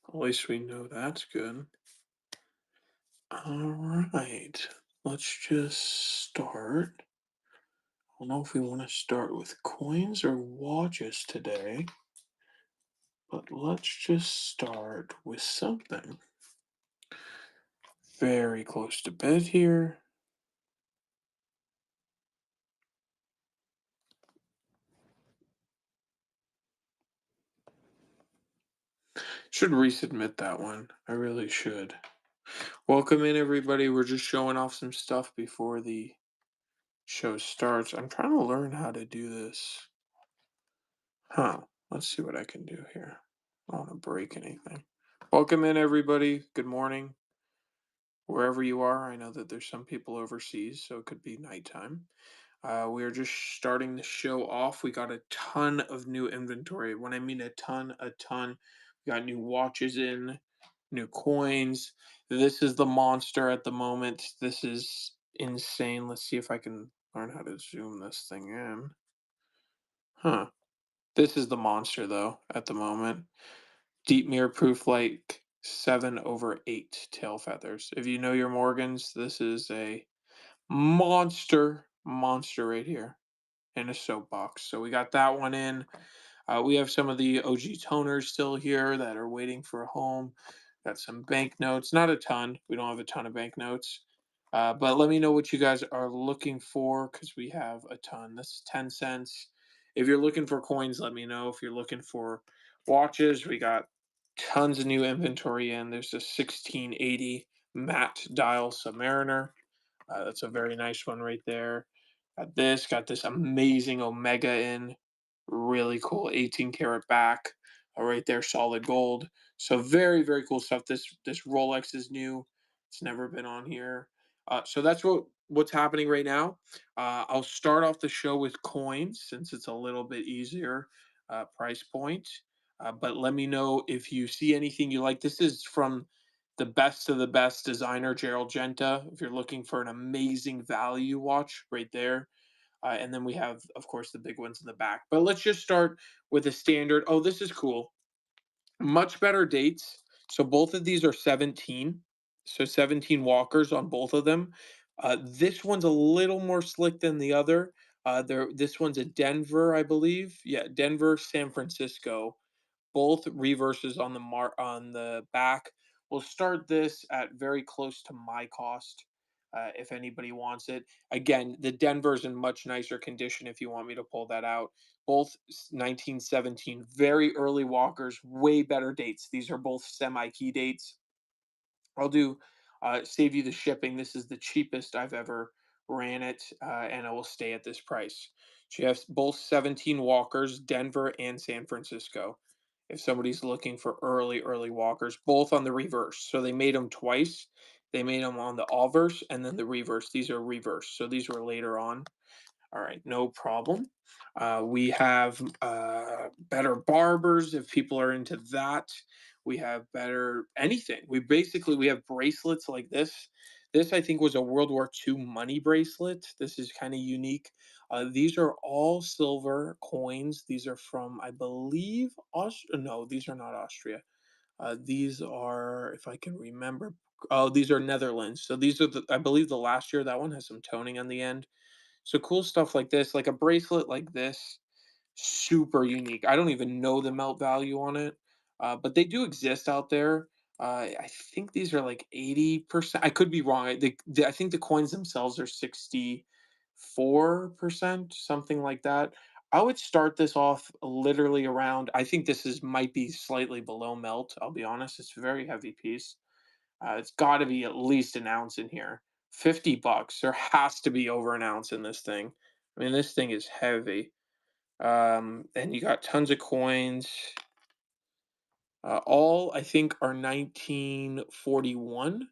At least we know that's good. All right. Let's just start. I don't know if we want to start with coins or watches today, but let's just start with something very close to bed here. Should resubmit that one. I really should. Welcome in, everybody. We're just showing off some stuff before the show starts. I'm trying to learn how to do this. Huh. Let's see what I can do here. I don't want to break anything. Welcome in, everybody. Good morning. Wherever you are, I know that there's some people overseas, so it could be nighttime. We are just starting the show off. We got a ton of new inventory. When I mean a ton, a ton. We got new watches in, new coins. This is the monster at the moment. This is insane. Let's see if I can learn how to zoom this thing in. Huh. This is the monster, though, at the moment. Deep mirror proof like 7/8 tail feathers. If you know your Morgans, this is a monster right here in a soapbox. So we got that one in. We have some of the OG toners still here that are waiting for a home. Got some banknotes, not a ton. We don't have a ton of banknotes. But let me know what you guys are looking for because we have a ton. This is 10 cents. If you're looking for coins, let me know. If you're looking for watches, we got tons of new inventory in. There's a 1680 matte dial Submariner. That's a very nice one right there. Got this amazing Omega in, really cool 18 karat back, right there, solid gold. So very cool stuff. This Rolex is new. It's never been on here. So that's what's happening right now. I'll start off the show with coins since it's a little bit easier price point. But let me know if you see anything you like. This is from the best of the best designer, Gerald Genta. If you're looking for an amazing value watch, right there. And then we have, of course, the big ones in the back. But let's just start with a standard. Oh, this is cool. Much better dates. So both of these are 17. So 17 walkers on both of them. This one's a little more slick than the other. This one's a Denver, I believe. Yeah, Denver, San Francisco, both reverses on on the back. We'll start this at very close to my cost, if anybody wants it. Again, the Denver's in much nicer condition if you want me to pull that out. Both 1917, very early walkers, way better dates. These are both semi-key dates. I'll do save you the shipping. This is the cheapest I've ever ran it, and it will stay at this price. So you have both 17 walkers, Denver and San Francisco. If somebody's looking for early walkers, both on the reverse. So they made them twice. They made them on the obverse and then the reverse. These are reverse. So these were later on. All right, no problem. We have better barbers if people are into that. We have better anything. We have bracelets like this. This I think was a World War II money bracelet. This is kind of unique. These are all silver coins. These are from I believe Austria. No, these are not Austria. These are, if I can remember. Oh, these are Netherlands. So these are I believe the last year. That one has some toning on the end. So cool stuff like this, like a bracelet like this, super unique. I don't even know the melt value on it, but they do exist out there. I think these are like 80%. I could be wrong. I think the coins themselves are 64%, something like that. I would start this off literally around. I think this is might be slightly below melt. I'll be honest. It's a very heavy piece. It's got to be at least an ounce in here. $50. There has to be over an ounce in this thing. I mean, this thing is heavy. And you got tons of coins. All I think are 1941.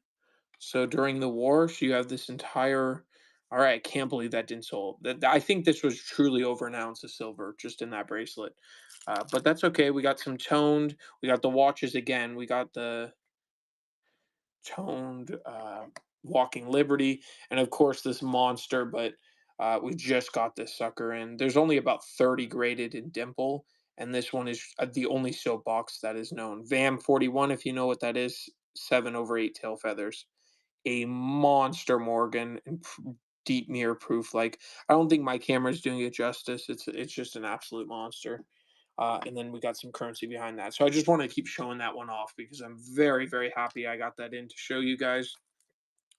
So during the war, so you have this entire. All right, I can't believe that didn't sold. I think this was truly over an ounce of silver just in that bracelet. But that's okay. We got some toned. We got the watches again. We got the toned Walking Liberty, and of course this monster. But we just got this sucker in. There's only about 30 graded in Dimple, and this one is the only soapbox that is known. VAM 41, if you know what that is, 7/8 tail feathers, a monster Morgan and deep mirror proof. Like, I don't think my camera is doing it justice. It's just an absolute monster. And then we got some currency behind that. So I just want to keep showing that one off because I'm very, very happy I got that in to show you guys.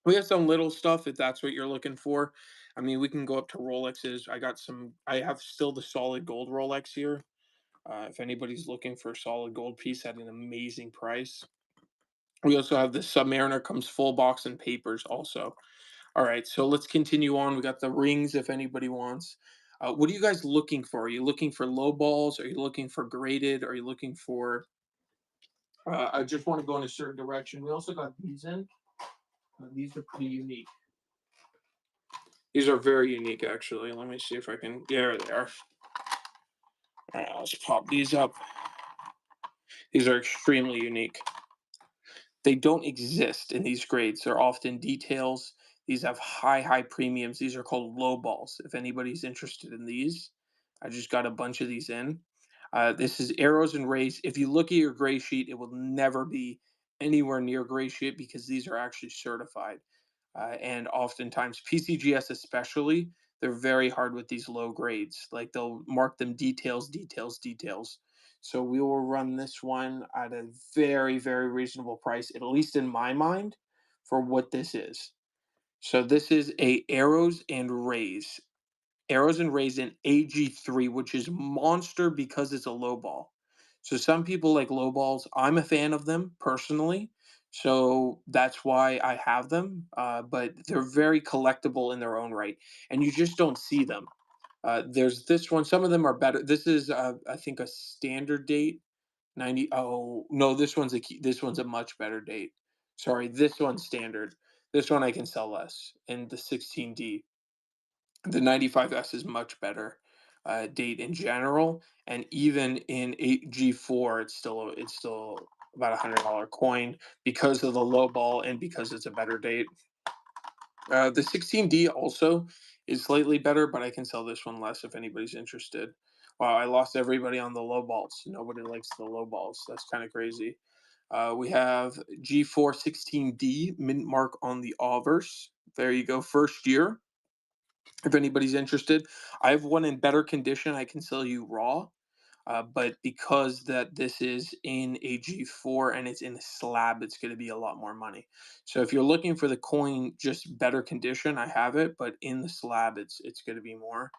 We have some little stuff if that's what you're looking for. I mean, we can go up to Rolexes. I have still the solid gold Rolex here. If anybody's looking for a solid gold piece at an amazing price. We also have the Submariner comes full box and papers also. All right, so let's continue on. We got the rings if anybody wants. What are you guys looking for? Are you looking for low balls? Are you looking for graded? Are you looking for? I just want to go in a certain direction. We also got these in. These are pretty unique. These are very unique, actually. Let me see if I can. There they are. All right, let's pop these up. These are extremely unique. They don't exist in these grades. They're often details. These have high premiums. These are called low balls. If anybody's interested in these, I just got a bunch of these in. This is arrows and rays. If you look at your gray sheet, it will never be anywhere near gray sheet because these are actually certified. And oftentimes, PCGS especially, they're very hard with these low grades. Like they'll mark them details. So we will run this one at a very reasonable price, at least in my mind, for what this is. So this is a arrows and rays in AG3, which is monster because it's a low ball. So some people like low balls. I'm a fan of them personally. So that's why I have them. But they're very collectible in their own right. And you just don't see them. There's this one. Some of them are better. This is, I think, a standard date. 90. Oh, no, this one's a much better date. Sorry, this one's standard. This one I can sell less. And the 16D. The 95S is much better date in general, and even in 8G4, it's still about $100 coin because of the low ball and because it's a better date. The 16D also is slightly better, but I can sell this one less if anybody's interested. Wow, I lost everybody on the low balls. Nobody likes the low balls. That's kind of crazy. We have G4 16D mint mark on the Averse. There you go, first year if anybody's interested. I have one in better condition I can sell you raw, but because that this is in a G4 and it's in a slab, it's going to be a lot more money. So if you're looking for the coin just better condition, I have it, but in the slab, it's going to be more.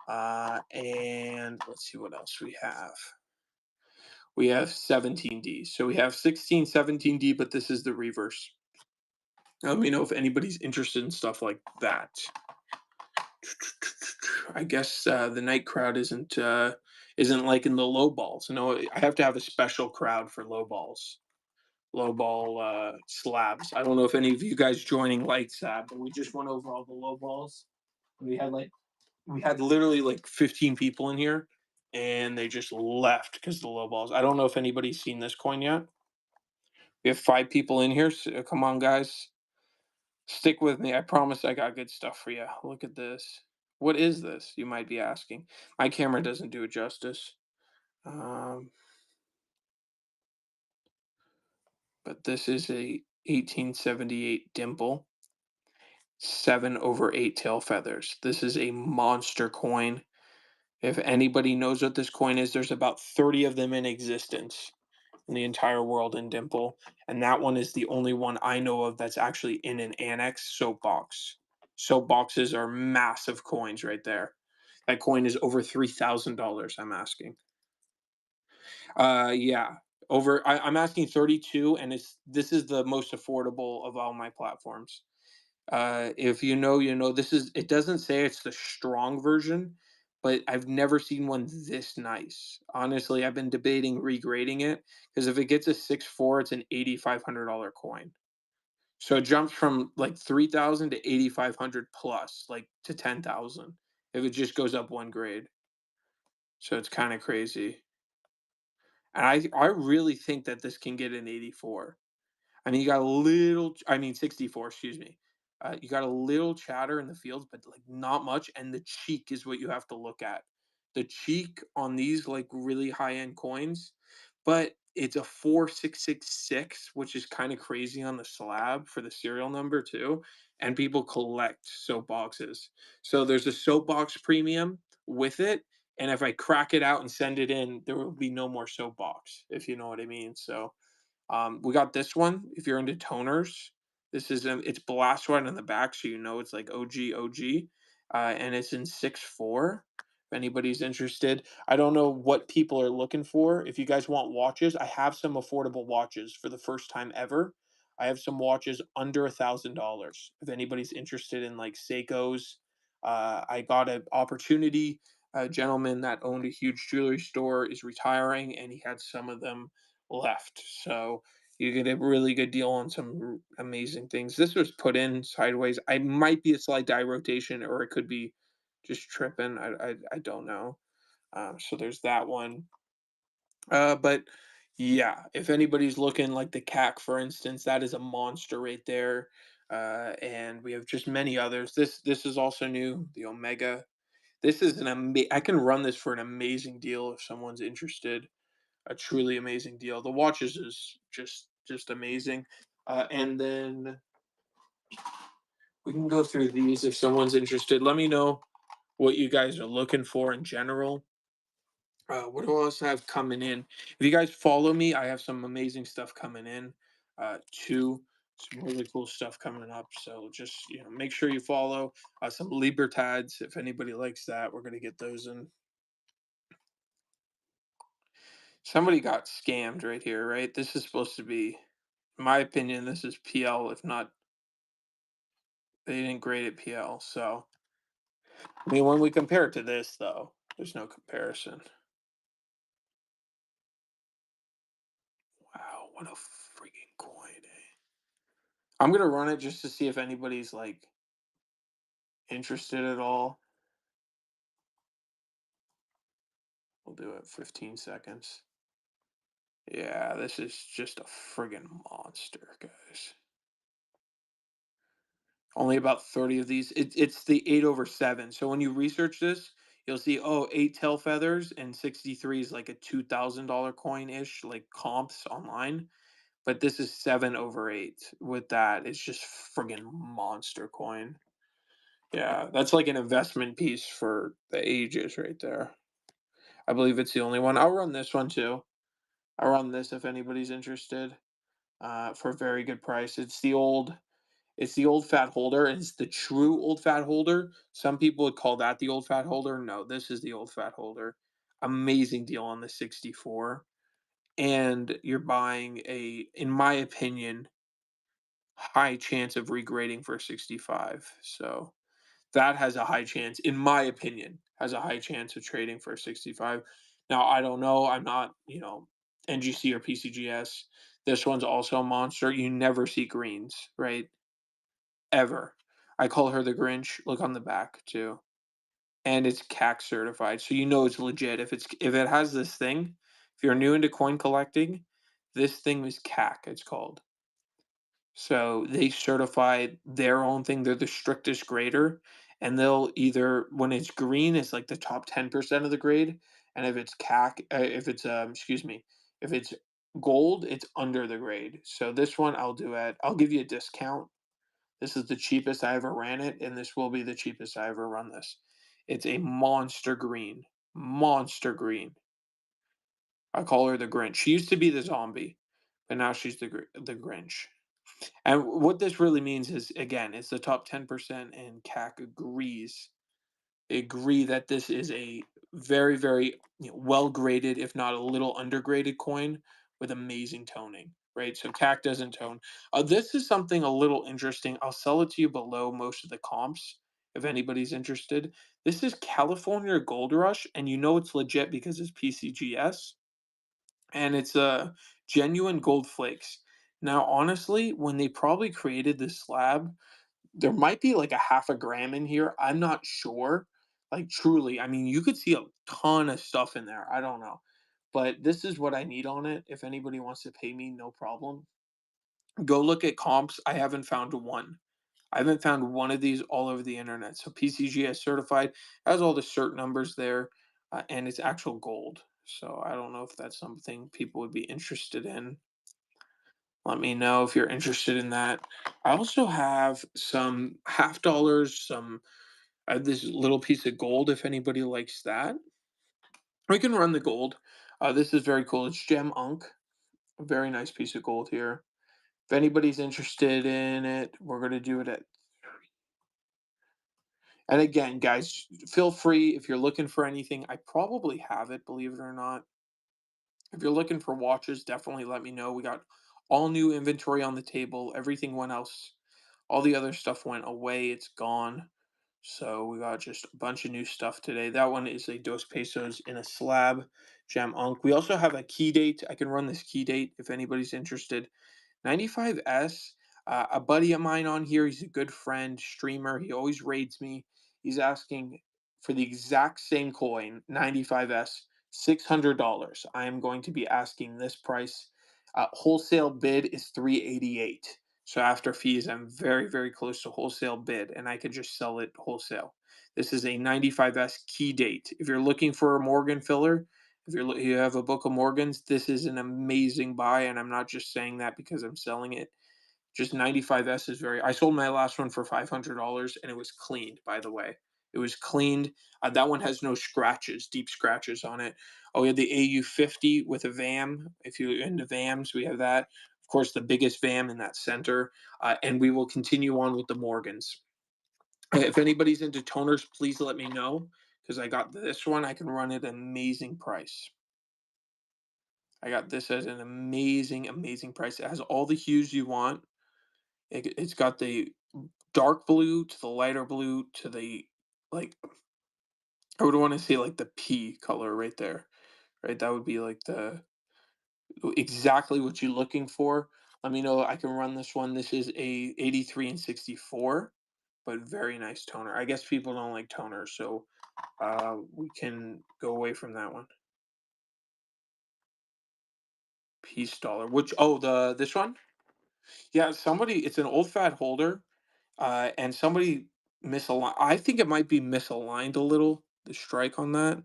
And let's see what else we have. We have 17D. So we have 16, 17D, but this is the reverse. Let me know if anybody's interested in stuff like that. I guess the night crowd isn't liking the low balls. No, I have to have a special crowd for low balls, low ball slabs. I don't know if any of you guys joining like that, but we just went over all the low balls. We had like we had literally like 15 people in here, and they just left because the low balls. I don't know if anybody's seen this coin yet. We have 5 people in here. So come on, guys. Stick with me. I promise I got good stuff for you. Look at this. What is this? You might be asking. My camera doesn't do it justice. Um, but this is a 1878 dimple, 7/8 tail feathers. This is a monster coin. If anybody knows what this coin is, there's about 30 of them in existence in the entire world in dimple, and that one is the only one I know of that's actually in an annex soap box. Soap boxes are massive coins right there. That coin is over $3,000. I'm asking. Yeah, I'm asking 32, and this is the most affordable of all my platforms. If you know, you know. This is. It doesn't say it's the strong version, but I've never seen one this nice. Honestly, I've been debating regrading it because if it gets a 6.4, it's an $8,500 coin. So it jumps from like 3,000 to 8,500 plus, like to 10,000 if it just goes up one grade. So it's kind of crazy. And I really think that this can get an 84. I mean, you got a little, I mean, 64, excuse me. You got a little chatter in the fields, but like not much. And the cheek is what you have to look at. the cheek on these like really high end coins, but it's a 4666, which is kind of crazy on the slab for the serial number too. And people collect soap boxes. So there's a soapbox premium with it. And if I crack it out and send it in, there will be no more soapbox, if you know what I mean. So we got this one. If you're into toners, this is it's blast white on the back, so you know it's like OG, and it's in 6'4". If anybody's interested, I don't know what people are looking for. If you guys want watches, I have some affordable watches for the first time ever. I have some watches under $1,000. If anybody's interested in like Seiko's, I got an opportunity. A gentleman that owned a huge jewelry store is retiring, and he had some of them left. So you get a really good deal on some amazing things. This was put in sideways. I might be a slight die rotation, or it could be just tripping. I don't know. So there's that one. But yeah, if anybody's looking like the CAC, for instance, that is a monster right there. And we have just many others. This is also new. The Omega. This is I can run this for an amazing deal if someone's interested. A truly amazing deal. The watches is just amazing. And then we can go through these if someone's interested. Let me know what you guys are looking for in general. What do I else have coming in? If you guys follow me, I have some amazing stuff coming in. Too, some really cool stuff coming up. So just make sure you follow. Some Libertads, if anybody likes that, we're gonna get those in. Somebody got scammed right here, right? This is supposed to be, in my opinion, this is PL. If not, they didn't grade it PL. So, I mean, when we compare it to this, though, there's no comparison. Wow, what a freaking coin, eh? I'm gonna run it just to see if anybody's like interested at all. We'll do it 15 seconds. Yeah, this is just a friggin' monster, guys. Only about 30 of these. It's the 8/7. So when you research this, you'll see, oh, eight tail feathers and 63 is like a $2,000 coin ish, like comps online. But this is 7/8 with that. It's just friggin' monster coin. Yeah, that's like an investment piece for the ages right there. I believe it's the only one. I'll run this one too. I'll run this if anybody's interested. For a very good price. It's the old fat holder, and it's the true old fat holder. Some people would call that the old fat holder. No, this is the old fat holder. Amazing deal on the 64. And you're buying in my opinion, high chance of regrading for 65. So that has a high chance, in my opinion, has a high chance of trading for 65. Now, I don't know. I'm not, NGC or PCGS. This one's also a monster. You never see greens, right? Ever. I call her the Grinch. Look on the back too. And it's CAC certified. So you know it's legit. If it has this thing, if you're new into coin collecting, this thing is CAC, it's called. So they certify their own thing. They're the strictest grader, and they'll either when it's green, it's like the top 10% of the grade, and if it's if it's excuse me, if it's gold, it's under the grade. So this one I'll give you a discount. This is the cheapest I ever ran it, and this will be the cheapest I ever run this. It's a monster green, monster green. I call her the Grinch. She used to be the zombie, but now she's the Grinch. And what this really means is, again, it's the top 10%, and CAC agrees. They agree that this is a very, very well graded, if not a little undergraded coin with amazing toning, right? So CAC doesn't tone. This is something a little interesting. I'll sell it to you below most of the comps if anybody's interested. This is California Gold Rush, and you know it's legit because it's PCGS and it's a genuine gold flakes. Now, honestly, when they probably created this slab, there might be like a half a gram in here. I'm not sure. Like truly, I mean, you could see a ton of stuff in there. I don't know. But this is what I need on it. If anybody wants to pay me, no problem. Go look at comps. I haven't found one. I haven't found one of these all over the internet. So PCGS certified has all the cert numbers there. and it's actual gold. So I don't know if that's something people would be interested in. Let me know if you're interested in that. I also have some half dollars, some this little piece of gold if anybody likes that. We can run the gold. This is very cool. It's Gem Unk, a very nice piece of gold here. If anybody's interested in it, we're going to do it at. And again, guys, feel free if you're looking for anything. I probably have it, believe it or not. If you're looking for watches, definitely let me know. We got all new inventory on the table. Everything went else. All the other stuff went away. It's gone. So we got just a bunch of new stuff today. That one is a Dos Pesos in a slab, Gem Unk. We also have a key date. I can run this key date if anybody's interested. 95S, a buddy of mine on here, he's a good friend, streamer. He always raids me. He's asking for the exact same coin, 95S, $600. I am going to be asking this price. Wholesale bid is 388. So after fees, I'm very, very close to wholesale bid, and I could just sell it wholesale. This is a 95S key date. If you're looking for a Morgan filler, if you have a book of Morgans, this is an amazing buy, and I'm not just saying that because I'm selling it. Just 95S is very. I sold my last one for $500, and it was cleaned. By the way, it was cleaned. That one has no scratches, deep scratches on it. Oh, we had the AU50 with a VAM. If you're into VAMs, we have that. Of course, the biggest VAM in that center, and we will continue on with the Morgans. If anybody's into toners, please let me know because I got this one. I can run it at an amazing price. I got this at an amazing, amazing price. It has all the hues you want. It's got the dark blue to the lighter blue to the like. I would want to say like the pea color right there, right? That would be like the exactly what you're looking for. Let me know. I can run this one. This is a 83 and 64, but very nice toner. I guess people don't like toners, so we can go away from that one. Peace dollar. Which the this one? Yeah, somebody. It's an old fat holder, and somebody misaligned. I think it might be misaligned a little. The strike on that,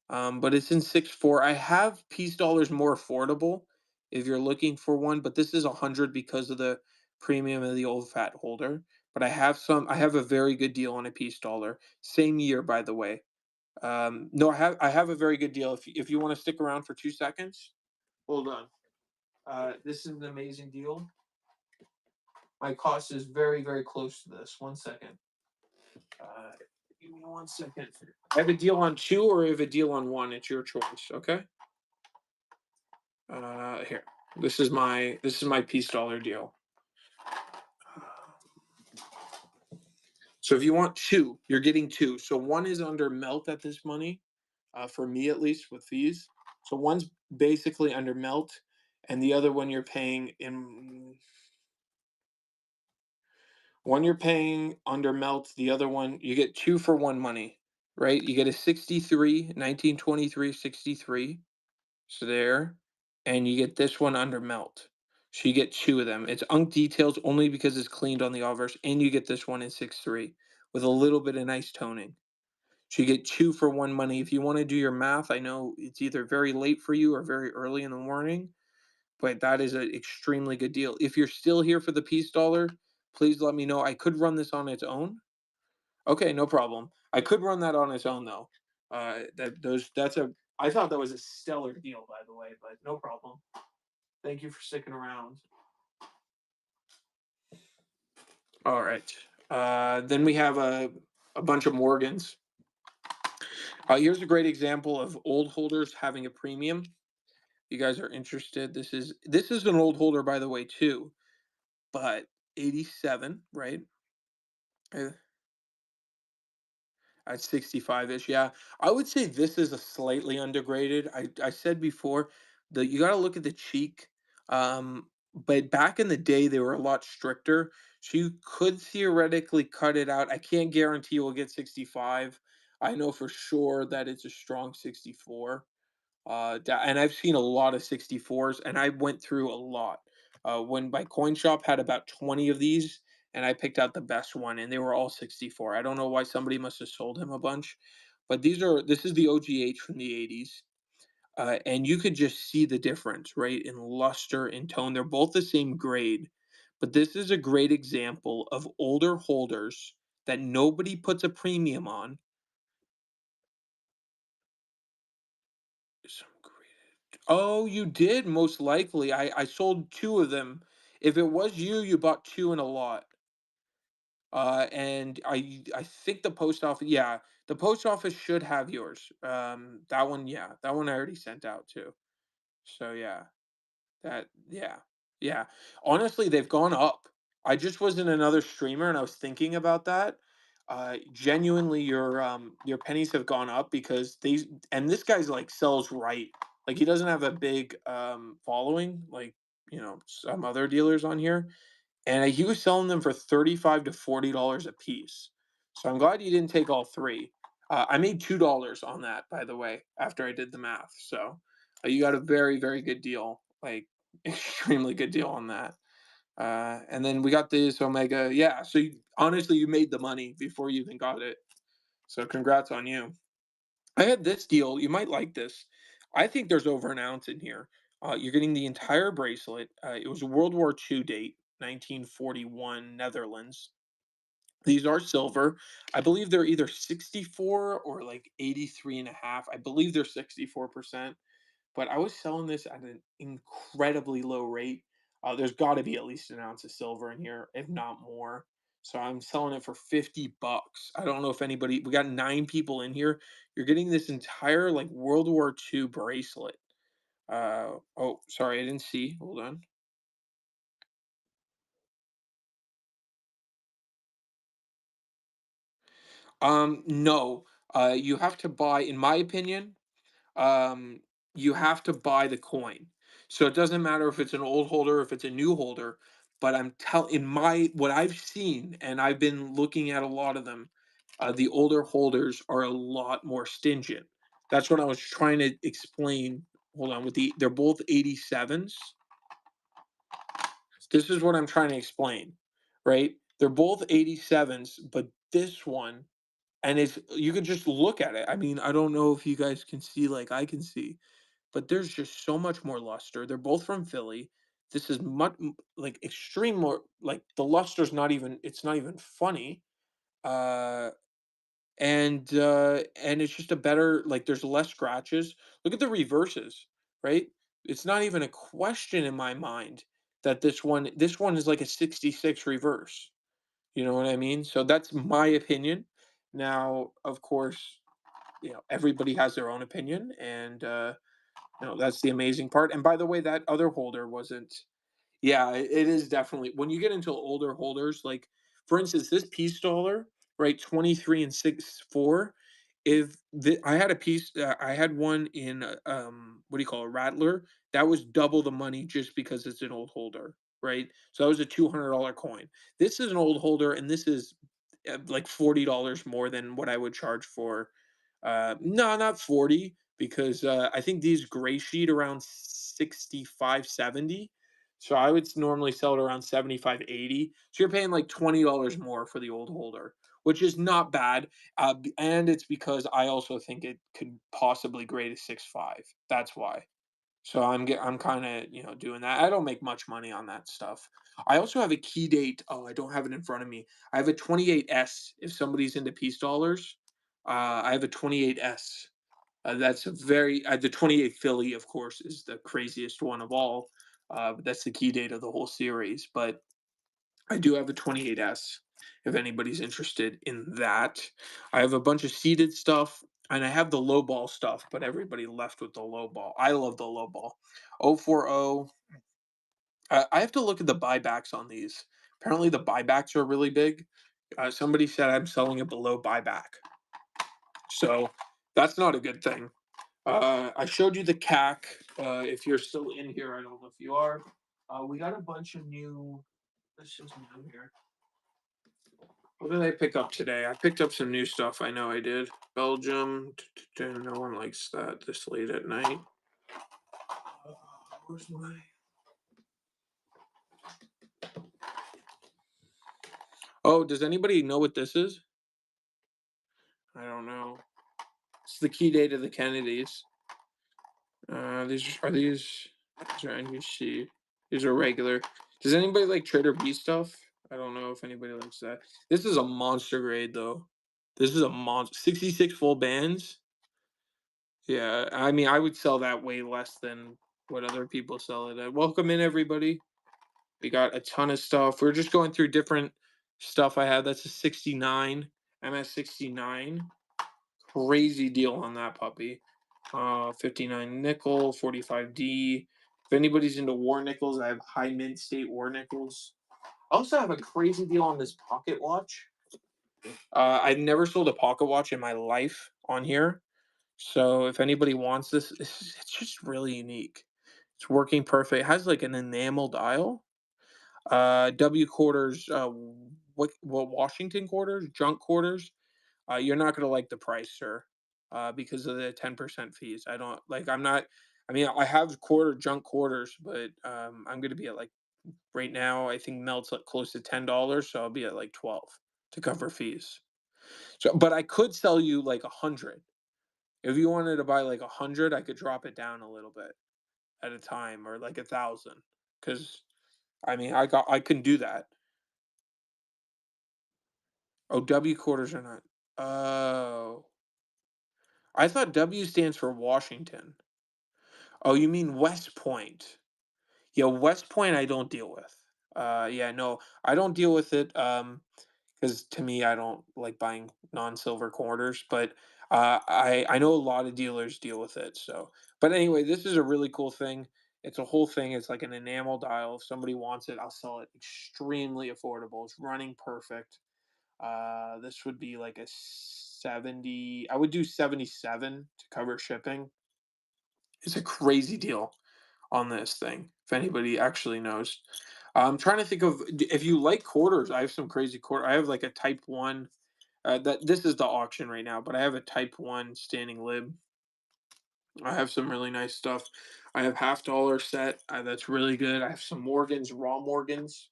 but it's in 6.4. I have peace dollars more affordable if you're looking for one, but this is 100 because of the premium of the old fat holder. But I have some. I have a very good deal on a peace dollar. Same year, by the way. No, I have a very good deal. If you want to stick around for 2 seconds, hold on. This is an amazing deal. My cost is very, very close to this. 1 second. Uh, Give me 1 second. I have a deal on two or I have a deal on one. It's your choice. Okay. Here. This is my peace dollar deal. So if you want two, you're getting two. So one is under melt at this money, for me at least with fees. So one's basically under melt, and the other one you're paying in. One you're paying under melt, the other one you get two for one money, right? You get a 63, 1923, 63. So there, and you get this one under melt. So you get two of them. It's unk details only because it's cleaned on the obverse, and you get this one in 6.3 with a little bit of nice toning. So you get two for one money. If you want to do your math, I know it's either very late for you or very early in the morning, but that is an extremely good deal. If you're still here for the peace dollar, please let me know. I could run this on its own. Okay, no problem. I could run that on its own though. That's a. I thought that was a stellar deal, by the way, but no problem. Thank you for sticking around. All right. Then we have a bunch of Morgans. Here's a great example of old holders having a premium. You guys are interested. This is an old holder, by the way, too, but 87, right? Uh, At 65-ish, yeah. I would say this is a slightly undergraded. I said before that you got to look at the cheek. But back in the day, they were a lot stricter, so you could theoretically cut it out. I can't guarantee you'll get 65. I know for sure that it's a strong 64. And I've seen a lot of 64s, and I went through a lot. When my coin shop had about 20 of these, and I picked out the best one, and they were all 64. I don't know why somebody must have sold him a bunch, but this is the OGH from the 80s. And you could just see the difference, right, in luster and tone. They're both the same grade, but this is a great example of older holders that nobody puts a premium on. Some great. Oh, you did most likely. I sold two of them. If it was you, you bought two in a lot. And I think the post office, yeah, the post office should have yours. That one, yeah, that one I already sent out too. So yeah. Yeah. Yeah. Honestly, they've gone up. I just was in another streamer and I was thinking about that. Genuinely your pennies have gone up because these and this guy's like sells right. Like he doesn't have a big following like, some other dealers on here. And he was selling them for 35 to $40 a piece. So I'm glad you didn't take all three. I made $2 on that, by the way, after I did the math. So you got a very, very good deal, like extremely good deal on that. And then we got this Omega. Yeah. So honestly, you made the money before you even got it. So congrats on you. I had this deal. You might like this. I think there's over an ounce in here. You're getting the entire bracelet. It was a World War II date, 1941, Netherlands. These are silver. I believe they're either 64 or like 83 and a half. I believe they're 64%, but I was selling this at an incredibly low rate. There's got to be at least an ounce of silver in here, if not more. So I'm selling it for 50 bucks. I don't know if anybody, we got 9 people in here. You're getting this entire like World War II bracelet. Oh, sorry, I didn't see. Hold on. No. You have to buy, in my opinion, um, you have to buy the coin. So it doesn't matter if it's an old holder, if it's a new holder. But I'm telling, in my what I've seen, and I've been looking at a lot of them, the older holders are a lot more stingent. That's what I was trying to explain. Hold on, they're both 87s. This is what I'm trying to explain, right? They're both 87s, but this one, and if you could just look at it, I mean, I don't know if you guys can see like I can see, but there's just so much more luster. They're both from Philly. This is much like extreme more like the luster's not even it's not even funny. Uh and it's just a better like there's less scratches. Look at the reverses, right? It's not even a question in my mind that this one is like a 66 reverse. You know what I mean? So that's my opinion. Now, of course, everybody has their own opinion and that's the amazing part. And by the way, that other holder wasn't. Yeah, it is definitely when you get into older holders, like for instance, this piece dollar, right, 23 and 6/4. If I had a piece, I had one in what do you call a rattler that was double the money just because it's an old holder, right? So that was a $200 coin. This is an old holder, and this is like $40 more than what I would charge for. No, not 40 because I think these gray sheet around 65, 70. So I would normally sell it around 75, 80. So you're paying like $20 more for the old holder, which is not bad. And it's because I also think it could possibly grade a 6.5. That's why. So I'm kind of doing that. I don't make much money on that stuff. I also have a key date. Oh, I don't have it in front of me. I have a 28S. If somebody's into piece dollars, I have a 28S. That's a very the 28 Philly, of course, is the craziest one of all. But that's the key date of the whole series. But I do have a 28S if anybody's interested in that. I have a bunch of seated stuff and I have the low ball stuff, but everybody left with the low ball. I love the low ball. 040. I have to look at the buybacks on these. Apparently, the buybacks are really big. Somebody said I'm selling it below buyback. So that's not a good thing. I showed you the CAC. If you're still in here, I don't know if you are. We got a bunch of new. This is new here. What did I pick up today? I picked up some new stuff. I know I did. Belgium. No one likes that this late at night. Uh, Where's my? Oh, does anybody know what this is? I don't know. It's the key date of the Kennedys. These are NBC. These are regular. Does anybody like Trader B stuff? I don't know if anybody likes that. This is a monster grade though. This is a monster. 66 full bands. Yeah, I mean, I would sell that way less than what other people sell it at. Welcome in, everybody. We got a ton of stuff. We're just going through different stuff I had. That's a 69, MS69. Crazy deal on that puppy. 59 nickel, 45D. If anybody's into war nickels, I have high mint state war nickels. I also have a crazy deal on this pocket watch. I've never sold a pocket watch in my life on here. So if anybody wants this, it's just really unique. It's working perfect. It has like an enamel dial. W quarters, what Washington quarters, junk quarters. You're not gonna like the price, sir, because of the 10% fees. I don't like. I'm not. I mean, I have junk quarters, but I'm gonna be at like right now. I think melts like close to $10, so I'll be at like 12 to cover fees. So, but I could sell you like 100. If you wanted to buy like 100, I could drop it down a little bit at a time, or like 1,000. Because I mean, I can do that. Oh, W quarters are not. Oh, I thought W stands for Washington. Oh, you mean West Point? Yeah, West Point I don't deal with. Yeah, no, I don't deal with it. Because to me, I don't like buying non-silver quarters, but I know a lot of dealers deal with it. So, but anyway, this is a really cool thing. It's a whole thing. It's like an enamel dial. If somebody wants it, I'll sell it extremely affordable. It's running perfect. This would be like a 70. I would do 77 to cover shipping. It's a crazy deal on this thing. If anybody actually knows, I'm trying to think of if you like quarters. I have some crazy quarter. I have like a Type One. That this is the auction right now, but I have a Type One standing lib. I have some really nice stuff. I have half dollar set. That's really good. I have some Morgans, raw Morgans.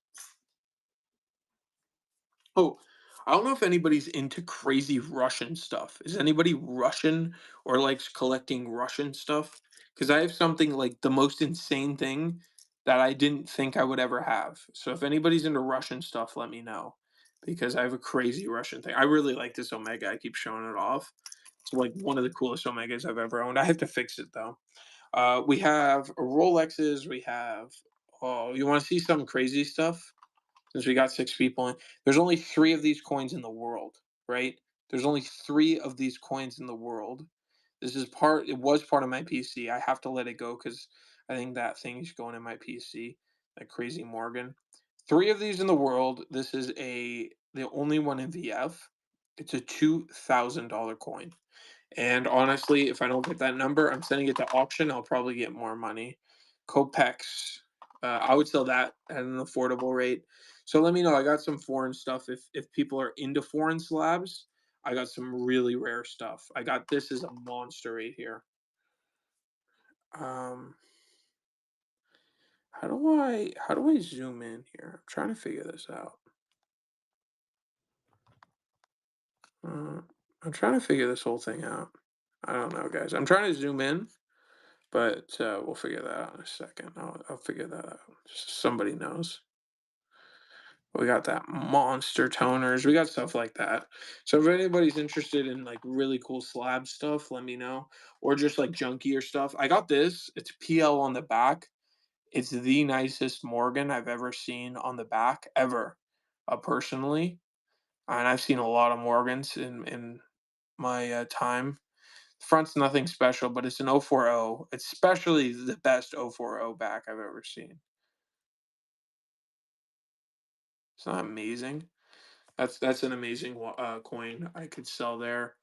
Oh, I don't know if anybody's into crazy Russian stuff. Is anybody Russian or likes collecting Russian stuff? Because I have something like the most insane thing that I didn't think I would ever have. So if anybody's into Russian stuff, let me know. Because I have a crazy Russian thing. I really like this Omega. I keep showing it off. It's like one of the coolest Omegas I've ever owned. I have to fix it though. We have Rolexes. We have. Oh, you want to see some crazy stuff? Since we got 6 people in, there's only 3 of these coins in the world, right? There's only 3 of these coins in the world. It was part of my PC. I have to let it go because I think that thing is going in my PC. That crazy Morgan. 3 of these in the world. This is the only one in VF. It's a $2,000 coin. And honestly, if I don't get that number, I'm sending it to auction. I'll probably get more money. Copex, I would sell that at an affordable rate. So let me know. I got some foreign stuff. If people are into foreign slabs, I got some really rare stuff. I got this is a monster right here. Um, how do I zoom in here? I'm trying to figure this out. Uh, I'm trying to figure this whole thing out. I don't know, guys. I'm trying to zoom in. But we'll figure that out in a second. I'll figure that out. Just so somebody knows. We got that monster toners. We got stuff like that. So if anybody's interested in like really cool slab stuff, let me know. Or just like junkier stuff. I got this. It's PL on the back. It's the nicest Morgan I've ever seen on the back ever, personally. And I've seen a lot of Morgans in my time. Front's nothing special, but it's an 040. It's especially the best 040 back I've ever seen. It's not amazing. That's an amazing coin I could sell there.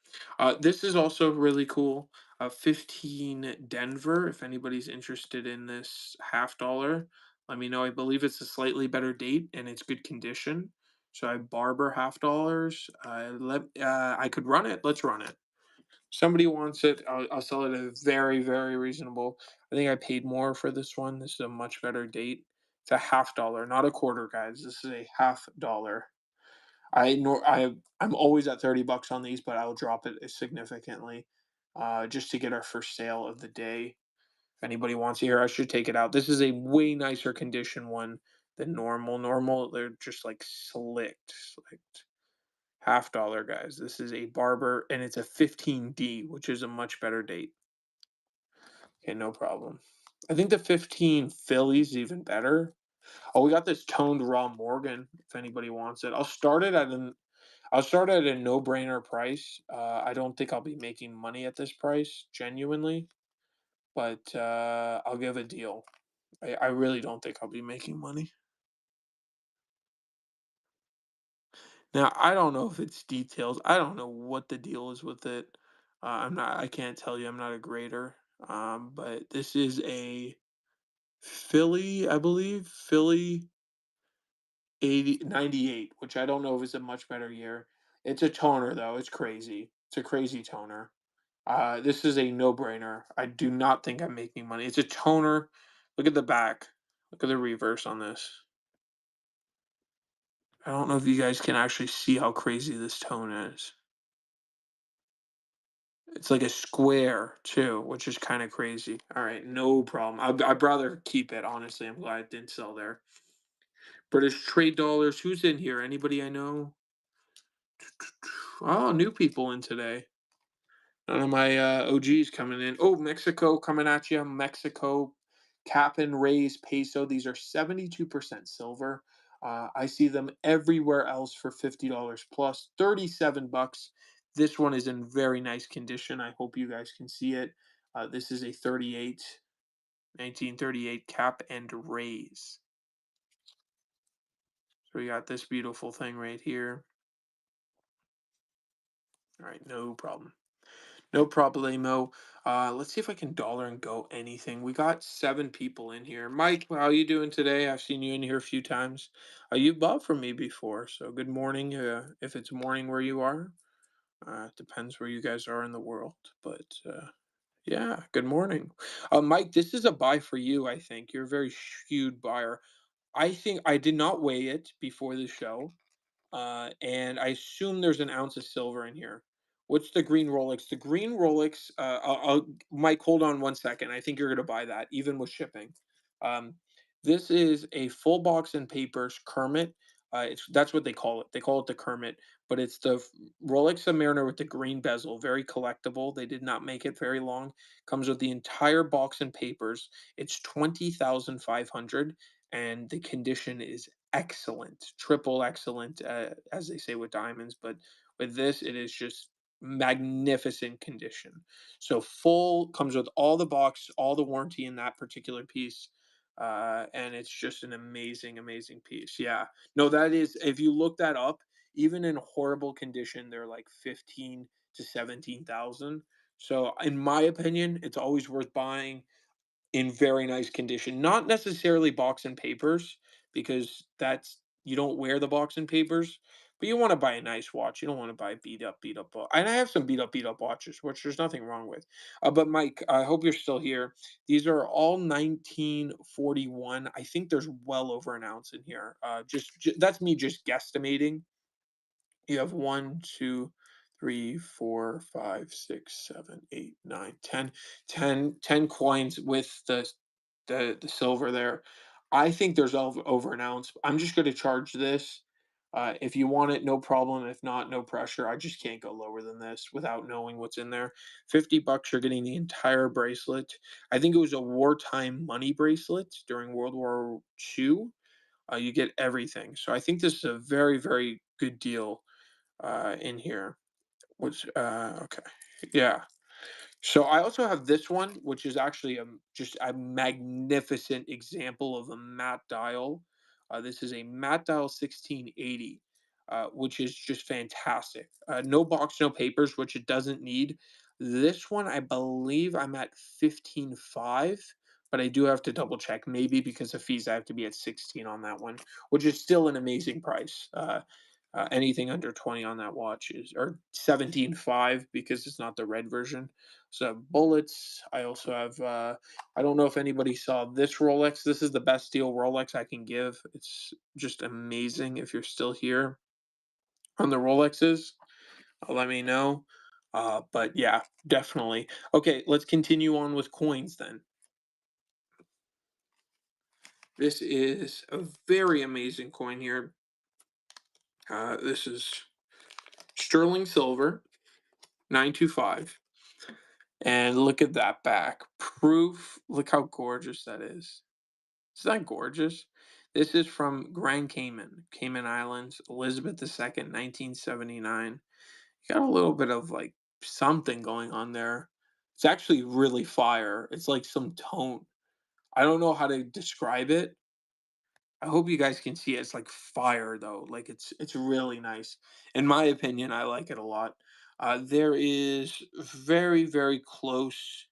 This is also really cool. 15 Denver. If anybody's interested in this half dollar, let me know. I believe it's a slightly better date and it's good condition. So I barber half dollars. I could run it. Let's run it. Somebody wants it, I'll sell it at a very, very reasonable. I think I paid more for this one. This is a much better date. It's a half dollar, not a quarter, guys. This is a half dollar. I'm always at $30 on these, but I'll drop it significantly. just to get our first sale of the day. If anybody wants to hear, I should take it out. This is a way nicer condition one than normal. Normal, they're just like slicked. Half dollar, guys. This is a Barber, and it's a 15D, which is a much better date. Okay, no problem. I think the 15 Philly's even better. Oh, we got this toned raw Morgan. If anybody wants it, I'll start at a no brainer price. I don't think I'll be making money at this price, genuinely, but I'll give a deal. I really don't think I'll be making money. Now, I don't know if it's details. I don't know what the deal is with it. I can't tell you. I'm not a grader. But this is a Philly, I believe. Philly 98, which I don't know if it's a much better year. It's a toner, though. It's crazy. It's a crazy toner. This is a no-brainer. I do not think I'm making money. It's a toner. Look at the back. Look at the reverse on this. I don't know if you guys can actually see how crazy this tone is. It's like a square too, which is kind of crazy. All right, no problem. I'd rather keep it, honestly. I'm glad it didn't sell there. British trade dollars. Who's in here? Anybody I know? Oh, new people in today. None of my OGs coming in. Oh, Mexico coming at you. Mexico, cap and raise peso. These are 72% silver. I see them everywhere else for $50 plus, 37 bucks. This one is in very nice condition. I hope you guys can see it. This is a 1938 cap and raise. So we got this beautiful thing right here. All right, no problem. No problemo. Let's see if I can dollar and go anything. We got 7 people in here. Mike, how you doing today? I've seen you in here a few times. You've bought from me before, so good morning. If it's morning where you are, depends where you guys are in the world. But yeah, good morning. Mike, this is a buy for you, I think. You're a very skewed buyer. I think I did not weigh it before the show. And I assume there's an ounce of silver in here. What's the green Rolex? The green Rolex. Mike, hold on one second. I think you're gonna buy that, even with shipping. Um, this is a full box and papers Kermit. That's what they call it. They call it the Kermit, but it's the Rolex Submariner with the green bezel. Very collectible. They did not make it very long. Comes with the entire box and papers. It's 20,500, and the condition is excellent, triple excellent, as they say with diamonds. But with this, it is just magnificent condition. So full comes with all the box, all the warranty in that particular piece. And it's just an amazing, amazing piece. Yeah. No, that is, if you look that up, even in horrible condition, they're like 15 to 17,000. So in my opinion, it's always worth buying in very nice condition. Not necessarily box and papers, because that's you don't wear the box and papers, but you want to buy a nice watch. You don't want to buy beat up. And I have some beat up watches, which there's nothing wrong with. But Mike, I hope you're still here. These are all 1941. I think there's well over an ounce in here. That's me just guesstimating. You have one, two, three, four, five, six, seven, eight, nine, 10, 10 coins with the silver there. I think there's over an ounce. I'm just going to charge this. If you want it, no problem. If not, no pressure. I just can't go lower than this without knowing what's in there. 50 bucks, you're getting the entire bracelet. I think it was a wartime money bracelet during World War II. You get everything. So I think this is a very, very good deal in here. Which okay, yeah. So I also have this one, which is actually just a magnificent example of a matte dial. This is a matte dial 1680, which is just fantastic. No box, no papers, which it doesn't need. This one, I believe I'm at 15.5, but I do have to double check. Maybe because of fees, I have to be at 16 on that one, which is still an amazing price. Anything under 20 on that watch is, or 17.5, because it's not the red version. So bullets. I also have. I don't know if anybody saw this Rolex. This is the best deal Rolex I can give. It's just amazing. If you're still here on the Rolexes, let me know. But yeah, definitely. Okay, let's continue on with coins then. This is a very amazing coin here. This is sterling silver, 925. And look at that back. Proof. Look how gorgeous that is. Isn't that gorgeous? This is from Grand Cayman, Cayman Islands, Elizabeth II, 1979. You got a little bit of like something going on there. It's actually really fire. It's like some tone. I don't know how to describe it. I hope you guys can see it. It's like fire though. Like it's really nice. In my opinion, I like it a lot. There is very close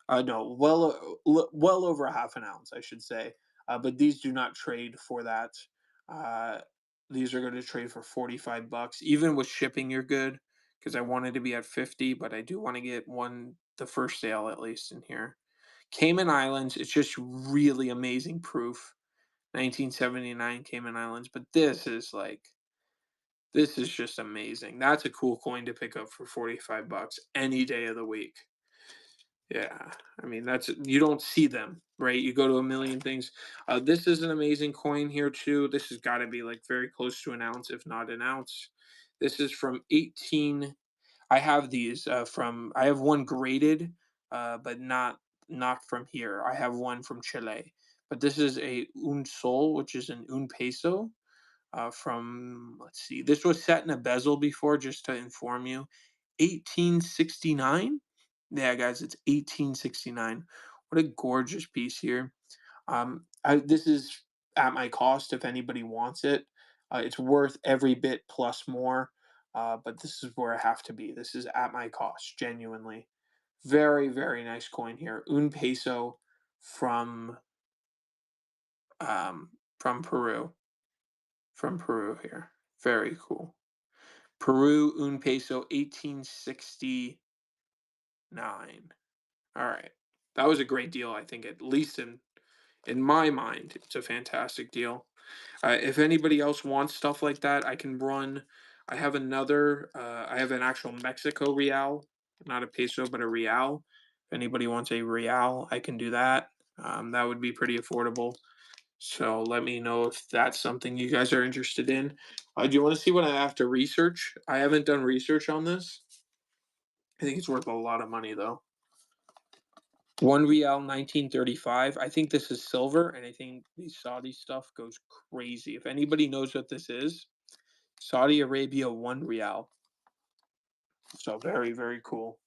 no, well over a half an ounce, I should say. But these do not trade for that. Uh, these are going to trade for 45 bucks. Even with shipping, you're good because I wanted to be at 50, but I do want to get one the first sale at least in here. Cayman Islands, it's just really amazing proof. 1979 Cayman Islands, but this is just amazing. That's a cool coin to pick up for 45 bucks any day of the week. Yeah, I mean that's you don't see them, right? You go to a million things. This is an amazing coin here too. This has got to be like very close to an ounce, if not an ounce. This is from 18. I have these from. I have one graded, but not from here. I have one from Chile, but this is a un sol, which is an un peso from let's see, this was set in a bezel before, just to inform you. 1869. Yeah, guys, it's 1869. What a gorgeous piece here. This is at my cost if anybody wants it. It's worth every bit plus more. But this is where I have to be. This is at my cost, genuinely. Very nice coin here. Un peso from um from Peru. From Peru here. Very cool. Peru, un peso, 1869. All right. That was a great deal, I think, at least in my mind. It's a fantastic deal. If anybody else wants stuff like that, I can run. I have another. I have an actual Mexico real, not a peso, but a real. If anybody wants a real, I can do that. That would be pretty affordable. So let me know if that's something you guys are interested in. Do you want to see what I have to research? I haven't done research on this. I think it's worth a lot of money though. One real, 1935. I think this is silver, and I think the Saudi stuff goes crazy. If anybody knows what this is, Saudi Arabia one real. So very cool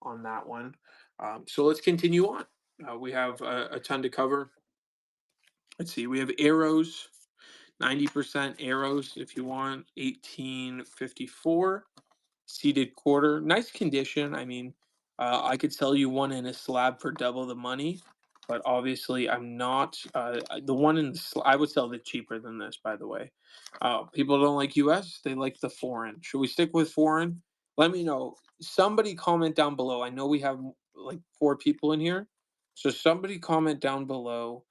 on that one. So let's continue on. We have a ton to cover. Let's see. We have arrows. 90% arrows if you want. 1854 seated quarter. Nice condition. I mean, I could sell you one in a slab for double the money, but obviously I'm not. The one in the I would sell it cheaper than this, by the way. People don't like US, they like the foreign. Should we stick with foreign? Let me know. Somebody comment down below. I know we have like four people in here. So somebody comment down below,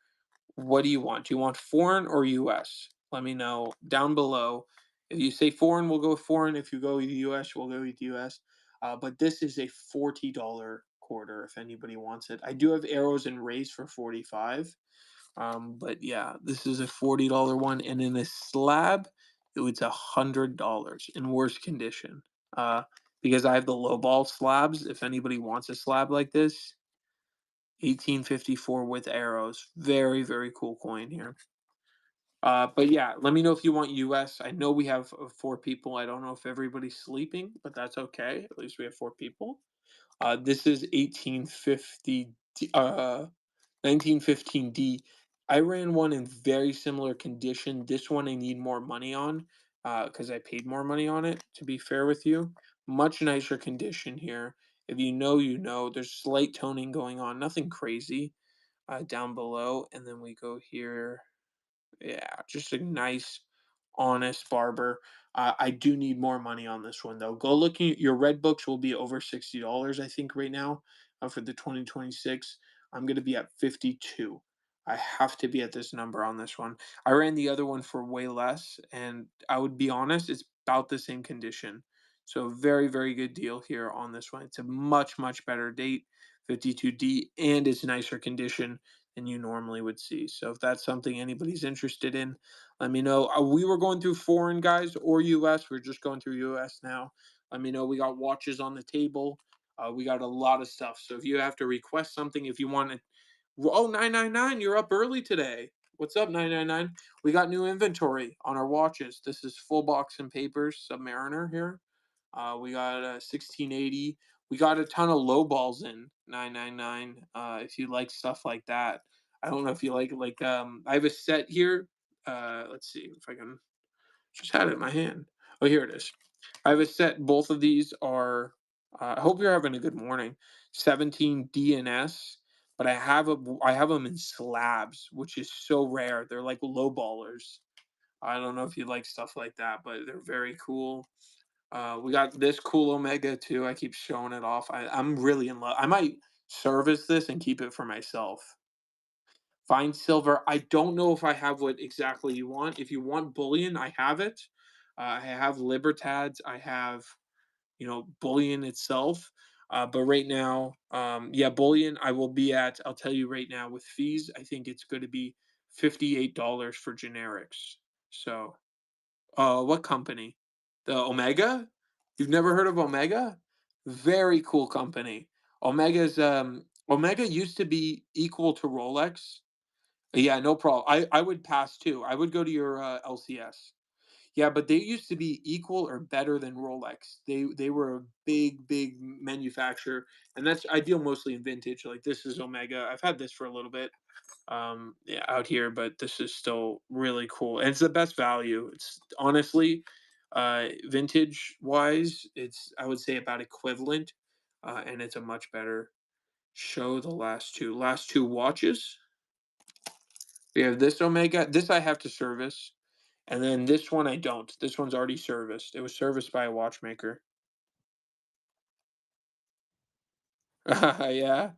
what do you want? Do you want foreign or US? Let me know down below. If you say foreign, we'll go with foreign. If you go with US, we'll go with US. But this is a $40 quarter if anybody wants it. I do have arrows and rays for 45. But yeah, this is a $40 one. And in a slab, it's $100 in worse condition. Because I have the low ball slabs. If anybody wants a slab like this, 1854 with arrows. Very cool coin here. But yeah, let me know if you want US. I know we have four people. I don't know if everybody's sleeping, but that's okay. At least we have four people. This is 1850, 1915D. I ran one in very similar condition. This one I need more money on because I paid more money on it, to be fair with you. Much nicer condition here. If you know, you know. There's slight toning going on, nothing crazy down below. And then we go here. Yeah, just a nice, honest barber. I do need more money on this one though. Go looking. Your red books will be over $60, I think, right now for the 2026. I'm gonna be at 52. I have to be at this number on this one. I ran the other one for way less, and I would be honest, it's about the same condition. So very, very good deal here on this one. It's a much, much better date, 52D, and it's nicer condition than you normally would see. So if that's something anybody's interested in, let me know. We were going through foreign guys or US. We're just going through US now. Let me know. We got watches on the table. We got a lot of stuff. So if you have to request something, if you want to, oh, 999, you're up early today. What's up, 999? We got new inventory on our watches. This is full box and papers, Submariner here. We got a 1680. We got a ton of low balls in 999. If you like stuff like that, I don't know if you I have a set here. Let's see if I can just had it in my hand. Oh, here it is. I have a set. Both of these are. I hope you're having a good morning. 17 DNS, but I have them in slabs, which is so rare. They're like low ballers. I don't know if you like stuff like that, but they're very cool. We got this cool Omega too. I keep showing it off. I'm really in love. I might service this and keep it for myself. Fine silver. I don't know if I have what exactly you want. If you want bullion, I have it. I have Libertads. I have, bullion itself. But right now, yeah, bullion. I will be at. I'll tell you right now with fees. I think it's going to be $58 for generics. So, what company? The Omega? You've never heard of Omega? Very cool company. Omega used to be equal to Rolex. Yeah, no problem. I would pass too. I would go to your LCS. Yeah, but they used to be equal or better than Rolex. They were a big, big manufacturer, and that's I deal mostly in vintage. Like this is Omega. I've had this for a little bit, yeah, out here, but this is still really cool, and it's the best value. It's honestly, vintage wise, it's I would say about equivalent, and it's a much better show. The last two watches. We have this Omega. This I have to service. And then this one I don't. This one's already serviced. It was serviced by a watchmaker. Yeah.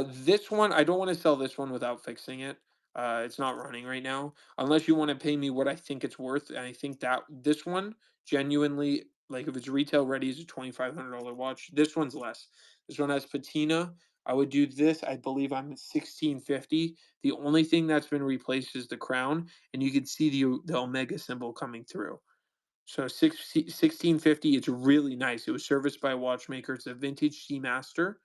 This one, I don't want to sell this one without fixing it. It's not running right now. Unless you want to pay me what I think it's worth. And I think that this one, genuinely, like if it's retail ready, is a $2,500 watch. This one's less. This one has patina. I would do this. I believe I'm at 1650. The only thing that's been replaced is the crown, and you can see the Omega symbol coming through. So 1650, it's really nice. It was serviced by a watchmaker. It's a vintage Seamaster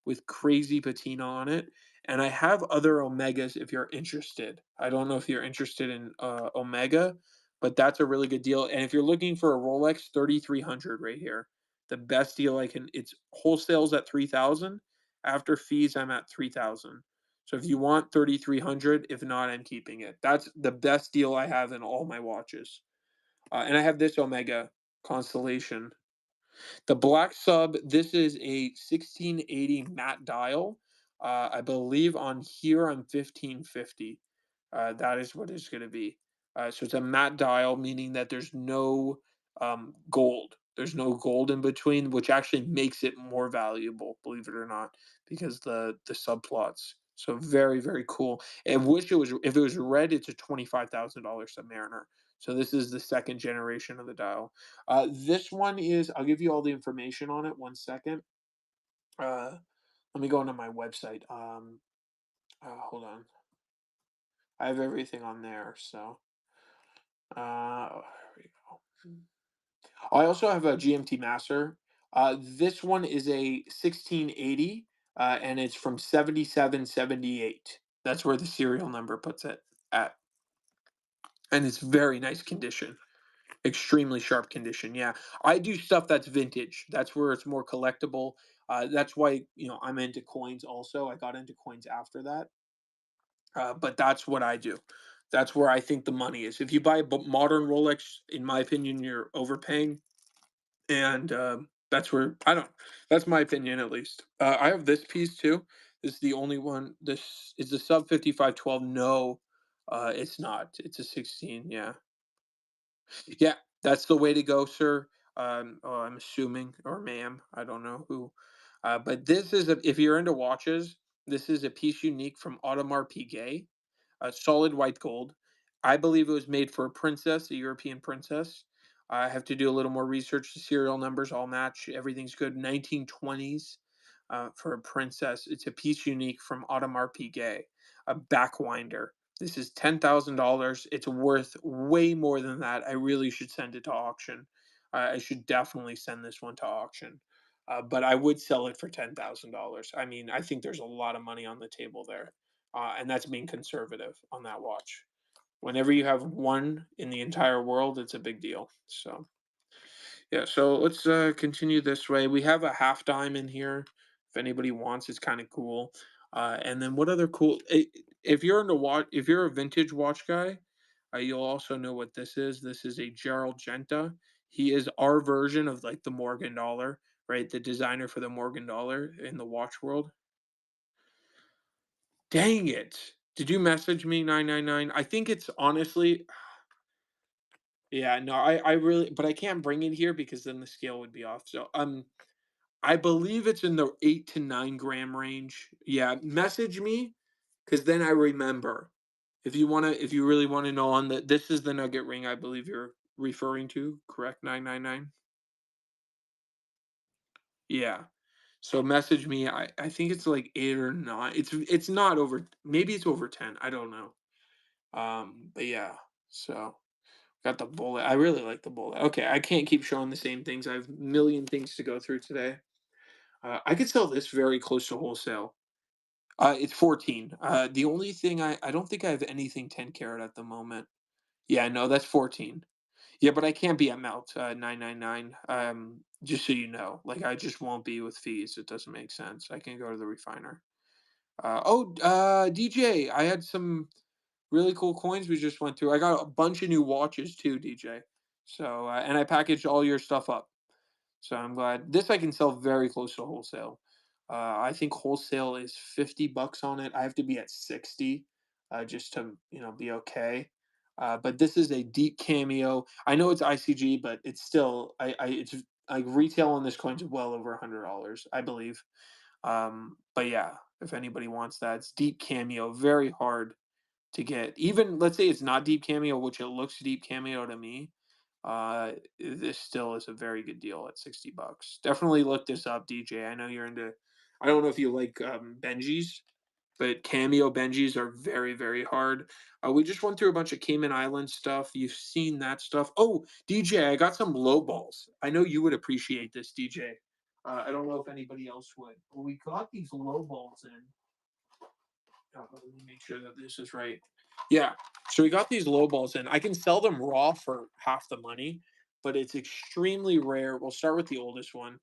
with crazy patina on it. And I have other Omegas if you're interested. I don't know if you're interested in Omega, but that's a really good deal. And if you're looking for a Rolex, 3300 right here. The best deal I can. It's wholesales at 3000. After fees, I'm at 3000. So if you want 3300, if not, I'm keeping it. That's the best deal I have in all my watches. And I have this Omega constellation. The black sub, this is a 1680 matte dial. I believe on here I'm 1550. That is what it's going to be. So it's a matte dial, meaning that there's no gold. There's no gold in between, which actually makes it more valuable, believe it or not, because the subplots. So very, very cool. I wish it was if it was red, it's a $25,000 Submariner. So this is the second generation of the dial. This one is. I'll give you all the information on it. One second. Uh, Let me go into my website. Hold on. I have everything on there. So, here we go. I also have a GMT Master. This one is a 1680, and it's from 7778. That's where the serial number puts it at, and it's very nice condition. Extremely sharp condition, yeah. I do stuff that's vintage. That's where it's more collectible. That's why, I'm into coins also. I got into coins after that. But that's what I do. That's where I think the money is. If you buy a modern Rolex, in my opinion, you're overpaying, and that's where I don't. That's my opinion, at least. I have this piece too. This is the only one. This is the sub 5512. No, it's not. It's a 16. Yeah. Yeah, that's the way to go, sir. Oh, I'm assuming, or ma'am, I don't know who. But this is if you're into watches, this is a piece unique from Audemars Piguet, solid white gold. I believe it was made for a princess, a European princess. I have to do a little more research. The serial numbers all match. Everything's good. 1920s for a princess. It's a piece unique from Audemars Piguet, a backwinder. This is $10,000. It's worth way more than that. I really should send it to auction. I should definitely send this one to auction. But I would sell it for $10,000. I mean, I think there's a lot of money on the table there, and that's being conservative on that watch. Whenever you have one in the entire world, it's a big deal. So yeah, so let's continue this way. We have a half dime in here. If anybody wants, it's kind of cool. And then what other cool? If you're into watch, if you're a vintage watch guy, you'll also know what this is. This is a Gerald Genta. He is our version of like the Morgan Dollar, right? The designer for the Morgan Dollar in the watch world. Dang it! Did you message me 999? I think it's honestly, yeah, no, I really, but I can't bring it here because then the scale would be off. So I believe it's in the 8 to 9 gram range. Yeah, message me because then I remember. If you really want to know on the, this is the nugget ring I believe you're referring to, correct? 999. Yeah. So message me. I think it's like 8 or 9. It's not over. Maybe it's over 10. I don't know. But yeah. So got the bullet. I really like the bullet. Okay, I can't keep showing the same things. I have a million things to go through today. I could sell this very close to wholesale. It's 14. The only thing I don't think I have anything 10 carat at the moment. Yeah, no, that's 14. Yeah, but I can't be at Melt 999. Just so you know, like I just won't be with fees. It doesn't make sense. I can go to the refiner. DJ, I had some really cool coins we just went through. I got a bunch of new watches too, DJ. So and I packaged all your stuff up. So I'm glad this I can sell very close to wholesale. I think wholesale is $50 on it. I have to be at 60, just to be okay. But this is a deep cameo. I know it's ICG, but it's still it's like retail on this coin's well over $100, I believe. But yeah, if anybody wants that, it's deep cameo, very hard to get. Even let's say it's not deep cameo, which it looks deep cameo to me. This still is a very good deal at $60. Definitely look this up, DJ. I know you're into. I don't know if you like Benjis, but Cameo Benjis are very, very hard. We just went through a bunch of Cayman Island stuff. You've seen that stuff. Oh, DJ, I got some low balls. I know you would appreciate this, DJ. I don't know if anybody else would. Well, we got these low balls in. Let me make sure that this is right. Yeah. So we got these low balls in. I can sell them raw for half the money, but it's extremely rare. We'll start with the oldest one.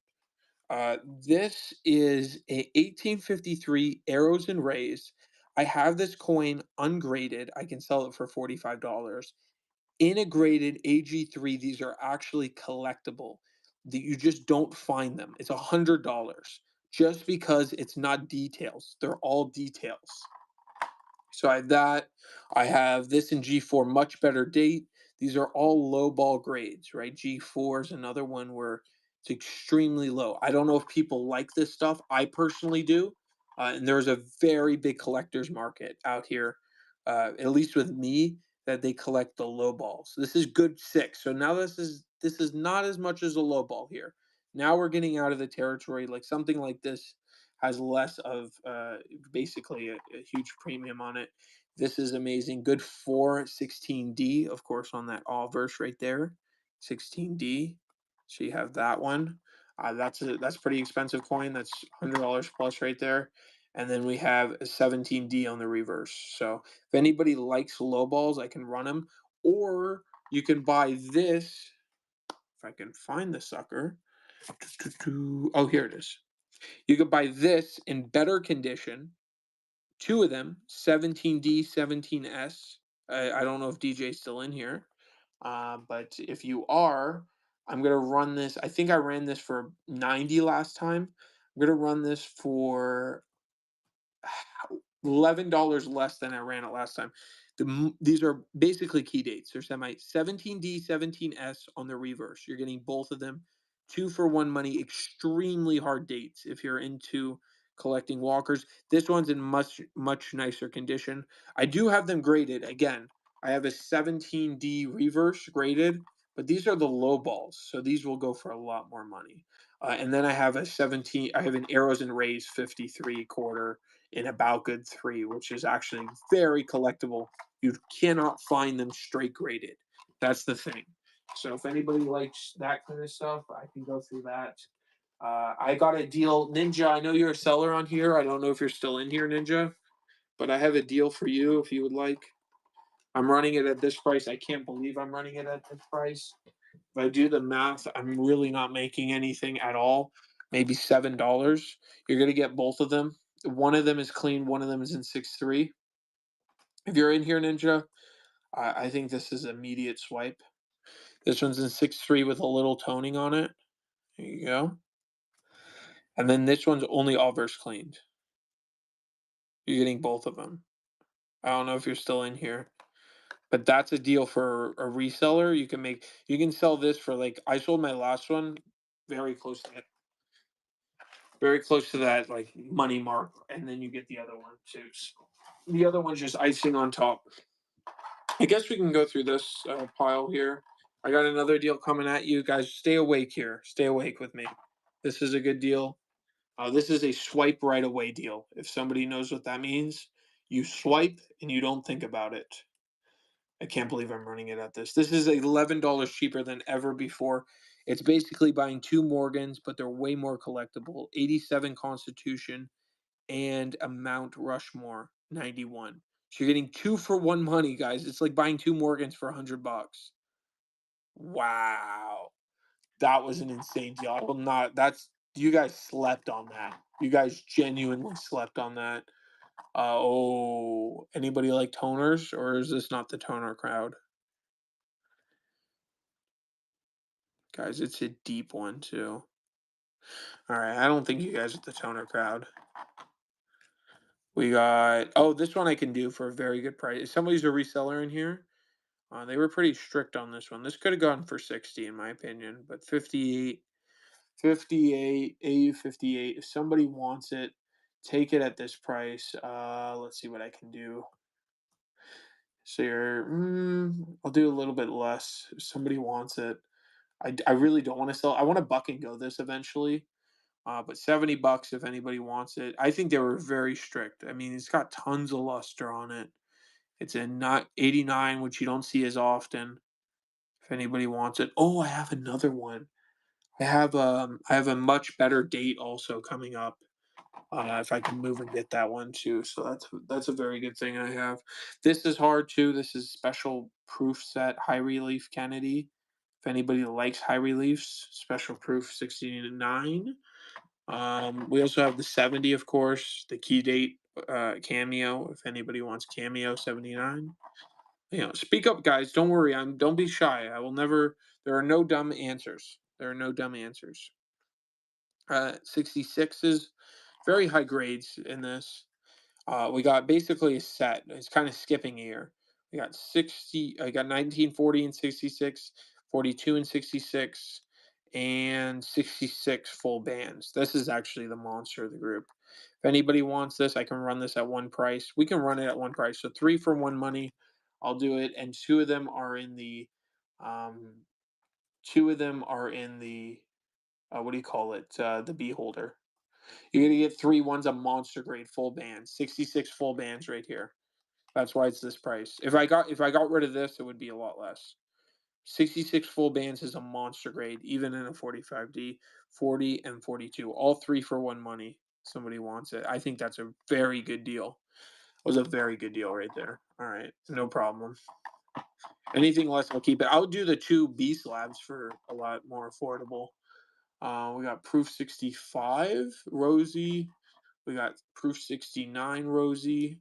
This is a 1853 Arrows and Rays. I have this coin ungraded. I can sell it for $45. Integrated AG3. These are actually collectible. That you just don't find them. It's $100 just because it's not details. They're all details. So I have that. I have this in G4, much better date. These are all low ball grades, right? G4 is another one where it's extremely low. I don't know if people like this stuff. I personally do. And there's a very big collector's market out here, at least with me, that they collect the low balls. This is good six. So now this is not as much as a low ball here. Now we're getting out of the territory like something like this has less of basically a huge premium on it. This is amazing. Good for 16D, of course, on that all verse right there. 16D. So you have that one. That's pretty expensive coin. That's $100 plus right there. And then we have a 17D on the reverse. So if anybody likes low balls, I can run them. Or you can buy this. If I can find the sucker. Oh, here it is. You could buy this in better condition, two of them, 17D, 17S. I don't know if DJ's still in here, but if you are, I'm gonna run this. I think I ran this for 90 last time. I'm gonna run this for $11 less than I ran it last time. These are basically key dates. They're semi 17D, 17S on the reverse. You're getting both of them, 2 for 1 money. Extremely hard dates if you're into collecting walkers. This one's in much nicer condition. I do have them graded. Again, I have a 17D reverse graded. but these are the low balls, so these will go for a lot more money. And then I have a 17. I have an Arrows and Rays 53 quarter in About Good 3, which is actually very collectible. You cannot find them straight graded. That's the thing. So if anybody likes that kind of stuff, I can go through that. I got a deal, Ninja. I know you're a seller on here. I don't know if you're still in here, Ninja, but I have a deal for you if you would like. I'm running it at this price. I can't believe I'm running it at this price. If I do the math, I'm really not making anything at all. Maybe $7. You're gonna get both of them. One of them is clean. One of them is in 6.3. If you're in here, Ninja, I think this is immediate swipe. This one's in 6.3 with a little toning on it. There you go. And then this one's only obverse cleaned. You're getting both of them. I don't know if you're still in here, but that's a deal for a reseller. You can sell this for like I sold my last one very close to it, very close to that like money mark, and then you get the other one too. So the other one's just icing on top. I guess we can go through this pile here. I got another deal coming at you guys. Stay awake here. Stay awake with me. This is a good deal. This is a swipe right away deal. If somebody knows what that means, you swipe and you don't think about it. I can't believe I'm running it at this. This is $11 cheaper than ever before. It's basically buying two Morgans, but they're way more collectible. 87 Constitution and a Mount Rushmore 91. So you're getting two for one money, guys. It's like buying two Morgans for $100. Wow. That was an insane deal. I will not that's you guys slept on that. You guys genuinely slept on that. Anybody like toners, or is this not the toner crowd? Guys, it's a deep one too. All right, I don't think you guys are the toner crowd. We got this one I can do for a very good price. If somebody's a reseller in here, they were pretty strict on this one. This could have gone for 60 in my opinion, but 58, 58, AU 58. If somebody wants it, take it at this price. Let's see what I can do. So I'll do a little bit less if somebody wants it. I really don't want to sell. I want to buck and go this eventually. But $70 if anybody wants it. I think they were very strict. I mean, it's got tons of luster on it. It's a not 89, which you don't see as often. If anybody wants it. Oh, I have another one. I have a much better date also coming up. If I can move and get that one too. So that's a very good thing I have. This is hard too. This is special proof set high relief Kennedy. If anybody likes high reliefs, special proof 69. We also have the 70, of course, the key date cameo. If anybody wants cameo 79, speak up, guys. Don't worry. Don't be shy. I will never. There are no dumb answers. There are no dumb answers. 66 is very high grades in this. We got basically a set. It's kind of skipping a year. We got 60. I got 1940 and 66, 42 and 66, and 66 full bands. This is actually the monster of the group. If anybody wants this, I can run this at one price. We can run it at one price. So three for one money. I'll do it. And two of them are in the, two of them are in the, what do you call it? The Beholder. You're gonna get three. One's a monster grade full band, 66 full bands right here. That's why it's this price. If I got rid of this, it would be a lot less. 66 full bands is a monster grade, even in a 45D, 40 and 42, all three for one money. Somebody wants it. I think that's a very good deal. It was a very good deal right there. All right, no problem. Anything less, I'll keep it. I'll do the two B slabs for a lot more affordable. We got Proof 65, Rosie. We got Proof 69, Rosie.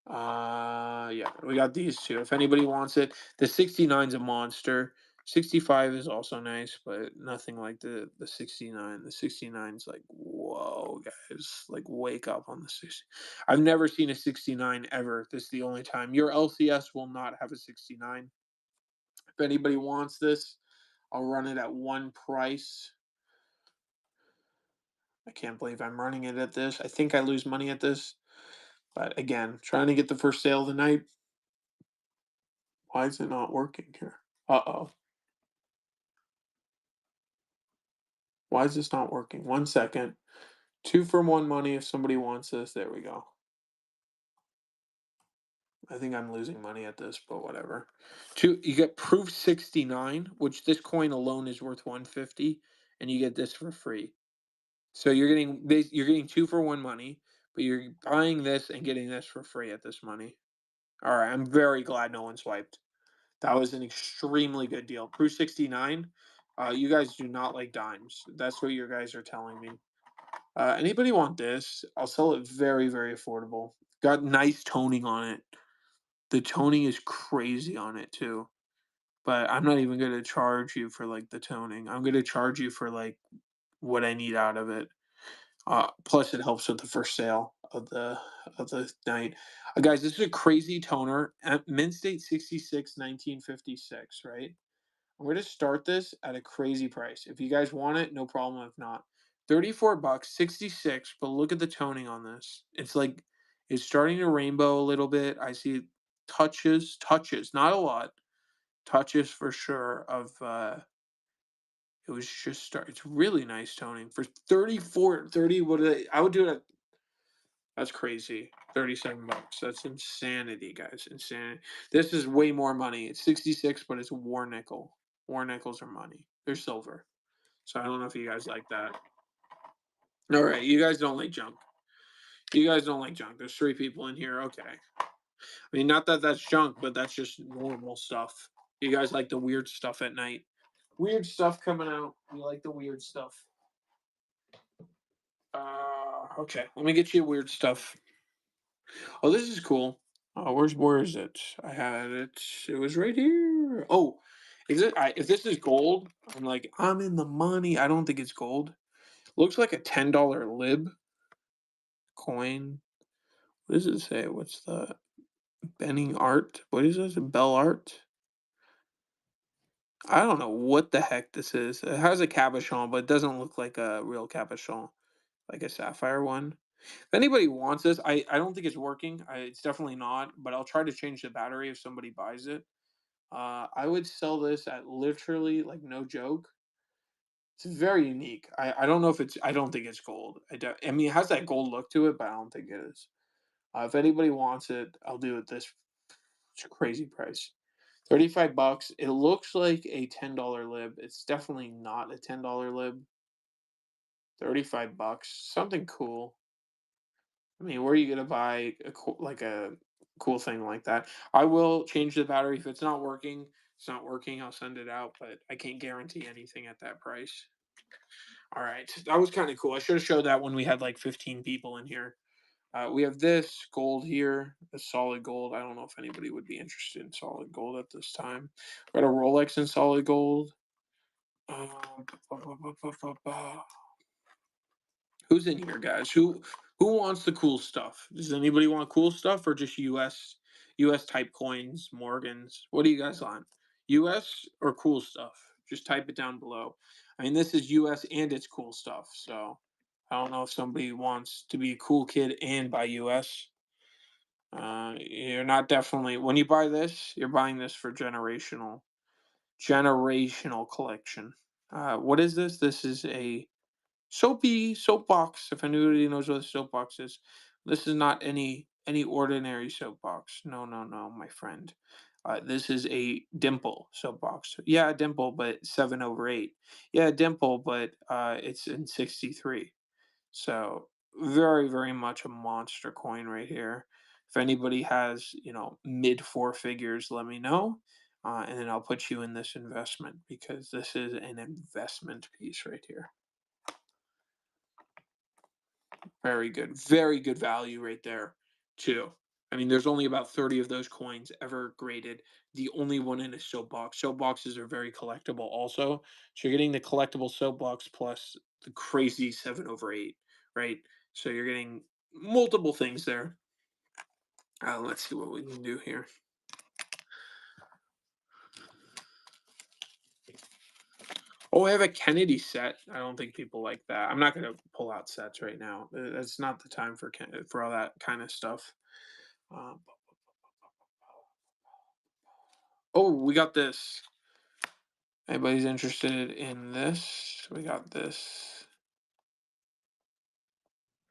Yeah, we got these two. If anybody wants it, the 69's a monster. 65 is also nice, but nothing like the 69. The 69's like, whoa, guys, like wake up on the 60. I've never seen a 69 ever. This is the only time. Your LCS will not have a 69. If anybody wants this, I'll run it at one price. I can't believe I'm running it at this. I think I lose money at this. But again, trying to get the first sale of the night. Why is it not working here? Uh-oh. Why is this not working? 1 second. 2 for 1 money if somebody wants this. There we go. I think I'm losing money at this, but whatever. You get proof 69, which this coin alone is worth 150, and you get this for free. So you're getting 2 for 1 money, but you're buying this and getting this for free at this money. All right, I'm very glad no one swiped. That was an extremely good deal. Proof 69. You guys do not like dimes. That's what your guys are telling me. Anybody want this? I'll sell it very, very affordable. Got nice toning on it. The toning is crazy on it too. But I'm not even gonna charge you for like the toning. I'm gonna charge you for like what I need out of it. Plus, it helps with the first sale of the night. Guys, this is a crazy toner. Mint State 66 1956, right? I'm going to start this at a crazy price. If you guys want it, no problem. If not, 34 bucks, 66. But look at the toning on this. It's like it's starting to rainbow a little bit. I see touches, not a lot, touches for sure of it was just start. It's really nice toning for 34, 30. What do they? I would do it at. That's crazy. 37 bucks. That's insanity, guys. Insanity. This is way more money. It's 66, but it's war nickel. War nickels are money. They're silver. So I don't know if you guys like that. All right, you guys don't like junk. You guys don't like junk. There's 3 people in here. Okay. I mean, not that that's junk, but that's just normal stuff. You guys like the weird stuff at night. Weird stuff coming out. You like the weird stuff. Okay. Let me get you weird stuff. Oh, this is cool. Oh, where is it? I had it. It was right here. Oh, is it? If this is gold, I'm like I'm in the money. I don't think it's gold. Looks like a $10 lib coin. What does it say? What's the Benning Art? What is this? Bell Art? I don't know what the heck this is. It has a cabochon, but it doesn't look like a real cabochon, like a sapphire one. If anybody wants this, I don't think it's working. It's definitely not, but I'll try to change the battery if somebody buys it. I would sell this at literally like no joke. It's very unique. I don't know if it's. I don't think it's gold. I mean, it has that gold look to it, but I don't think it is. If anybody wants it, I'll do it this crazy price. 35 bucks. It looks like a $10 lib. It's definitely not a $10 lib. 35 bucks. Something cool. I mean, where are you gonna buy like a cool thing like that? I will change the battery if it's not working. It's not working. I'll send it out, but I can't guarantee anything at that price. All right, that was kind of cool. I should have showed that when we had like 15 people in here. We have this gold here, a solid gold. I don't know if anybody would be interested in solid gold at this time. We got a Rolex in solid gold. Who's in here, guys? Who wants the cool stuff? Does anybody want cool stuff or just US type coins, Morgans? What do you guys want? US or cool stuff? Just type it down below. I mean, this is US and it's cool stuff. So I don't know if somebody wants to be a cool kid and buy US. You're not definitely when you buy this, you're buying this for generational collection. What is this? This is a soapbox. If anybody knows what a soapbox is, this is not any ordinary soapbox. No, no, no, my friend. This is a dimple soapbox. Yeah, a dimple, but 7/8. Yeah, a dimple, but it's in 63. So very, very much a monster coin right here. If anybody has, mid 4 figures, let me know. And then I'll put you in this investment because this is an investment piece right here. Very good value right there, too. I mean, there's only about 30 of those coins ever graded. The only one in a soapbox. Soapboxes are very collectible, also. So you're getting the collectible soapbox plus the crazy 7/8, right? So you're getting multiple things there. Let's see what we can do here. Oh, I have a Kennedy set. I don't think people like that. I'm not going to pull out sets right now. That's not the time for all that kind of stuff. Um, Oh, we got this. Anybody's interested in this? We got this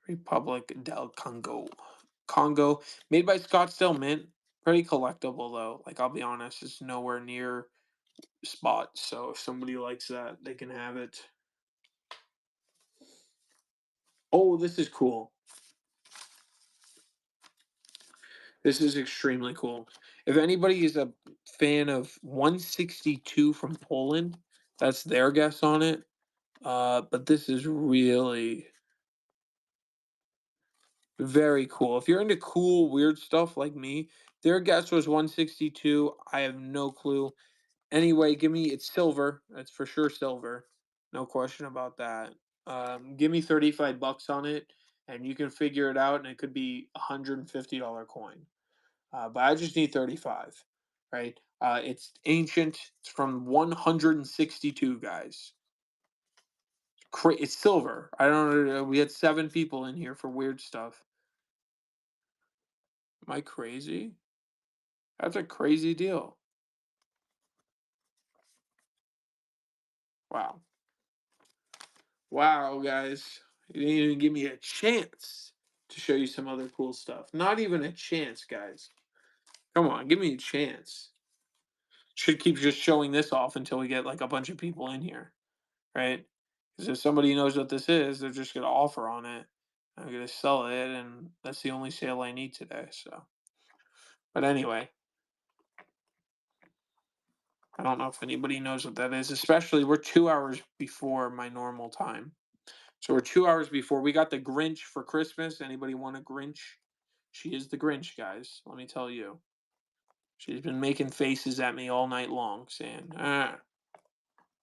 Republic del Congo. Congo, made by Scottsdale Mint. Pretty collectible though. Like I'll be honest, it's nowhere near spot. So if somebody likes that, they can have it. Oh, this is cool. This is extremely cool. If anybody is a fan of 162 from Poland, that's their guess on it. But this is really very cool. If you're into cool, weird stuff like me, their guess was 162. I have no clue. Anyway, give me it's silver. That's for sure silver. No question about that. Give me 35 bucks on it, and you can figure it out, and it could be $150 coin. But I just need 35, right? It's ancient. It's from 162, guys. It's silver. I don't know. We had 7 people in here for weird stuff. Am I crazy? That's a crazy deal. Wow. Wow, guys. You didn't even give me a chance to show you some other cool stuff. Not even a chance, guys. Come on, give me a chance. Should keep just showing this off until we get like a bunch of people in here, right? Because if somebody knows what this is, they're just gonna offer on it. I'm gonna sell it, and that's the only sale I need today. So, but anyway, I don't know if anybody knows what that is. Especially, we're 2 hours before my normal time. So we're 2 hours before. We got the Grinch for Christmas. Anybody want a Grinch? She is the Grinch, guys. Let me tell you. She's been making faces at me all night long, saying, "Ah,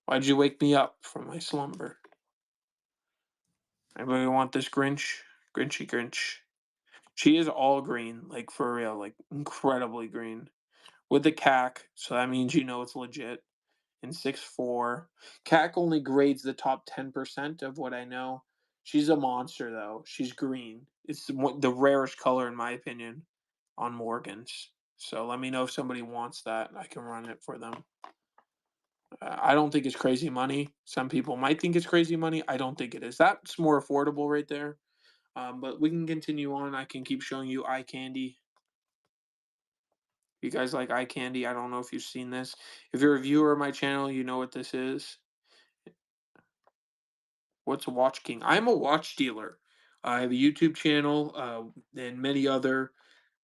why'd you wake me up from my slumber?" Anybody want this Grinch? Grinchy Grinch. She is all green, like for real, like incredibly green. With the CAC, so that means you know it's legit. In 6'4". CAC only grades the top 10% of what I know. She's a monster though. She's green. It's the rarest color in my opinion on Morgans. So let me know if somebody wants that. I can run it for them. I don't think it's crazy money. Some people might think it's crazy money. I don't think it is. That's more affordable right there. But we can continue on. I can keep showing you eye candy. You guys like eye candy? I don't know if you've seen this. If you're a viewer of my channel, you know what this is. What's Watch King? I'm a watch dealer. I have a YouTube channel and many other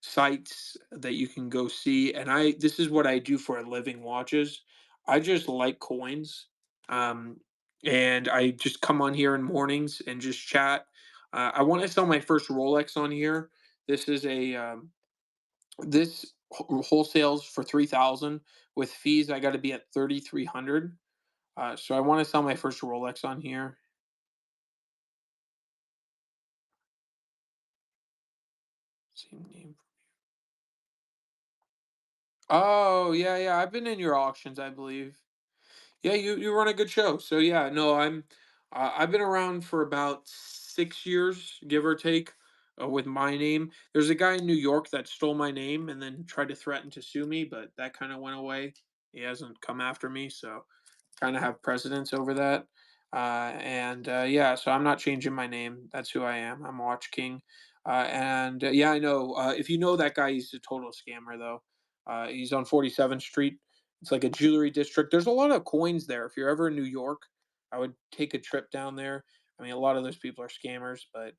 sites that you can go see. And this is what I do for a living. Watches. I just like coins, um, and I just come on here in mornings and just chat. I want to sell my first Rolex on here. This is a this wholesales for 3,000 with fees. I got to be at 3,300. So I want to sell my first Rolex on here. Same name. Oh, yeah, yeah, I've been in your auctions, I believe. Yeah, you run a good show. So yeah, no, I've been around for about 6 years, give or take, with my name. There's a guy in New York that stole my name and then tried to threaten to sue me, but that kind of went away. He hasn't come after me, so kind of have precedence over that. And yeah, so I'm not changing my name. That's who I am. I'm Watch King. And yeah, I know. If you know that guy, he's a total scammer, though. He's on 47th Street. It's like a jewelry district. There's a lot of coins there. If you're ever in New York, I would take a trip down there. I mean, a lot of those people are scammers, but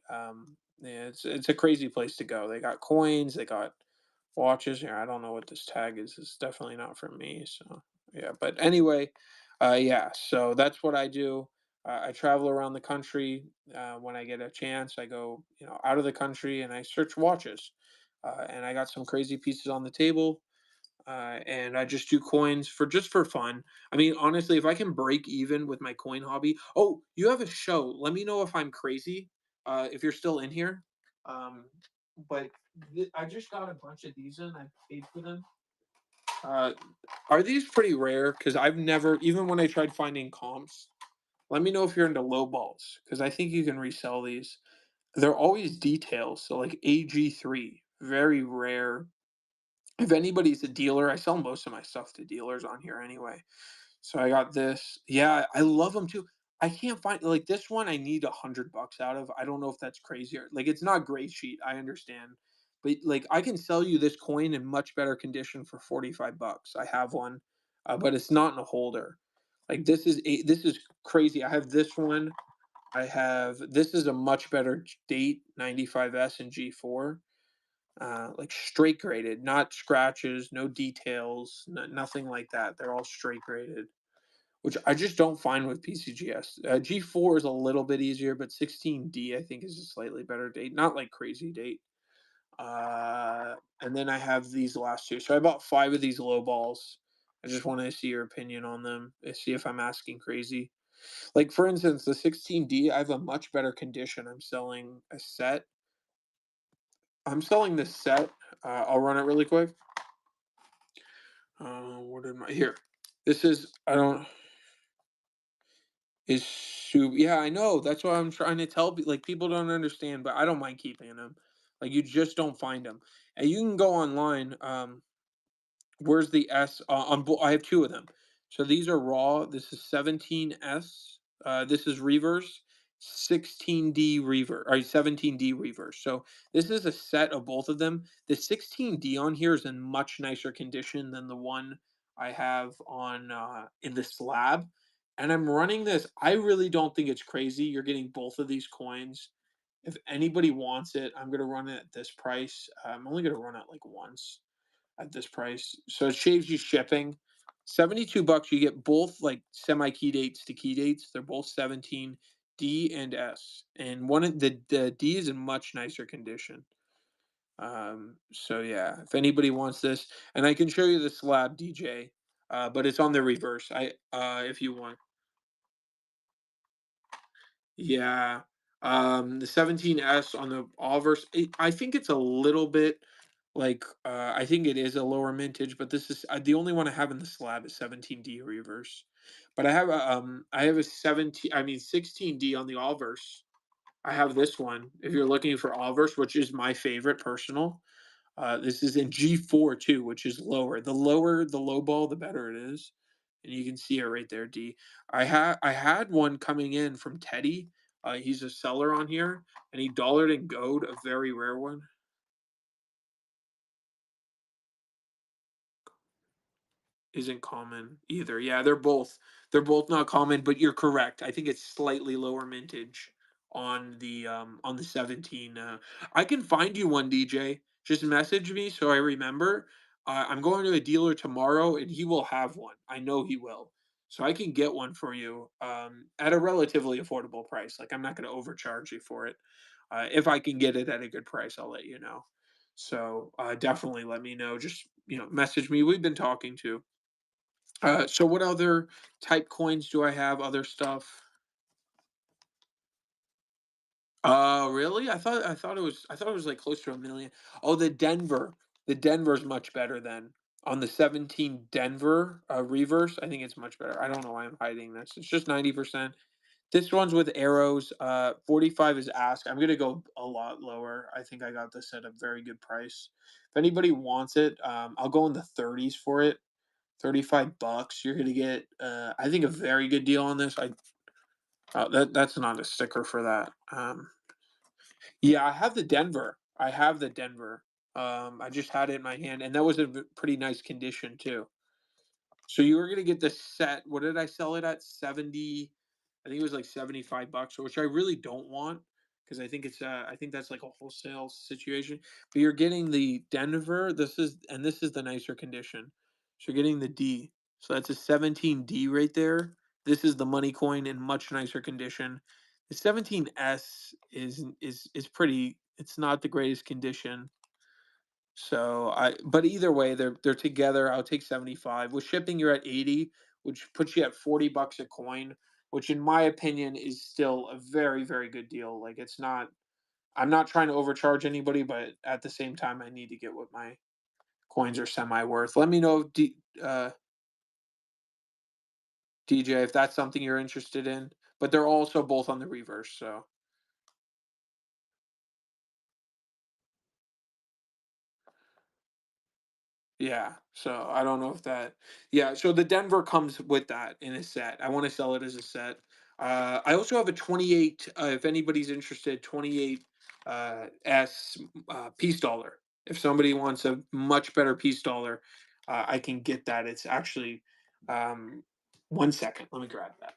yeah, it's a crazy place to go. They got coins, they got watches. Here, I don't know what this tag is. It's definitely not for me. So yeah, but anyway, yeah. So that's what I do. I travel around the country when I get a chance. I go, out of the country and I search watches. And I got some crazy pieces on the table, and I just do coins for just for fun. I mean, honestly, if I can break even with my coin hobby. Oh, you have a show. Let me know if I'm crazy. If you're still in here. Um, but I just got a bunch of these in. I paid for them. Uh, are these pretty rare? Because I've never, even when I tried finding comps. Let me know if you're into low balls, because I think you can resell these. They're always details. So like AG3, very rare. If anybody's a dealer, I sell most of my stuff to dealers on here anyway. So I got this. Yeah, I love them too. I can't find like this one. I need 100 bucks out of. I don't know if that's crazier. Like it's not gray sheet. I understand, but like I can sell you this coin in much better condition for 45 bucks. I have one, but it's not in a holder. Like this is crazy. I have this one. I have this is a much better date 95S and G4. Like straight graded, not scratches, no details, nothing like that. They're all straight graded, which I just don't find with PCGS. G4 is a little bit easier, but 16D I think is a slightly better date. Not like crazy date. And then I have these last two. So I bought five of these low balls. I just want to see your opinion on them. See if I'm asking crazy. Like for instance, the 16D, I have a much better condition. I'm selling a set. I'm selling this set. I'll run it really quick. What did my here? This is I don't is soup. Yeah, I know. That's what I'm trying to tell. Like people don't understand, but I don't mind keeping them. Like you just don't find them, and you can go online. Where's the S I have two of them. So these are raw. This is 17S. This is reverse. 16D reverse or 17D reverse. So this is a set of both of them. The 16D on here is in much nicer condition than the one I have on in the slab. And I'm running this. I really don't think it's crazy. You're getting both of these coins. If anybody wants it, I'm gonna run it at this price. I'm only gonna run it like once at this price. So it saves you shipping. 72 bucks, you get both like semi key dates to key dates. They're both 17 D and S. And one of the D is in much nicer condition. So yeah, if anybody wants this, and I can show you the slab DJ, but it's on the reverse. I if you want. Yeah. The 17S on the Allverse, I think it's a little bit like I think it is a lower mintage, but this is the only one I have in the slab is 17D reverse. But I have a 17 I mean 16D on the Allverse. I have this one. If you're looking for Allverse, which is my favorite personal, this is in G4 too, which is lower. The lower the low ball, the better it is. And you can see it right there, D. I had one coming in from Teddy. He's a seller on here, and he dollared and gold, a very rare one. Isn't common either. Yeah, they're both not common, but you're correct. I think it's slightly lower mintage on the 17. I can find you one, DJ. Just message me so I remember. I'm going to a dealer tomorrow and he will have one. I know he will. So I can get one for you at a relatively affordable price. Like I'm not going to overcharge you for it. If I can get it at a good price, I'll let you know. So definitely let me know. Just message me. We've been talking to. So what other type coins do I have? Other stuff? Really? I thought it was like close to 1 million. Oh, the Denver. The Denver's much better than on the 17 Denver reverse. I think it's much better. I don't know why I'm hiding this. It's just 90%. This one's with arrows. 45 is ask. I'm gonna go a lot lower. I think I got this at a very good price. If anybody wants it, I'll go in the 30s for it. 35 bucks. You're gonna get I think a very good deal on this. I that's not a sticker for that. Yeah, I have the Denver. I have the Denver. I just had it in my hand, and that was in pretty nice condition too. So you were gonna get the set. What did I sell it at? 70. I think it was like 75 bucks, which I really don't want because I think that's like a wholesale situation. But you're getting the Denver. This is the nicer condition. So you're getting the D. So that's a 17D right there. This is the money coin in much nicer condition. The 17S is pretty. It's not the greatest condition. So but either way, they're together. I'll take 75. With shipping, you're at 80, which puts you at 40 bucks a coin, which in my opinion is still a very, very good deal. Like it's not I'm not trying to overcharge anybody, but at the same time I need to get what my coins are semi worth. Let me know DJ if that's something you're interested in. But they're also both on the reverse, so Yeah, so I don't know if that. Yeah, so the Denver comes with that in a set. I want to sell it as a set. I also have a 28. If anybody's interested, 28 S piece dollar. If somebody wants a much better piece dollar, I can get that. It's actually, um, 1 second. Let me grab that.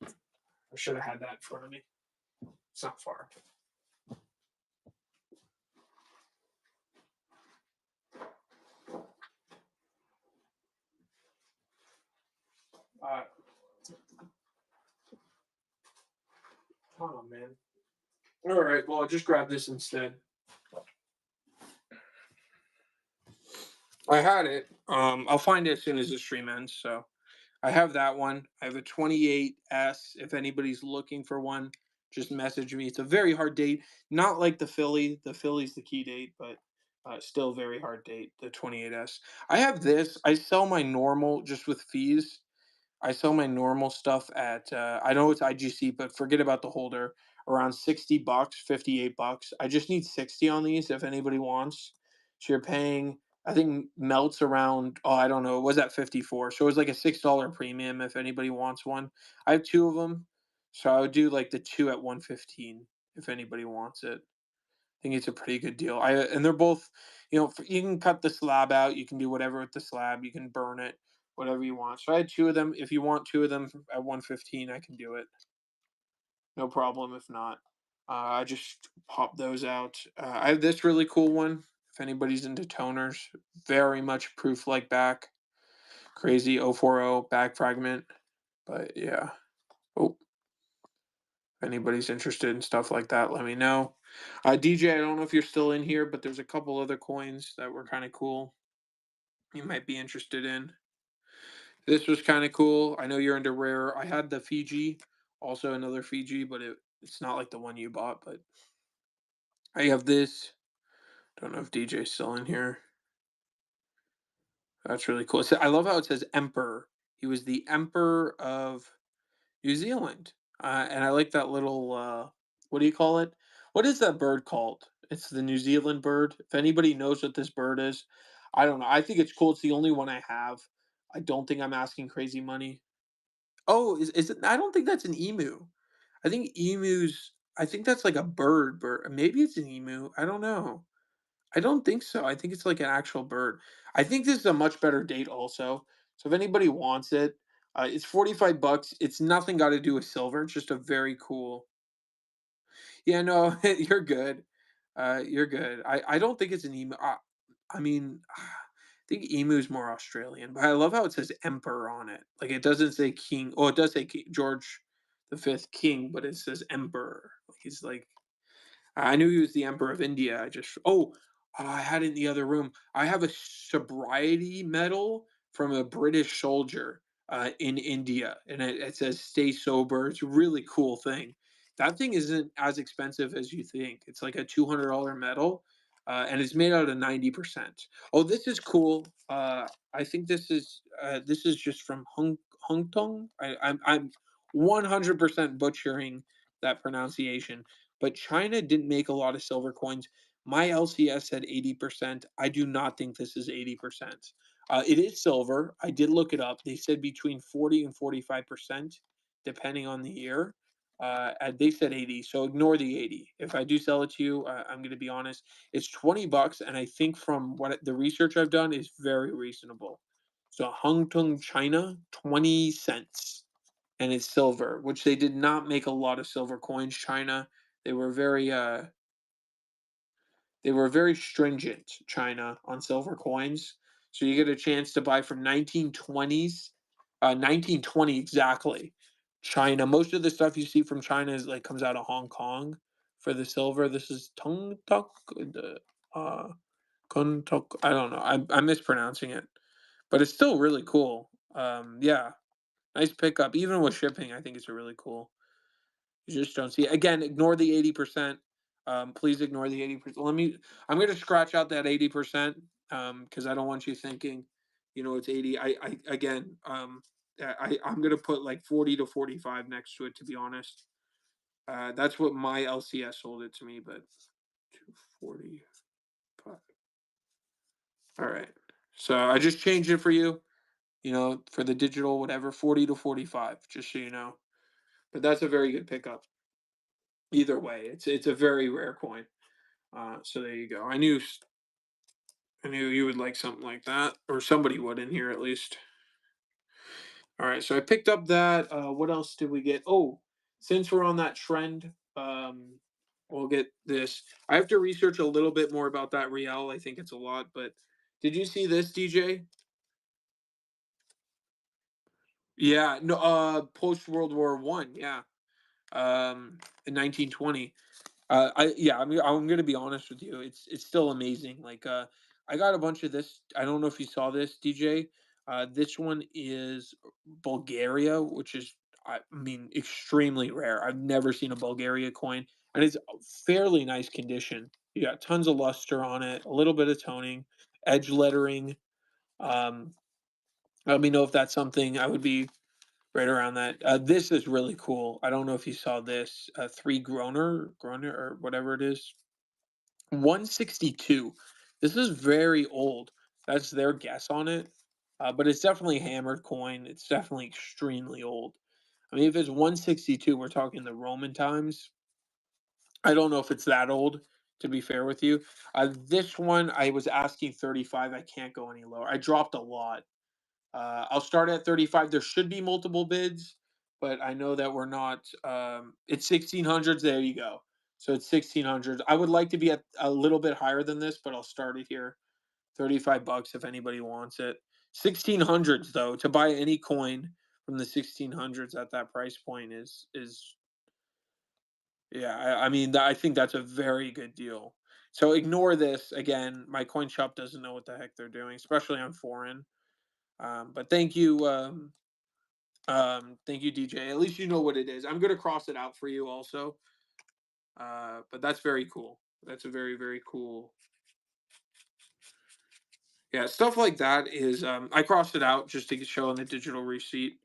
I should have had that in front of me. It's not far. Uh, oh man. All right. Well, I'll just grab this instead. I had it. I'll find it as soon as the stream ends. So I have that one. I have a 28S. If anybody's looking for one, just message me. It's a very hard date. Not like the Philly. The Philly's the key date, but still very hard date. The 28S. I have this. I sell my normal just with fees. I sell my normal stuff at I know it's IGC, but forget about the holder. Around $60, $58. I just need 60 on these if anybody wants. So you're paying, I think melts around, oh, I don't know, it was at 54. So it was like a $6 premium if anybody wants one. I have two of them. So I would do like the two at 115 if anybody wants it. I think it's a pretty good deal. I and they're both, you can cut the slab out. You can do whatever with the slab. You can burn it, whatever you want. So I had two of them. If you want two of them at 115, I can do it. No problem. If not, I just pop those out. I have this really cool one. If anybody's into toners, very much proof like back. Crazy 040 back fragment. But yeah. Oh, if anybody's interested in stuff like that, let me know. DJ, I don't know if you're still in here, but there's a couple other coins that were kind of cool. You might be interested in. This was kind of cool. I know you're into rare. I had the Fiji, also another Fiji, but it's not like the one you bought. But I have this. Don't know if DJ's still in here. That's really cool. I love how it says Emperor. He was the Emperor of New Zealand. And I like that little what do you call it? What is that bird called? It's the New Zealand bird. If anybody knows what this bird is, I don't know. I think it's cool. It's the only one I have. I don't think I'm asking crazy money. Oh, is it? I don't think that's an emu. I think emus. I think that's like a bird. Maybe it's an emu. I don't know. I don't think so. I think it's like an actual bird. I think this is a much better date also. So if anybody wants it, it's 45 bucks. It's nothing got to do with silver. It's just a very cool. Yeah, no, you're good. You're good. I don't think it's an emu. I mean, I think emu is more Australian, but I love how it says emperor on it. Like it doesn't say king. Oh, it does say George the Fifth King, but it says emperor. Like he's like I knew he was the emperor of India. I had it in the other room. I have a sobriety medal from a British soldier in India, and it says "Stay sober." It's a really cool thing. That thing isn't as expensive as you think. It's like a $200 medal, and it's made out of 90%. Oh, this is cool. I think this is just from Hong Kong. I'm 100% butchering that pronunciation, but China didn't make a lot of silver coins. My LCS said 80%. I do not think this is 80%. It is silver. I did look it up. They said between 40 and 45%, depending on the year. And they said 80, so ignore the 80. If I do sell it to you, I'm going to be honest. It's 20 bucks, and I think from the research I've done is very reasonable. So Hong Kong, China, 20 cents, and it's silver, which they did not make a lot of silver coins. China, they were very uh they were very stringent, China, on silver coins. So you get a chance to buy from 1920s, 1920 exactly. China. Most of the stuff you see from China is like comes out of Hong Kong for the silver. This is Tung Tuk, the Kun Tuk. I don't know. I'm mispronouncing it, but it's still really cool. Yeah, nice pickup. Even with shipping, I think it's a really cool. You just don't see it. Again, ignore the 80%. Please ignore the 80%. I'm going to scratch out that 80% because I don't want you thinking, it's 80. Again, I'm going to put like 40 to 45 next to it, to be honest. That's what my LCS sold it to me, but 245. All right. So I just changed it for you. For the digital, whatever, 40 to 45, just so you know. But that's a very good pickup. Either way, it's a very rare coin. So there you go. I knew you would like something like that, or somebody would in here at least. All right, so I picked up that. What else did we get? Oh, since we're on that trend, we'll get this. I have to research a little bit more about that Real. I think it's a lot, but did you see this, DJ? Yeah, no, post World War One, yeah, in 1920. I'm gonna be honest with you. It's still amazing. Like, I got a bunch of this. I don't know if you saw this, DJ. This one is Bulgaria, which is, I mean, extremely rare. I've never seen a Bulgaria coin, and it's fairly nice condition. You got tons of luster on it, a little bit of toning, edge lettering. Um, Let me know if that's something I would be right around that. This is really cool. I don't know if you saw this. Three Groner or whatever it is. 162. This is very old. That's their guess on it. But it's definitely hammered coin. It's definitely extremely old. I mean, if it's 162, we're talking the Roman times. I don't know if it's that old, to be fair with you. This one, I was asking 35. I can't go any lower. I dropped a lot. I'll start at 35. There should be multiple bids, but I know that we're not. It's 1600s. There you go. So it's 1600s. I would like to be at a little bit higher than this, but I'll start it here. 35 bucks if anybody wants it. 1600s though, to buy any coin from the 1600s at that price point is yeah. I mean, I think that's a very good deal. So ignore this again. My coin shop doesn't know what the heck they're doing, especially on foreign. But thank you. Thank you, DJ. At least you know what it is. I'm gonna cross it out for you also. But that's very cool. That's a very, very cool. Yeah, stuff like that is. I crossed it out just to show on the digital receipt.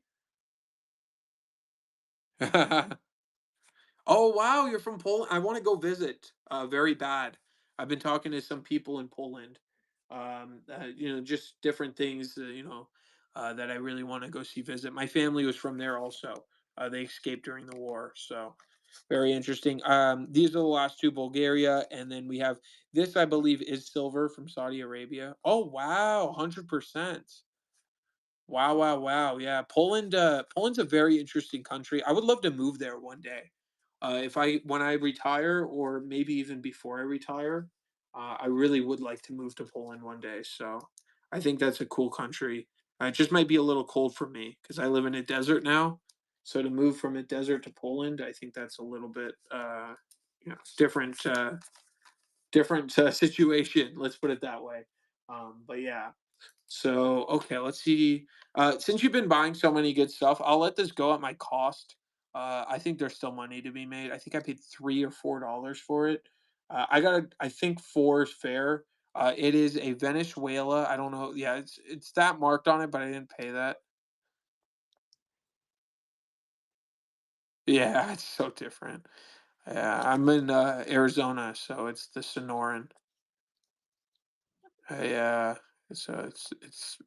Oh wow, you're from Poland. I want to go visit. Very bad. I've been talking to some people in Poland. Just different things. That I really want to go see visit. My family was from there also. They escaped during the war, so very interesting. These are the last two, Bulgaria, and then we have this. I believe is silver from Saudi Arabia. Oh wow, 100%. Wow, wow, wow. Yeah, Poland. Poland's a very interesting country. I would love to move there one day. If I when I retire, or maybe even before I retire, I really would like to move to Poland one day. So I think that's a cool country. It just might be a little cold for me because I live in a desert now. So to move from a desert to Poland, I think that's a little bit, different, different situation. Let's put it that way. But yeah, so, okay, let's see. Since you've been buying so many good stuff, I'll let this go at my cost. I think there's still money to be made. I think I paid $3 or $4 for it. I think four is fair. It is a Venezuela. I don't know. Yeah, it's that marked on it, but I didn't pay that. Yeah, it's so different. Yeah, I'm in Arizona, so it's the Sonoran. Yeah, so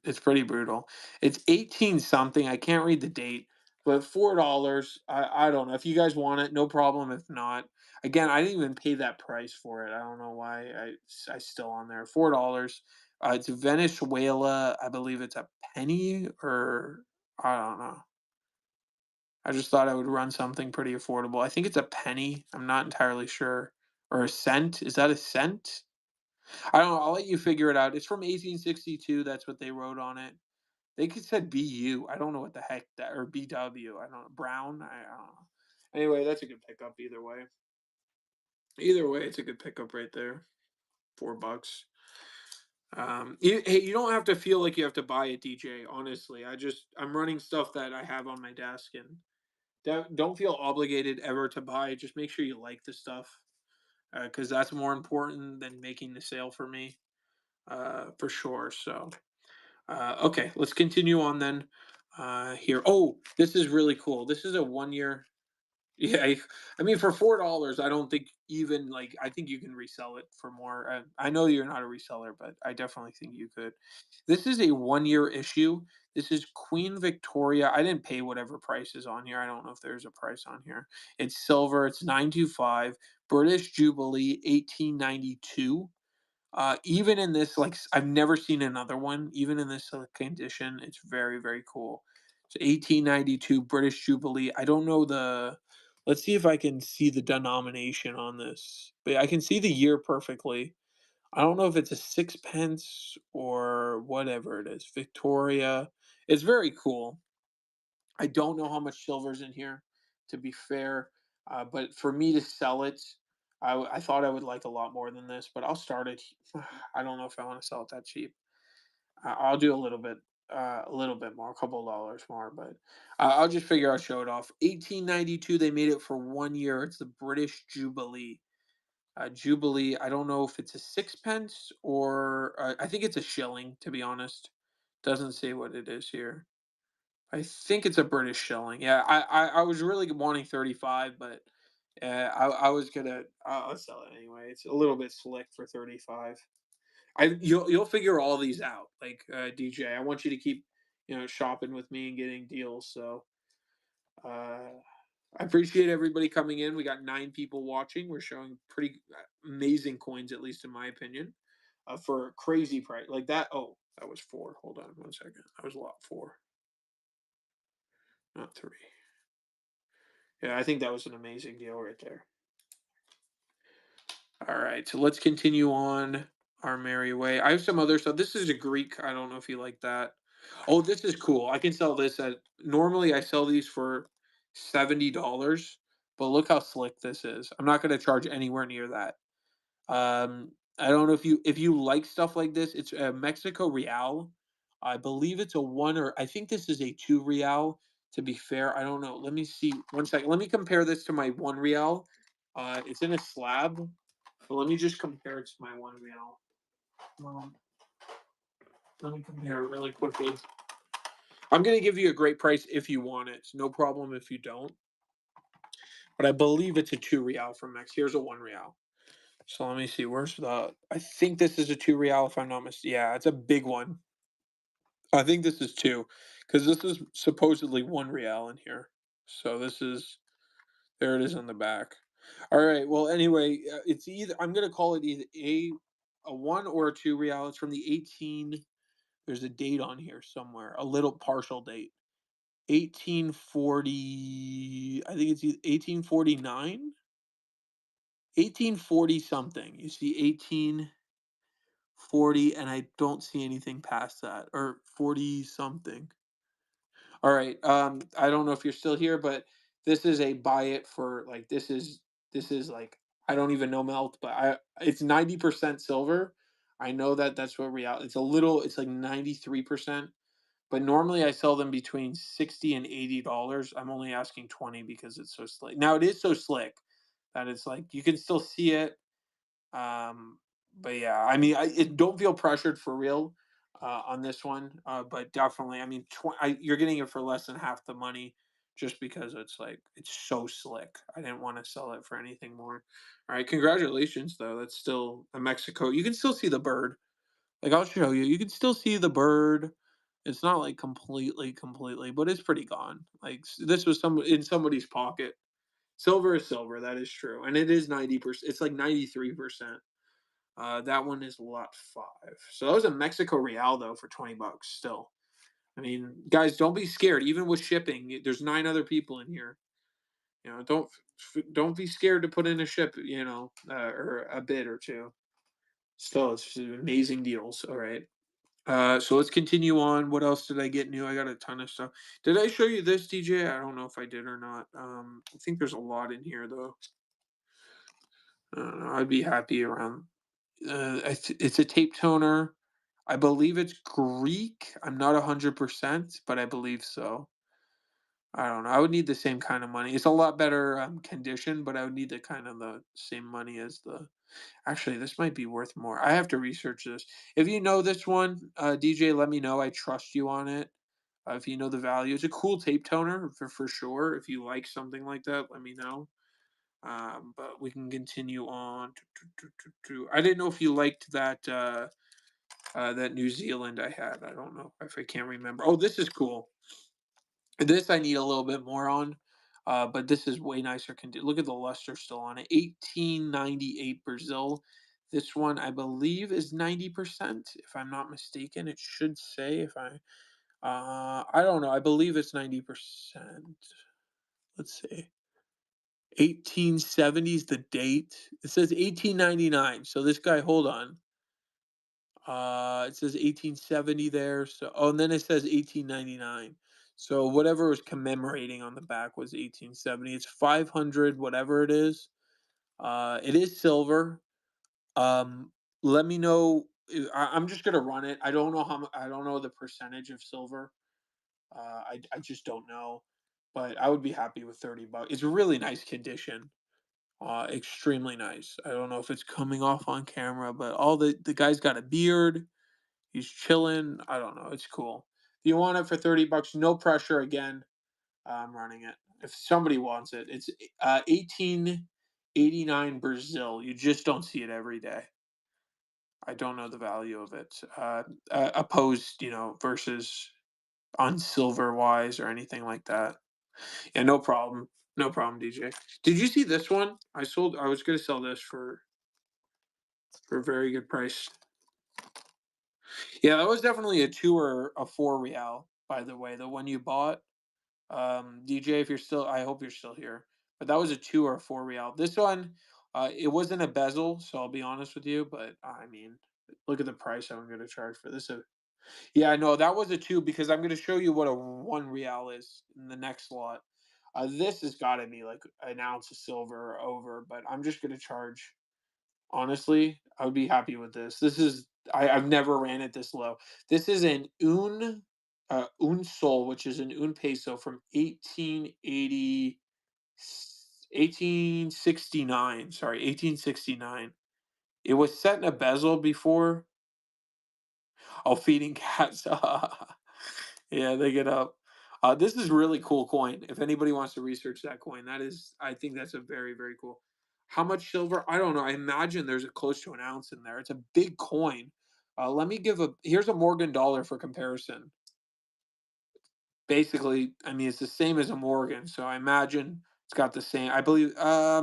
it's pretty brutal. It's 18 something. I can't read the date, but $4. I don't know if you guys want it. No problem. If not, again, I didn't even pay that price for it. I don't know why I still on there. $4. It's Venezuela. I believe it's a penny, or I don't know. I just thought I would run something pretty affordable. I think it's a penny. I'm not entirely sure. Or a cent. Is that a cent? I don't know. I'll let you figure it out. It's from 1862. That's what they wrote on it. They could said BU. I don't know what the heck that, or BW. I don't know. Brown. I don't know. Anyway, that's a good pickup either way. Either way, it's a good pickup right there. $4. Hey, you don't have to feel like you have to buy a DJ. Honestly, I'm running stuff that I have on my desk, and don't feel obligated ever to buy. Just make sure you like the stuff, because that's more important than making the sale for me, for sure. So. Okay, let's continue on then. Here. Oh, this is really cool. This is a 1 year. Yeah, I mean, for $4, I don't think even like I think you can resell it for more. I know you're not a reseller, but I definitely think you could. This is a 1 year issue. This is Queen Victoria. I didn't pay whatever price is on here. I don't know if there's a price on here. It's silver. It's 925. British Jubilee 1892. Even in this, like I've never seen another one. Even in this condition, it's very very cool. So 1892 British Jubilee. I don't know the. Let's see if I can see the denomination on this. But I can see the year perfectly. I don't know if it's a sixpence or whatever it is. Victoria. It's very cool. I don't know how much silver's in here, to be fair. But for me to sell it, I thought I would like a lot more than this, but I'll start it. I don't know if I want to sell it that cheap. I'll do a little bit more, a couple of dollars more, but I'll just figure I'll show it off. 1892, they made it for 1 year. It's the British Jubilee. Jubilee. I don't know if it's a sixpence or I think it's a shilling. To be honest, doesn't say what it is here. I think it's a British shilling. Yeah, I was really wanting 35, but I was gonna I'll sell it anyway. It's a little bit slick for 35. You'll figure all these out. Like DJ, I want you to keep shopping with me and getting deals. So I appreciate everybody coming in. We got 9 people watching. We're showing pretty amazing coins, at least in my opinion, for a crazy price like that. Oh, that was four. Hold on 1 second. That was a lot. Four, not three. Yeah, I think that was an amazing deal right there. All right, so let's continue on our merry way. I have some other stuff. This is a Greek. I don't know if you like that. Oh, this is cool. I can sell this at normally I sell these for $70, but look how slick this is. I'm not going to charge anywhere near that. I don't know if you like stuff like this. It's a Mexico Real. I believe it's a one or I think this is a 2 real. To be fair, I don't know. Let me see 1 second. Let me compare this to my 1 real. It's in a slab, but let me just compare it to my 1 real. Um, Let me compare it really quickly. I'm gonna give you a great price if you want it. No problem if you don't. But I believe it's a 2 real from Mex. Here's a 1 real. So let me see. Where's the? I think this is a 2 real if I'm not mistaken. Yeah, it's a big one. I think this is two, because this is supposedly 1 real in here. So this is there. It is on the back. All right. Well, anyway, it's either I'm gonna call it either a 1 or a 2 real. It's from the 18. There's a date on here somewhere. A little partial date. 1840. I think it's 1849. 1840 something. You see 1840, and I don't see anything past that, or 40 something. All right. I don't know if you're still here, but this is a buy it for like this is like I don't even know melt, but I it's 90% silver. I know that that's what real. It's a little. It's like 93%. But normally I sell them between 60 and $80. I'm only asking 20 because it's so slick. Now it is so slick that it's like you can still see it. But yeah, I mean, don't feel pressured for real on this one. But definitely, I mean, you're getting it for less than half the money just because it's like it's so slick. I didn't want to sell it for anything more. All right, congratulations though. That's still a Mexico. You can still see the bird. Like I'll show you. You can still see the bird. It's not like completely, but it's pretty gone. Like this was some in somebody's pocket. Silver is silver. That is true, and it is 90%. It's like 93%. That one is lot five. So that was a Mexico Real though for $20 still. I mean, guys, don't be scared. Even with shipping, there's 9 other people in here. Don't be scared to put in a ship. Or a bid or two. Still, it's just amazing deals. All right. So let's continue on. What else did I get new? I got a ton of stuff. Did I show you this, DJ? I don't know if I did or not. I think there's a lot in here though. I'd be happy around. It's a tape toner. I believe it's Greek. I'm not 100%, but I believe so. I don't know. I would need the same kind of money. It's a lot better condition, but I would need the kind of the same money as the. Actually, this might be worth more. I have to research this. If you know this one, DJ, let me know. I trust you on it. If you know the value, it's a cool tape toner for sure. If you like something like that, let me know. But we can continue on. I didn't know if you liked that New Zealand I had. I don't know if I can't remember. Oh, this is cool. This I need a little bit more on, but this is way nicer. Look at the luster still on it. 1898 Brazil. This one I believe is 90%, if I'm not mistaken. It should say if I don't know. I believe it's 90%. Let's see. 1870 is the date. It says 1899. So this guy, hold on. It says 1870 there. So, oh, and then it says 1899. So whatever was commemorating on the back was 1870. It's 500, whatever it is. It is silver. Um, Let me know. I'm just gonna run it. I don't know I don't know the percentage of silver. I just don't know, but I would be happy with 30 bucks. It's a really nice condition. Extremely nice. I don't know if it's coming off on camera, but all the guy's got a beard. He's chilling. I don't know. It's cool. If you want it for 30 bucks, no pressure. Again, I'm running it. If somebody wants it, it's 1889 Brazil. You just don't see it every day. I don't know the value of it. Opposed, versus on silver wise or anything like that. Yeah, no problem. No problem, DJ. Did you see this one? I was gonna sell this for a very good price. Yeah, that was definitely a 2 or a 4 real, by the way, the one you bought. DJ, if you're still I hope you're still here. But that was a 2 or a 4 real. This one, it wasn't a bezel, so I'll be honest with you, but I mean, look at the price I'm gonna charge for this. Yeah, I know that was a 2 because I'm gonna show you what a 1 real is in the next lot. This has gotta be like an ounce of silver or over, but I'm just gonna charge. Honestly, I would be happy with this. I've never ran it this low. This is an un sol, which is an un peso from 1869. Sorry, 1869. It was set in a bezel before. Oh, feeding cats. Yeah, they get up. This is really cool coin. If anybody wants to research that coin, I think that's a very, very cool. How much silver? I don't know. I imagine there's a close to an ounce in there. It's a big coin. Here's a Morgan dollar for comparison. Basically, I mean, it's the same as a Morgan, so I imagine it's got the same. I believe,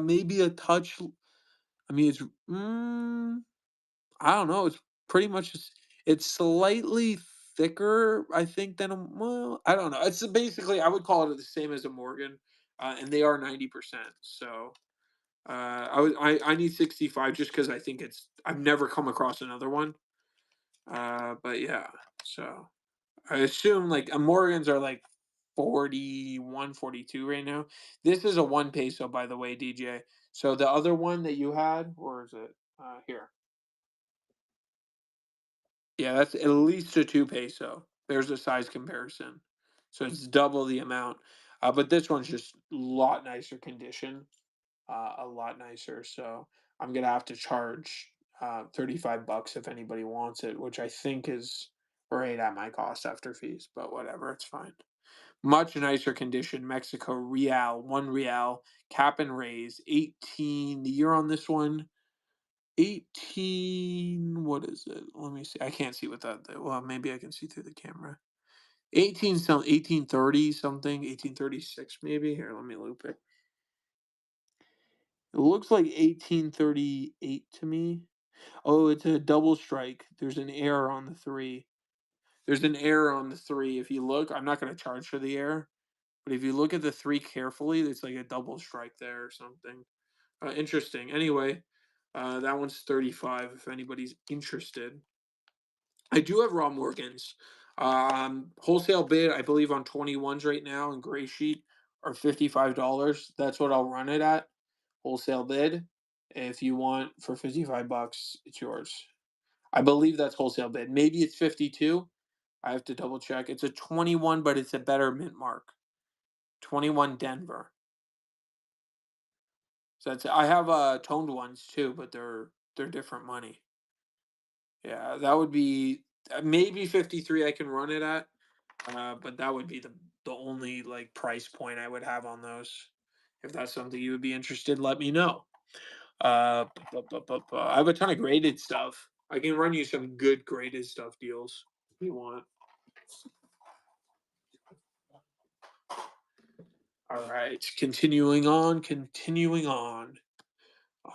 maybe a touch. I mean, I don't know, it's pretty much it's slightly thicker, I think, than I don't know. It's basically I would call it the same as a Morgan, and they are 90%. So, I need 65 just because I think I've never come across another one. But yeah, so I assume like Morgans are like 41, 42 right now. This is a 1 peso, by the way, DJ. So the other one that you had, where is it? Here. Yeah, that's at least a 2 peso. There's a size comparison. So it's double the amount. But this one's just a lot nicer condition, a lot nicer. So I'm gonna have to charge 35 bucks if anybody wants it, which I think is right at my cost after fees, but whatever, it's fine. Much nicer condition, Mexico real, 1 real, cap and raise, 18. The year on this one 18, what is it? Let me see. I can't see what well, maybe I can see through the camera. 1830 something, 1836 maybe. Here, let me loop it. It looks like 1838 to me. Oh, it's a double strike. There's an error on the 3. There's an error on the 3. If you look, I'm not going to charge for the error, but if you look at the 3 carefully, there's like a double strike there or something. Interesting. Anyway, that one's 35 if anybody's interested. I do have raw Morgans. Wholesale bid, I believe on 21s right now in gray sheet are $55. That's what I'll run it at. Wholesale bid. If you want for 55 bucks, it's yours. I believe that's wholesale bid. Maybe it's 52. I have to double check. It's a 21, but it's a better mint mark. 21 Denver. So I have toned ones too, but they're different money. Yeah, that would be maybe 53 I can run it at. But that would be the only like price point I would have on those. If that's something you would be interested, let me know. I have a ton of graded stuff. I can run you some good graded stuff deals if you want. All right, continuing on, continuing on. Uh,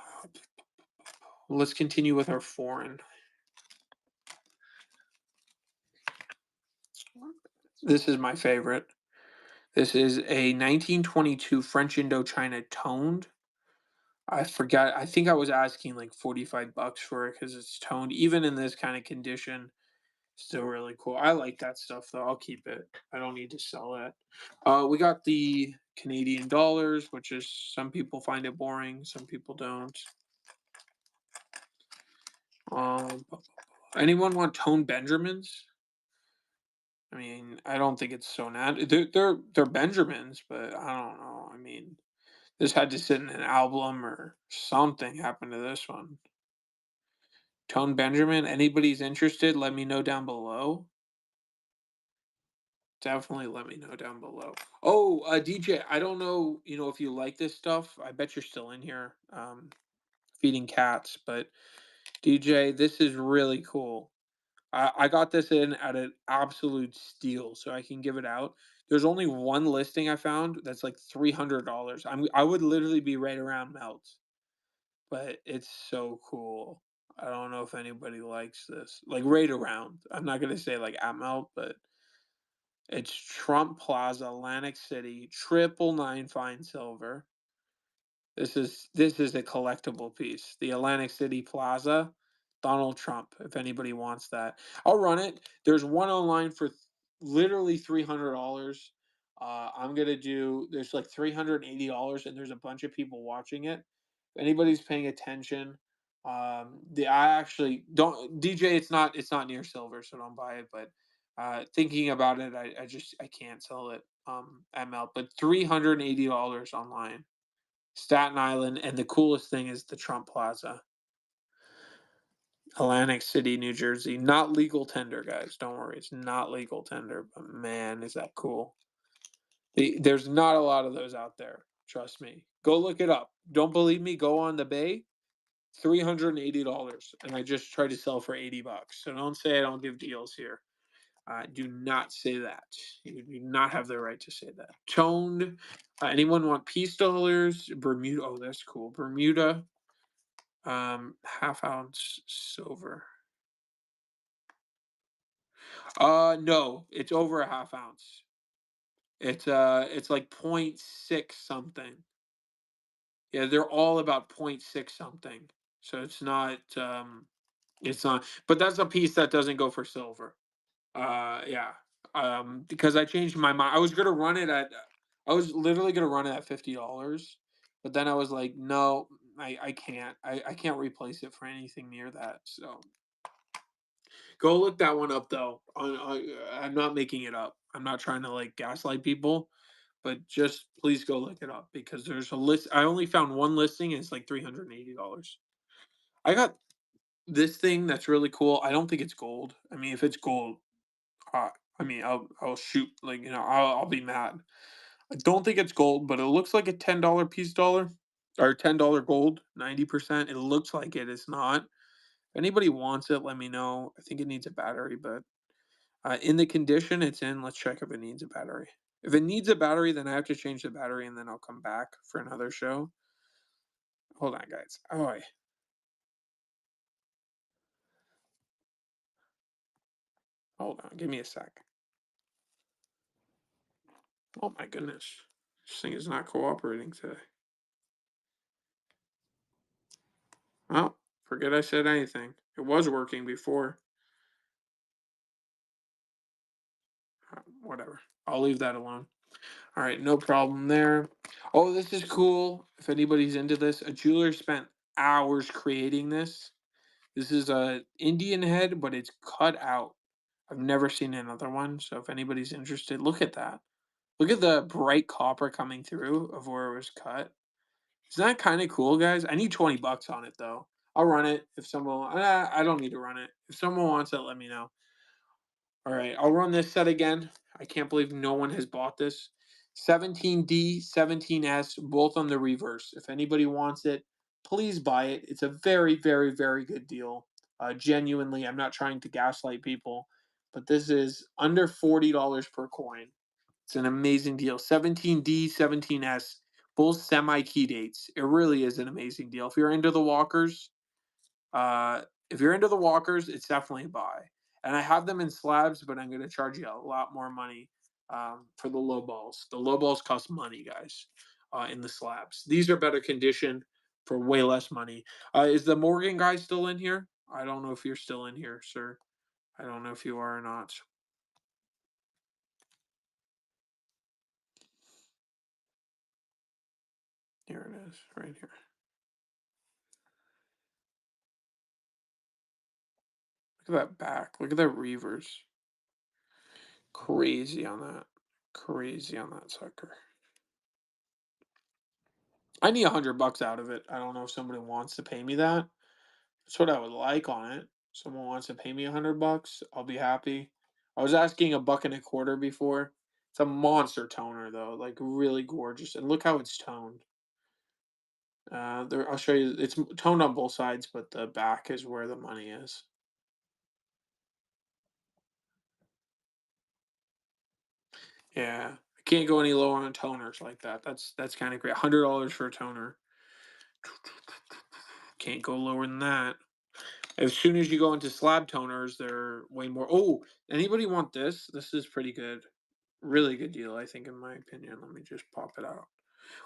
let's continue with our foreign. This is my favorite. This is a 1922 French Indochina toned. I forgot. I think I was asking like 45 bucks for it because it's toned. Even in this kind of condition, still really cool. I like that stuff though. I'll keep it. I don't need to sell it. We got the Canadian dollars, which is some people find it boring, some people don't. Um, anyone want toned Benjamins? I mean, I don't think it's so nat. They're Benjamins, but I don't know. I mean, this had to sit in an album or something happened to this one. Tone Benjamin, anybody's interested, let me know down below. Definitely let me know down below. Oh, DJ, I don't know, if you like this stuff. I bet you're still in here, feeding cats. But DJ, this is really cool. I got this in at an absolute steal, so I can give it out. There's only one listing I found that's like $300. I would literally be right around melt, but it's so cool. I don't know if anybody likes this. Like right around. I'm not gonna say like at melt, but it's Trump Plaza, Atlantic City, 999 fine silver. This is a collectible piece. The Atlantic City Plaza, Donald Trump. If anybody wants that, I'll run it. There's one online for literally $300. I'm gonna do. There's like $380, and there's a bunch of people watching it. If anybody's paying attention, the I actually don't DJ. It's not near silver, so don't buy it. But thinking about it, I can't sell it at melt. But $380 online. Staten Island, and the coolest thing is the Trump Plaza, Atlantic City, New Jersey. Not legal tender, guys. Don't worry, it's not legal tender. But man, is that cool? There's not a lot of those out there. Trust me. Go look it up. Don't believe me? Go on the Bay. $380, and I just tried to sell for $80. So don't say I don't give deals here. Do not say that. You do not have the right to say that. Toned. Anyone want peace dollars? Bermuda. Oh, that's cool. Bermuda. Half ounce silver. No, it's over a half ounce. It's like point six something. Yeah, they're all about point six something. So it's not, but that's a piece that doesn't go for silver. Yeah. Because I changed my mind. I was literally gonna run it at $50, but then I was like, no, I can't. I can't replace it for anything near that. So go look that one up though. I'm not making it up. I'm not trying to like gaslight people, but just please go look it up because there's a list. I only found one listing and it's like $380. I got this thing that's really cool. I don't think it's gold. I mean, if it's gold, uh, I'll shoot like I'll be mad. I don't think it's gold, but it looks like a $10 piece dollar or $10 gold, 90%. It looks like it. It's not. If anybody wants it, let me know. I think it needs a battery, but in the condition it's in, let's check if it needs a battery. If it needs a battery, then I have to change the battery and then I'll come back for another show. Hold on, guys. Oh, hold on. Give me a sec. Oh my goodness. This thing is not cooperating today. Oh, forget I said anything. It was working before. Whatever. I'll leave that alone. All right, no problem there. Oh, this is cool. If anybody's into this, a jeweler spent hours creating this. This is a Indian head, but it's cut out. I've never seen another one, so if anybody's interested, look at that. Look at the bright copper coming through of where it was cut. Isn't that kind of cool, guys? I need 20 bucks on it though. I'll run it if someone. I don't need to run it. If someone wants it, let me know. All right, I'll run this set again. I can't believe no one has bought this. 17D, 17S, both on the reverse. If anybody wants it, please buy it. It's a very, very, very good deal. Genuinely, I'm not trying to gaslight people, but this is under $40 per coin. It's an amazing deal. 17D, 17S, both semi key dates. It really is an amazing deal. If you're into the walkers, uh, if you're into the walkers, it's definitely a buy. And I have them in slabs, but I'm going to charge you a lot more money for the low balls. The low balls cost money, guys, in the slabs. These are better condition for way less money. Is the Morgan guy still in here? I don't know if you're still in here, sir. I don't know if you are or not. Here it is, right here. Look at that back. Look at that reverse. Crazy on that. Crazy on that sucker. I need $100 out of it. I don't know if somebody wants to pay me that. That's what I would like on it. Someone wants to pay me $100, I'll be happy. I was asking a buck and a quarter before. It's a monster toner though, like really gorgeous. And look how it's toned. There, I'll show you. It's toned on both sides, but the back is where the money is. Yeah, I can't go any lower on toners like that. That's kind of great. $100 for a toner. Can't go lower than that. As soon as you go into slab toners, they're way more. Oh, anybody want this? This is pretty good. Really good deal, I think, in my opinion. Let me just pop it out.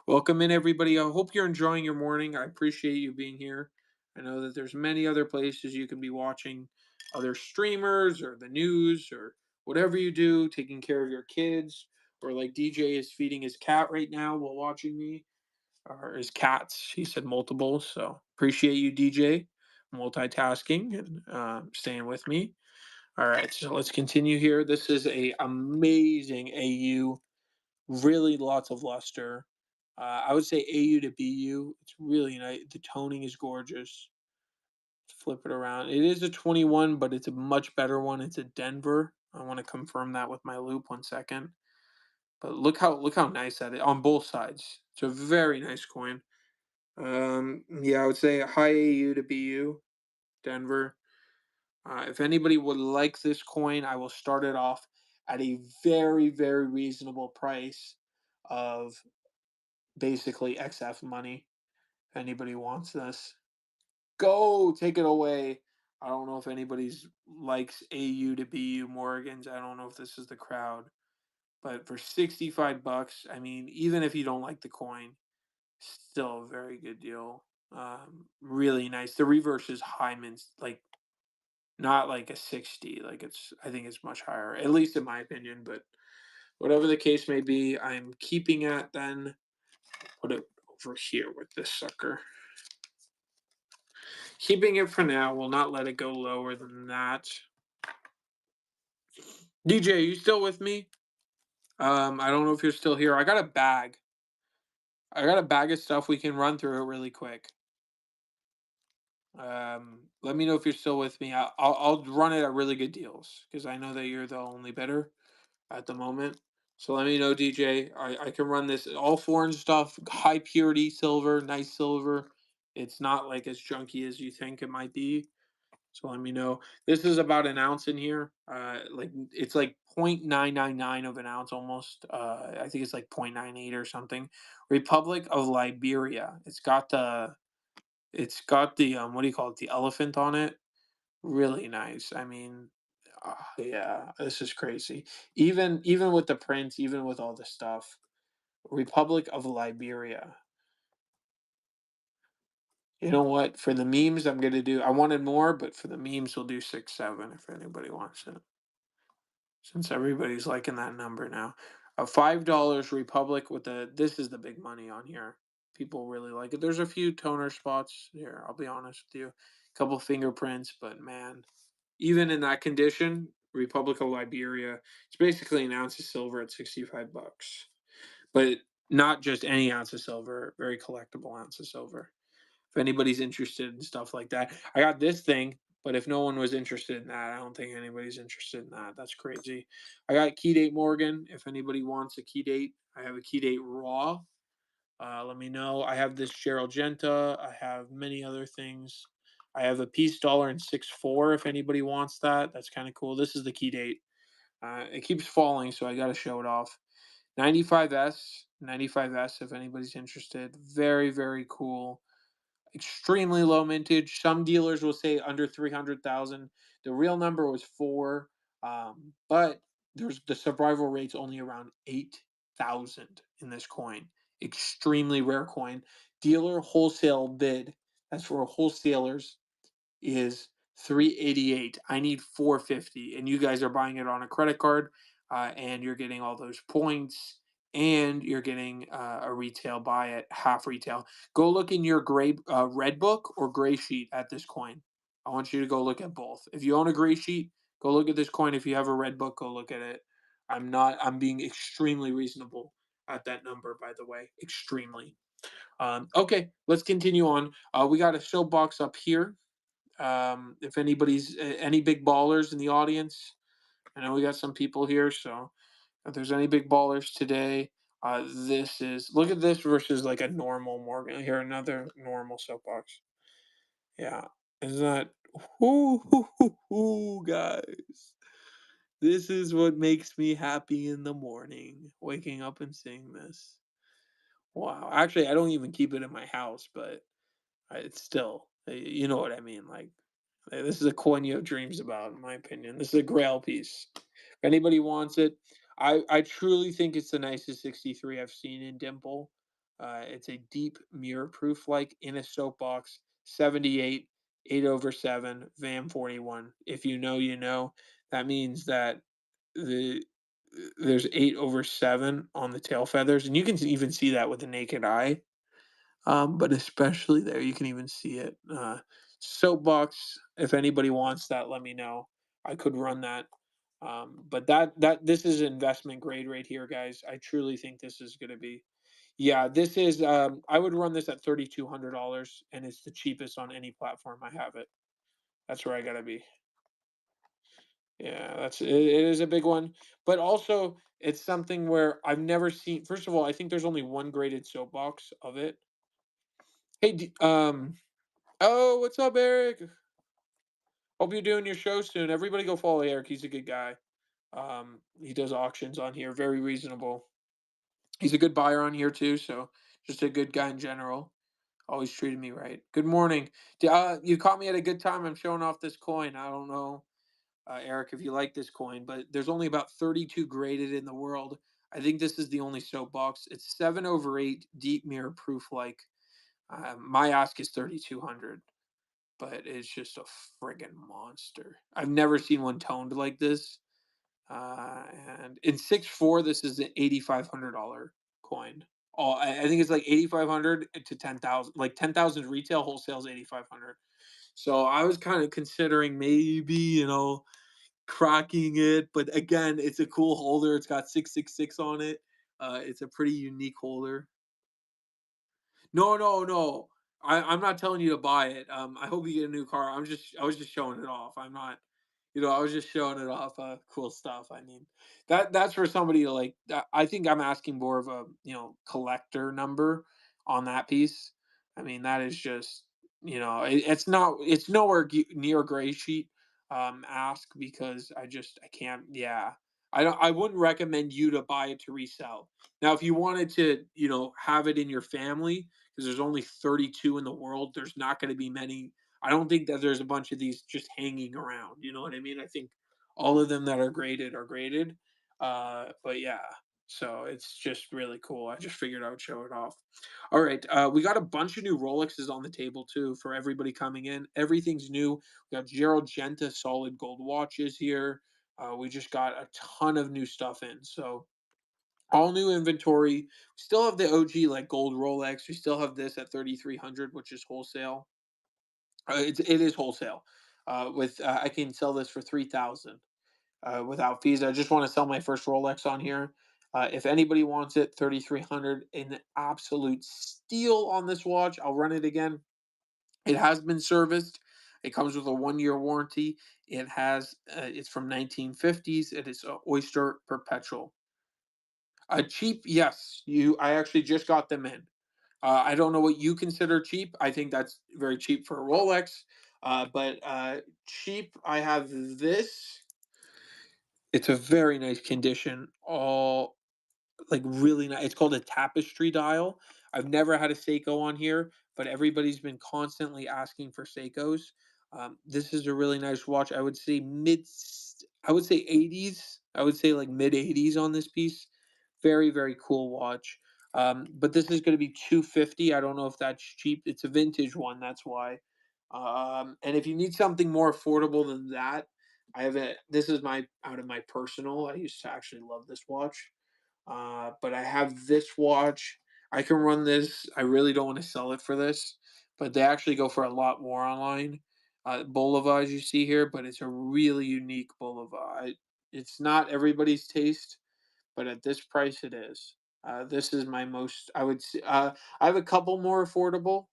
Welcome in, everybody. I hope you're enjoying your morning. I appreciate you being here. I know that there's many other places you can be watching other streamers or the news or whatever you do, taking care of your kids, or like DJ is feeding his cat right now while watching me, or his cats. He said multiple, so appreciate you, DJ, multitasking and staying with me. All right, so let's continue here. This is a amazing AU, really lots of luster. I would say AU to BU. It's really nice. The toning is gorgeous. Flip it around. It is a 21, but it's a much better one. It's a Denver. I want to confirm that with my loop 1 second. But look how nice that is on both sides. It's a very nice coin. Yeah, I would say high AU to BU, Denver. If anybody would like this coin, I will start it off at a very, very reasonable price of basically XF money. If anybody wants this, go take it away. I don't know if anybody's likes AU to BU Morgans. I don't know if this is the crowd, but for $65, I mean, even if you don't like the coin, still a very good deal. Really nice. The reverse is Hyman's, like not like a 60. Like it's, I think it's much higher, at least in my opinion. But whatever the case may be, I'm keeping it. Then put it over here with this sucker. Keeping it for now. Will not let it go lower than that. DJ, you still with me? I don't know if you're still here. I got a bag. I got a bag of stuff. We can run through it really quick. Let me know if you're still with me. I'll run it at really good deals because I know that you're the only bidder at the moment. So let me know, DJ. I can run this all foreign stuff, high purity silver, nice silver. It's not like as junky as you think it might be. So let me know. This is about an ounce in here. Like it's like 0.999 of an ounce almost. I think it's like 0.98 or something. Republic of Liberia. It's got the what do you call it? The elephant on it. Really nice. I mean, yeah, this is crazy. Even with the prints, even with all the stuff. Republic of Liberia. You know what? For the memes, I'm gonna do. I wanted more, but for the memes, we'll do 6-7 if anybody wants it. Since everybody's liking that number now. A $5 Republic with the this is the big money on here. People really like it. There's a few toner spots here, I'll be honest with you. A couple fingerprints, but man, even in that condition, Republic of Liberia, it's basically an ounce of silver at $65. But not just any ounce of silver, very collectible ounce of silver. If anybody's interested in stuff like that. I got this thing. But if no one was interested in that, I don't think anybody's interested in that. That's crazy. I got Key Date Morgan. If anybody wants a Key Date, I have a Key Date Raw. Let me know. I have this Gerald Genta. I have many other things. I have a Peace Dollar in 6.4 if anybody wants that. That's kind of cool. This is the Key Date. It keeps falling, so I got to show it off. 95S, 95S if anybody's interested. Very, very cool. Extremely low mintage. Some dealers will say under 300,000. The real number was 4, but there's the survival rate's only around 8,000 in this coin. Extremely rare coin. Dealer wholesale bid. That's for wholesalers is 388. I need 450, and you guys are buying it on a credit card, and you're getting all those points, and you're getting a retail buy at half retail. Go look in your gray red book or gray sheet at this coin. I want you to go look at both. If you own a gray sheet, go look at this coin. If you have a red book, go look at it. I'm not. I'm being extremely reasonable at that number, by the way. Extremely. Okay, let's continue on. We got a show box up here. If anybody's any big ballers in the audience, I know we got some people here, so if there's any big ballers today, this is look at this versus like a normal Morgan. Here, another normal soapbox. Yeah, isn't that guys? This is what makes me happy in the morning, waking up and seeing this. Wow, actually, I don't even keep it in my house, but it's still, you know what I mean. Like, this is a coin you have dreams about, in my opinion. This is a grail piece. If anybody wants it, I truly think it's the nicest 63 I've seen in Dimple. It's a deep mirror proof, like in a soapbox, 78, 8/7, VAM 41. If you know, you know. That means that the there's 8/7 on the tail feathers, and you can even see that with the naked eye. But especially there, you can even see it. Soapbox, if anybody wants that, let me know. I could run that. But that this is investment grade right here, guys. I truly think this is going to be. Yeah, this is. I would run this at $3,200, and it's the cheapest on any platform. I have it. That's where I gotta be. Yeah, it is a big one, but also it's something where I've never seen. First of all, I think there's only one graded soapbox of it. Hey, oh, what's up, Eric? Hope you're doing your show soon. Everybody go follow Eric. He's a good guy. He does auctions on here, very reasonable. He's a good buyer on here too, so just a good guy in general. Always treated me right. Good morning. You caught me at a good time. I'm showing off this coin. I don't know, Eric, if you like this coin, but there's only about 32 graded in the world. I think this is the only soapbox. It's 7/8 deep mirror proof. Like my ask is 3,200. But it's just a friggin' monster. I've never seen one toned like this. And in 6.4, this is an $8,500 coin. I think it's like 8,500 to 10,000. Like 10,000 retail, wholesale is 8,500. So I was kind of considering maybe cracking it, but again, it's a cool holder. It's got 666 on it. It's a pretty unique holder. No, no, no. I'm not telling you to buy it. I hope you get a new car. I was just showing it off. I'm not, I was just showing it off. Cool stuff. I mean, that's for somebody to like. I think I'm asking more of a collector number on that piece. I mean, that is just it's nowhere near gray sheet ask because I can't. Yeah, I wouldn't recommend you to buy it to resell. Now, if you wanted to, have it in your family, because there's only 32 in the world, there's not going to be many. I don't think that there's a bunch of these just hanging around. You know what I mean? I think all of them that are graded are graded. But yeah, so it's just really cool. I just figured I would show it off. All right, we got a bunch of new Rolexes on the table too for everybody coming in. Everything's new. We got Gerald Genta solid gold watches here. We just got a ton of new stuff in. So all new inventory. We still have the OG like gold Rolex. We still have this at 3,300, which is wholesale. It is wholesale. With I can sell this for 3,000 without fees. I just want to sell my first Rolex on here. If anybody wants it, 3,300, an absolute steal on this watch. I'll run it again. It has been serviced. It comes with a 1-year warranty. It's from 1950s. It is a Oyster Perpetual. Cheap, yes. I actually just got them in. I don't know what you consider cheap. I think that's very cheap for a Rolex. But cheap, I have this. It's a very nice condition. All like really nice. It's called a tapestry dial. I've never had a Seiko on here, but everybody's been constantly asking for Seikos. This is a really nice watch. I would say 80s. I would say like mid 80s on this piece. Very, very cool watch. But this is going to be 250. I don't know if that's cheap. It's a vintage one. That's why. And if you need something more affordable than that, this is my out of my personal. I used to actually love this watch. But I have this watch. I can run this. I really don't want to sell it for this, but they actually go for a lot more online. Bulova, as you see here, but it's a really unique Bulova. It's not everybody's taste, but at this price, it is. This is my most. I would say. I have a couple more affordable,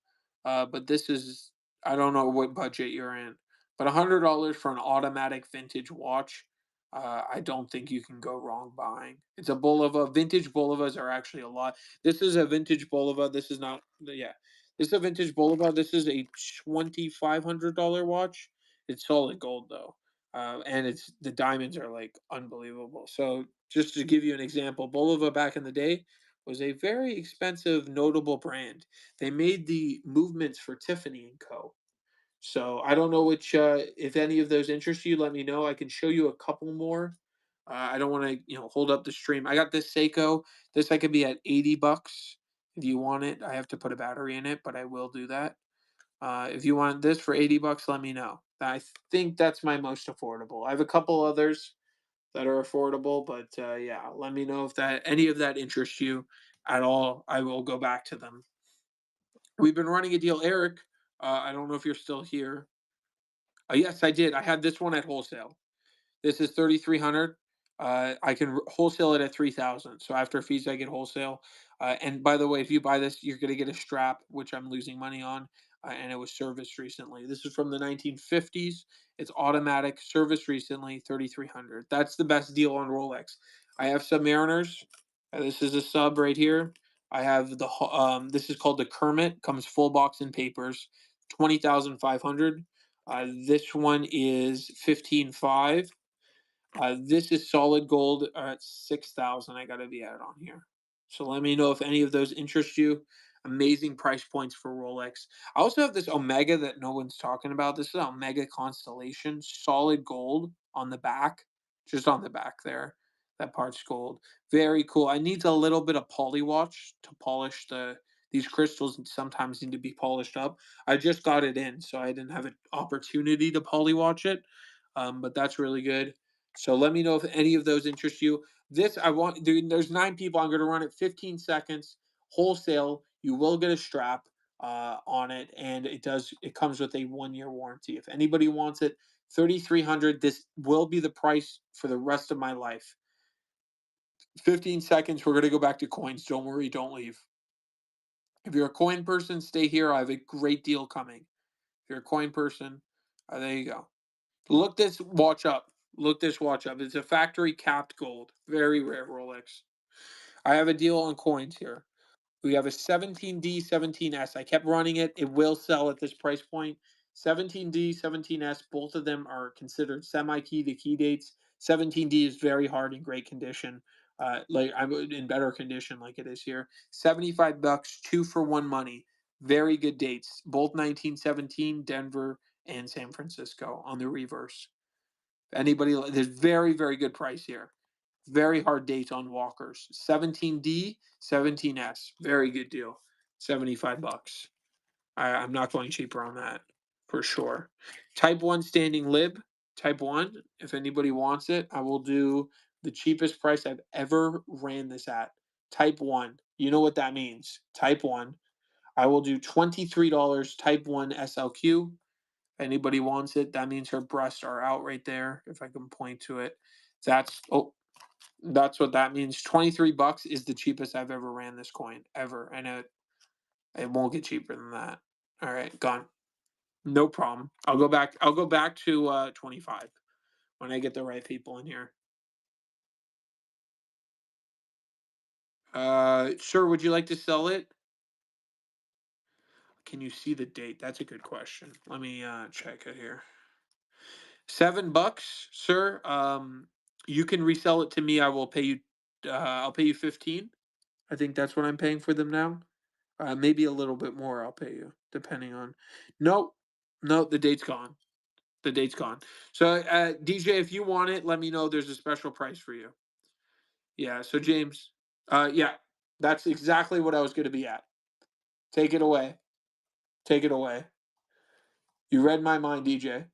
but this is. I don't know what budget you're in, but $100 for an automatic vintage watch. I don't think you can go wrong buying. It's a Bulova. Vintage Bolovas are actually a lot. This is a vintage Bulova. This is not. Yeah, this is a vintage Bulova. This is a $2,500 watch. It's solid gold though, and it's the diamonds are like unbelievable. So just to give you an example, Bulova back in the day was a very expensive, notable brand. They made the movements for Tiffany and Co. So I don't know if any of those interest you. Let me know. I can show you a couple more. I don't want to, hold up the stream. I got this Seiko. This I could be at $80 if you want it. I have to put a battery in it, but I will do that. If you want this for $80, let me know. I think that's my most affordable. I have a couple others that are affordable. But yeah, let me know if that any of that interests you at all. I will go back to them. We've been running a deal, Eric. I don't know if you're still here. Yes, I did. I had this one at wholesale. This is 3,300. I can wholesale it at 3,000. So after fees, I get wholesale. And by the way, if you buy this, you're going to get a strap, which I'm losing money on. And it was serviced recently. This is from the 1950s. It's automatic, serviced recently, 3,300. That's the best deal on Rolex. I have Submariners. This is a sub right here. I have this is called the Kermit. Comes full box in papers, 20,500. This one is 15,500. This is solid gold at 6,000. I gotta be at on here. So let me know if any of those interest you. Amazing price points for Rolex. I also have this Omega that no one's talking about. This is Omega Constellation, solid gold on the back, just on the back there. That part's gold. Very cool. I need a little bit of polywatch to polish these crystals sometimes need to be polished up. I just got it in, so I didn't have an opportunity to polywatch it. But that's really good. So let me know if any of those interest you. This I want. There's 9 people. I'm going to run it 15 seconds wholesale. You will get a strap on it, and it comes with a 1-year warranty. If anybody wants it, 3,300. This will be the price for the rest of my life. 15 seconds. We're going to go back to coins. Don't worry. Don't leave. If you're a coin person, stay here. I have a great deal coming. If you're a coin person, there you go. Look this watch up. Look this watch up. It's a factory capped gold. Very rare Rolex. I have a deal on coins here. We have a 17D, 17S. I kept running it. It will sell at this price point. 17D, 17S, both of them are considered semi-key to key dates. 17D is very hard in great condition. Like I'm in better condition like it is here. $75, 2 for 1 money. Very good dates. Both 1917, Denver and San Francisco on the reverse. Anybody, there's very, very good price here. Very hard dates on walkers. 17D, 17S. Very good deal. $75. I'm not going cheaper on that for sure. Type 1 standing lib. Type 1. If anybody wants it, I will do the cheapest price I've ever ran this at. Type 1. You know what that means. Type 1. I will do $23 type 1 SLQ. Anybody wants it, that means her breasts are out right there. If I can point to it, that's that's what that means. $23 is the cheapest I've ever ran this coin ever, and it won't get cheaper than that. All right, gone. No problem. I'll go back to 25 when I get the right people in here. Sir, would you like to sell it? Can you see the date? That's a good question. Let me check it here. $7, sir. You can resell it to me. I will pay you. I'll pay you 15. I think that's what I'm paying for them now. Maybe a little bit more. I'll pay you depending on. No, no, the date's gone. The date's gone. So, DJ, if you want it, let me know. There's a special price for you. Yeah. So, James. Yeah, that's exactly what I was going to be at. Take it away. Take it away. You read my mind, DJ.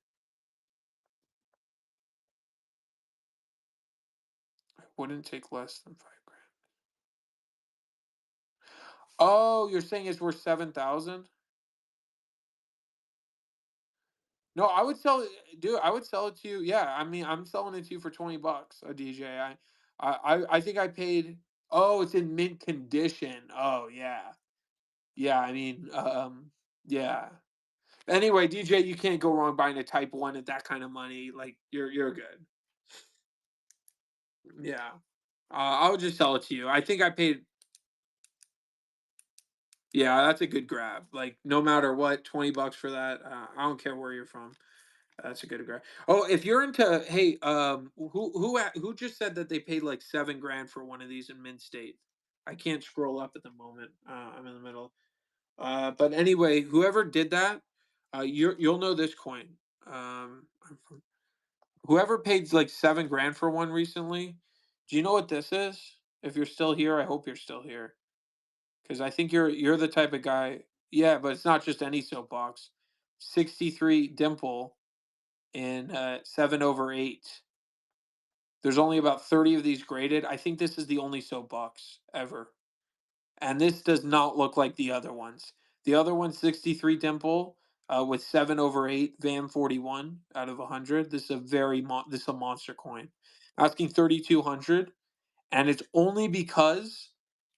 I wouldn't take less than 5 grand. Oh, you're saying it's worth 7,000? No, I would sell it, dude. I would sell it to you. Yeah, I mean, I'm selling it to you for $20 a DJ. I think I paid. Oh, it's in mint condition. Oh, yeah, yeah. I mean, yeah. Anyway, DJ, you can't go wrong buying a Type One at that kind of money. Like, you're good. Yeah, I would just sell it to you. I think I paid. Yeah, that's a good grab. Like, no matter what, $20 for that. I don't care where you're from. That's a good grab. Oh, if you're into, hey, who just said that they paid like 7 grand for one of these in Mint State? I can't scroll up at the moment. I'm in the middle. But anyway, whoever did that, you'll know this coin. Um, whoever paid like 7 grand for one recently, do you know what this is? If you're still here, I hope you're still here because I think you're the type of guy. Yeah, but it's not just any soapbox. 63 dimple in 7/8. There's only about 30 of these graded. I think this is the only soapbox ever. And this does not look like the other ones. The other one's 63 dimple with 7/8 VAM 41 out of 100. This is a this is a monster coin. Asking 3,200, and it's only because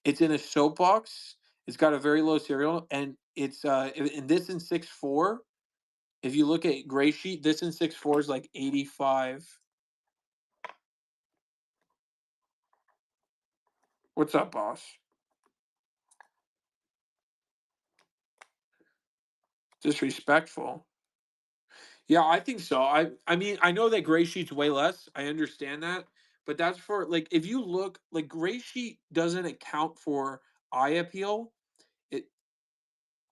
it's in a soapbox. It's got a very low serial, and it's in this in 6.4. If you look at gray sheet, this in 6.4 is like 85. What's up, boss? Disrespectful. Yeah, I think so. I mean, I know that gray sheet's way less. I understand that, but that's for like if you look like gray sheet doesn't account for eye appeal. It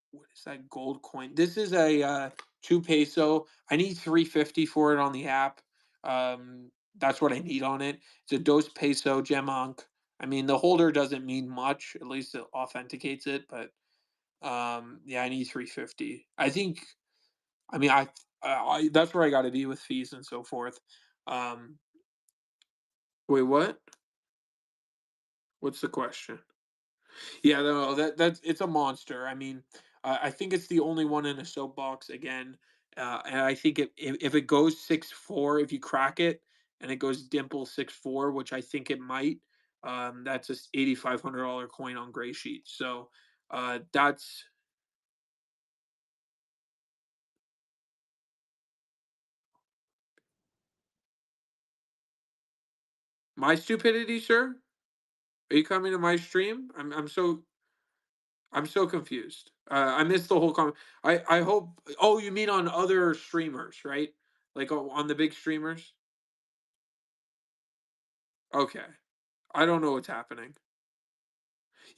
what is that gold coin? This is a 2 peso. I need 350 for it on the app. That's what I need on it. It's a 2 peso Gemonk. I mean, the holder doesn't mean much. At least it authenticates it, but yeah, I need 350. I think. I mean, I that's where I got to be with fees and so forth. Um, wait, what? What's the question? Yeah, no, that's it's a monster. I mean, I think it's the only one in a soapbox again, and I think if it goes 6.4, if you crack it and it goes dimple 6.4, which I think it might, that's a $8,500 coin on gray sheet. So that's my stupidity, sir. Are you coming to my stream? I'm so confused. I missed the whole I hope. Oh, you mean on other streamers, right? Like on the big streamers? Okay. I don't know what's happening.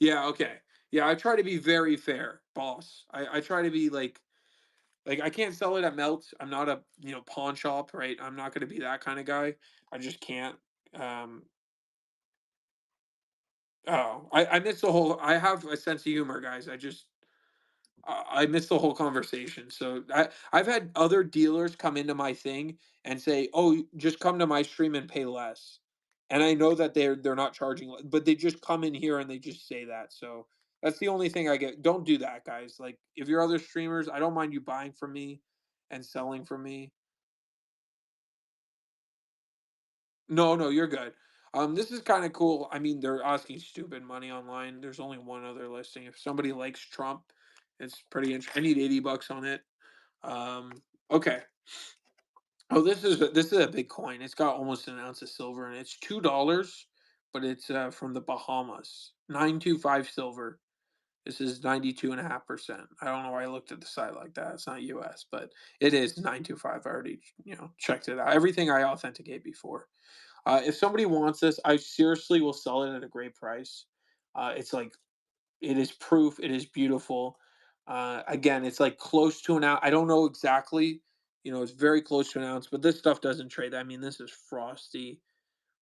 Yeah. Okay. Yeah. I try to be very fair, boss. I try to be like I can't sell it at melt. I'm not a pawn shop, right? I'm not going to be that kind of guy. I just can't. Um. Oh, I missed the whole. I have a sense of humor, guys. I missed the whole conversation. So I've had other dealers come into my thing and say, "Oh, just come to my stream and pay less," and I know that they're not charging, but they just come in here and they just say that. So that's the only thing I get. Don't do that, guys. Like if you're other streamers, I don't mind you buying from me and selling from me. No, no, you're good. This is kind of cool. I mean, they're asking stupid money online. There's only one other listing. If somebody likes Trump, it's pretty interesting. I need $80 on it. Okay. Oh, this is a big coin. It's got almost an ounce of silver, and it's $2, but it's from the Bahamas. 925 silver. This is 92.5%. I don't know why I looked at the site like that. It's not US, but it is 925. I already, checked it out. Everything I authenticate before. If somebody wants this, I seriously will sell it at a great price. It's like it is proof. It is beautiful. Again, it's like close to an ounce. I don't know exactly. It's very close to an ounce, but this stuff doesn't trade. I mean, this is frosty,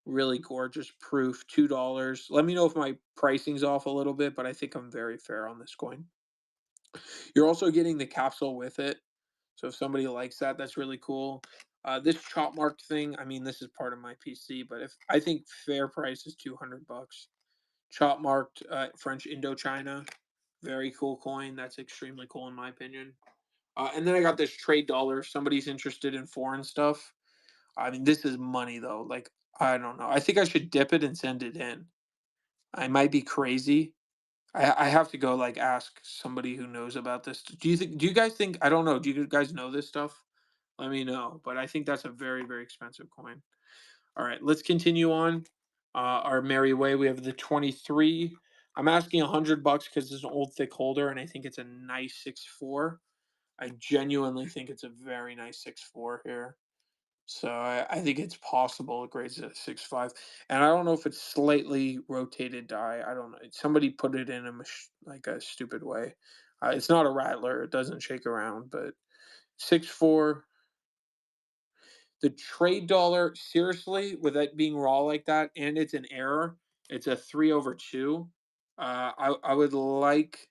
really gorgeous proof. $2. Let me know if my pricing's off a little bit, but I think I'm very fair on this coin. You're also getting the capsule with it. So if somebody likes that, that's really cool. This chop marked thing, I mean, this is part of my PC, but if I think fair price is $200. Chop marked French Indochina, very cool coin. That's extremely cool in my opinion. And then I got this trade dollar. Somebody's interested in foreign stuff. I mean, this is money though. Like, I don't know. I think I should dip it and send it in. I might be crazy. I have to go like ask somebody who knows about this. Do you guys think I don't know, do you guys know this stuff? Let me know. But I think that's a very, very expensive coin. All right, let's continue on. Our merry way. We have the 23. I'm asking $100 because it's an old thick holder, and I think it's a nice 6.4. I genuinely think it's a very nice 6.4 here. So I think it's possible it grades at 6.5, and I don't know if it's slightly rotated die. I don't know. Somebody put it in like a stupid way. It's not a rattler. It doesn't shake around, but 6.4. The trade dollar, seriously, with it being raw like that, and it's an error. It's a 3/2. I would like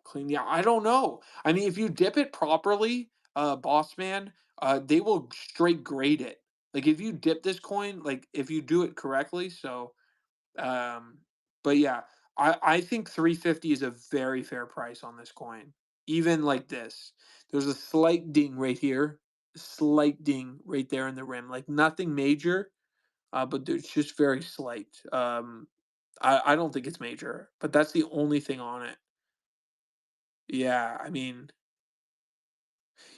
clean. Yeah, I don't know. I mean, if you dip it properly, boss man, they will straight grade it. Like if you dip this coin, like if you do it correctly. So, um, but yeah, I think 350 is a very fair price on this coin. Even like this, there's a slight ding right here, slight ding right there in the rim. Like nothing major, but it's just very slight. I don't think it's major, but that's the only thing on it. Yeah, I mean,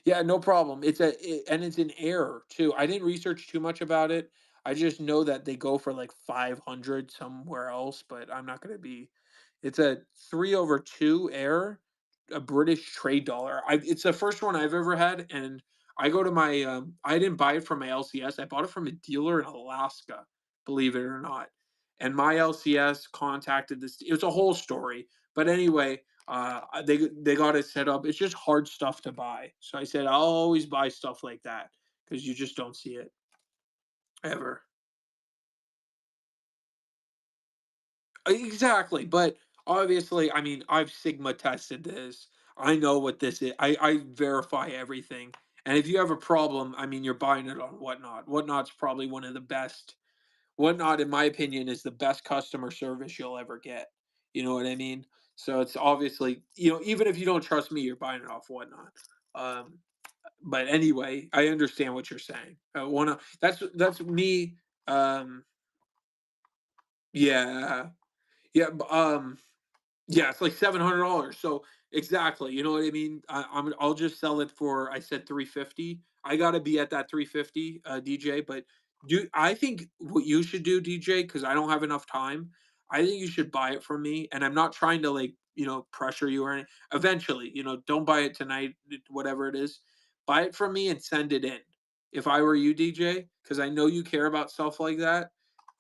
yeah, no problem. And it's an error too. I didn't research too much about it. I just know that they go for like 500 somewhere else, but I'm not going to be. It's a 3/2 error, a British trade dollar. It's the first one I've ever had, and I go to my. I didn't buy it from my LCS. I bought it from a dealer in Alaska, believe it or not. And my LCS contacted this. It was a whole story, but anyway, they got it set up. It's just hard stuff to buy. So I said I'll always buy stuff like that because you just don't see it ever. Exactly, but obviously, I mean, I've Sigma tested this. I know what this is. I verify everything. And if you have a problem, I mean, you're buying it on Whatnot. Whatnot's probably one of the best. Whatnot, in my opinion, is the best customer service you'll ever get. You know what I mean? So it's obviously, even if you don't trust me, you're buying it off Whatnot. Um, but anyway, I understand what you're saying. That's me. Um, yeah, yeah. Yeah, it's like $700. So exactly, you know what I mean. I'll just sell it for. I said 350. I got to be at that 350, DJ. But I think what you should do, DJ, because I don't have enough time. I think you should buy it from me, and I'm not trying to like pressure you or anything. Eventually, don't buy it tonight, whatever it is. Buy it from me and send it in. If I were you, DJ, because I know you care about stuff like that,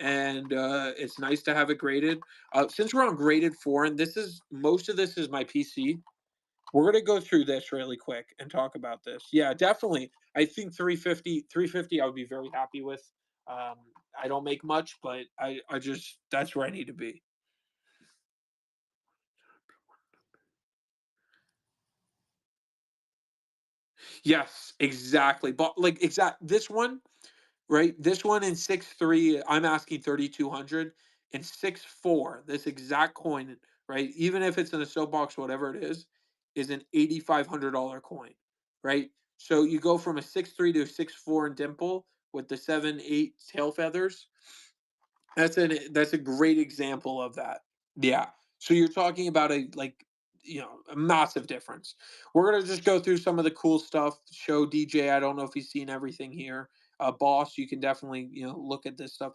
and it's nice to have it graded. Since we're on graded foreign, most of this is my PC. We're gonna go through this really quick and talk about this. Yeah, definitely. I think 350 I would be very happy with. Um, I don't make much, but I just that's where I need to be. Yes, exactly. But like this one, right? This one in 6.3, I'm asking 3,200. In 6.4, this exact coin, right? Even if it's in a soapbox, whatever it is an $8,500 coin, right? So you go from a 6.3 to a 6.4 in dimple with the 7, 8 tail feathers. That's a great example of that. Yeah. So you're talking about a like a massive difference. We're gonna just go through some of the cool stuff. Show DJ. I don't know if he's seen everything here. Boss, you can definitely look at this stuff.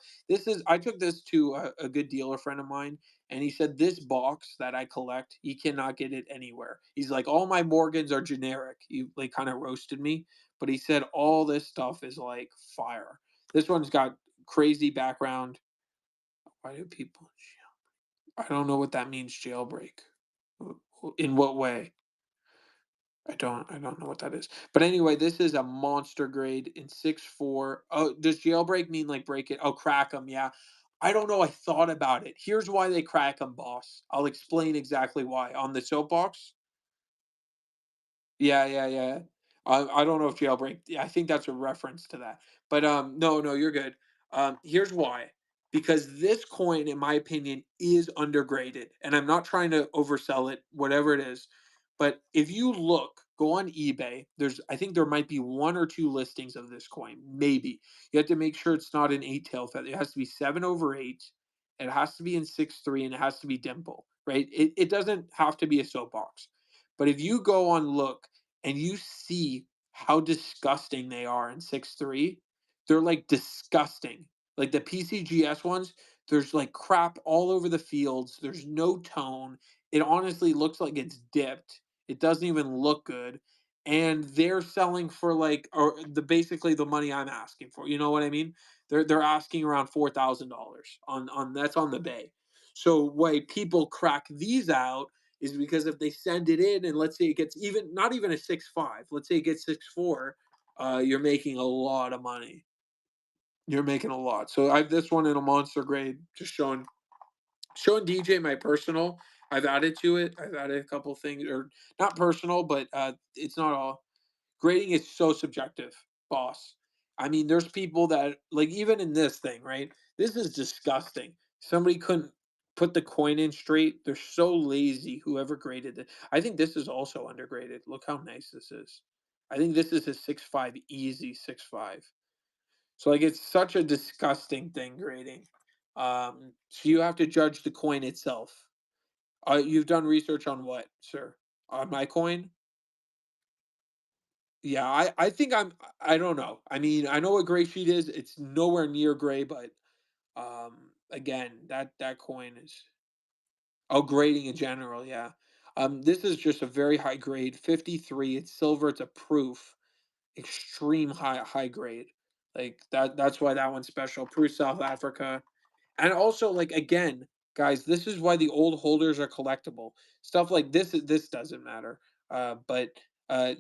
I took this to a good dealer friend of mine, and he said this box that I collect, he cannot get it anywhere. He's like, all my Morgans are generic. He like kind of roasted me, but he said all this stuff is like fire. This one's got crazy background. Why do people? I don't know what that means. Jailbreak. In what way? I don't know what that is. But anyway, this is a monster grade in 6.4. Oh, does jailbreak mean like break it? Oh, crack them, yeah. I don't know. I thought about it. Here's why they crack them, boss. I'll explain exactly why. On the soapbox, yeah, yeah, yeah. I don't know if jailbreak. Yeah, I think that's a reference to that. But no, no, you're good. Here's why. Because this coin, in my opinion, is undergraded, and I'm not trying to oversell it, whatever it is. But if you look, go on eBay. I think there might be one or two listings of this coin, maybe. You have to make sure it's not an eight-tail feather. It has to be 7/8. It has to be in 6.3, and it has to be dimple, right? It doesn't have to be a soapbox. But if you go on look and you see how disgusting they are in 6.3, they're like disgusting. Like the PCGS ones, there's like crap all over the fields. There's no tone. It honestly looks like it's dipped. It doesn't even look good. And they're selling for like or the basically the money I'm asking for. You know what I mean? They're asking around $4,000 on that's on the bay. So why people crack these out is because if they send it in and let's say it gets even not even a 6.5, let's say it gets 6.4, you're making a lot of money. You're making a lot. So I have this one in a monster grade, just showing DJ my personal. I've added to it. I've added a couple things, or not personal, but it's not all. Grading is so subjective, boss. I mean, there's people that like even in this thing, right? This is disgusting. Somebody couldn't put the coin in straight. They're so lazy. Whoever graded it. I think this is also undergraded. Look how nice this is. I think this is a 6.5 easy 6.5. So like it's such a disgusting thing grading. So you have to judge the coin itself. You've done research on what, sir? On my coin? Yeah, I think I don't know. I mean, I know what gray sheet is. It's nowhere near gray, but again, that coin is oh grading in general, yeah. This is just a very high grade, 53. It's silver. It's a proof, extreme high grade. Like that's why that one's special. Proof South Africa. And also, like again, guys, this is why the old holders are collectible. Stuff like this doesn't matter. But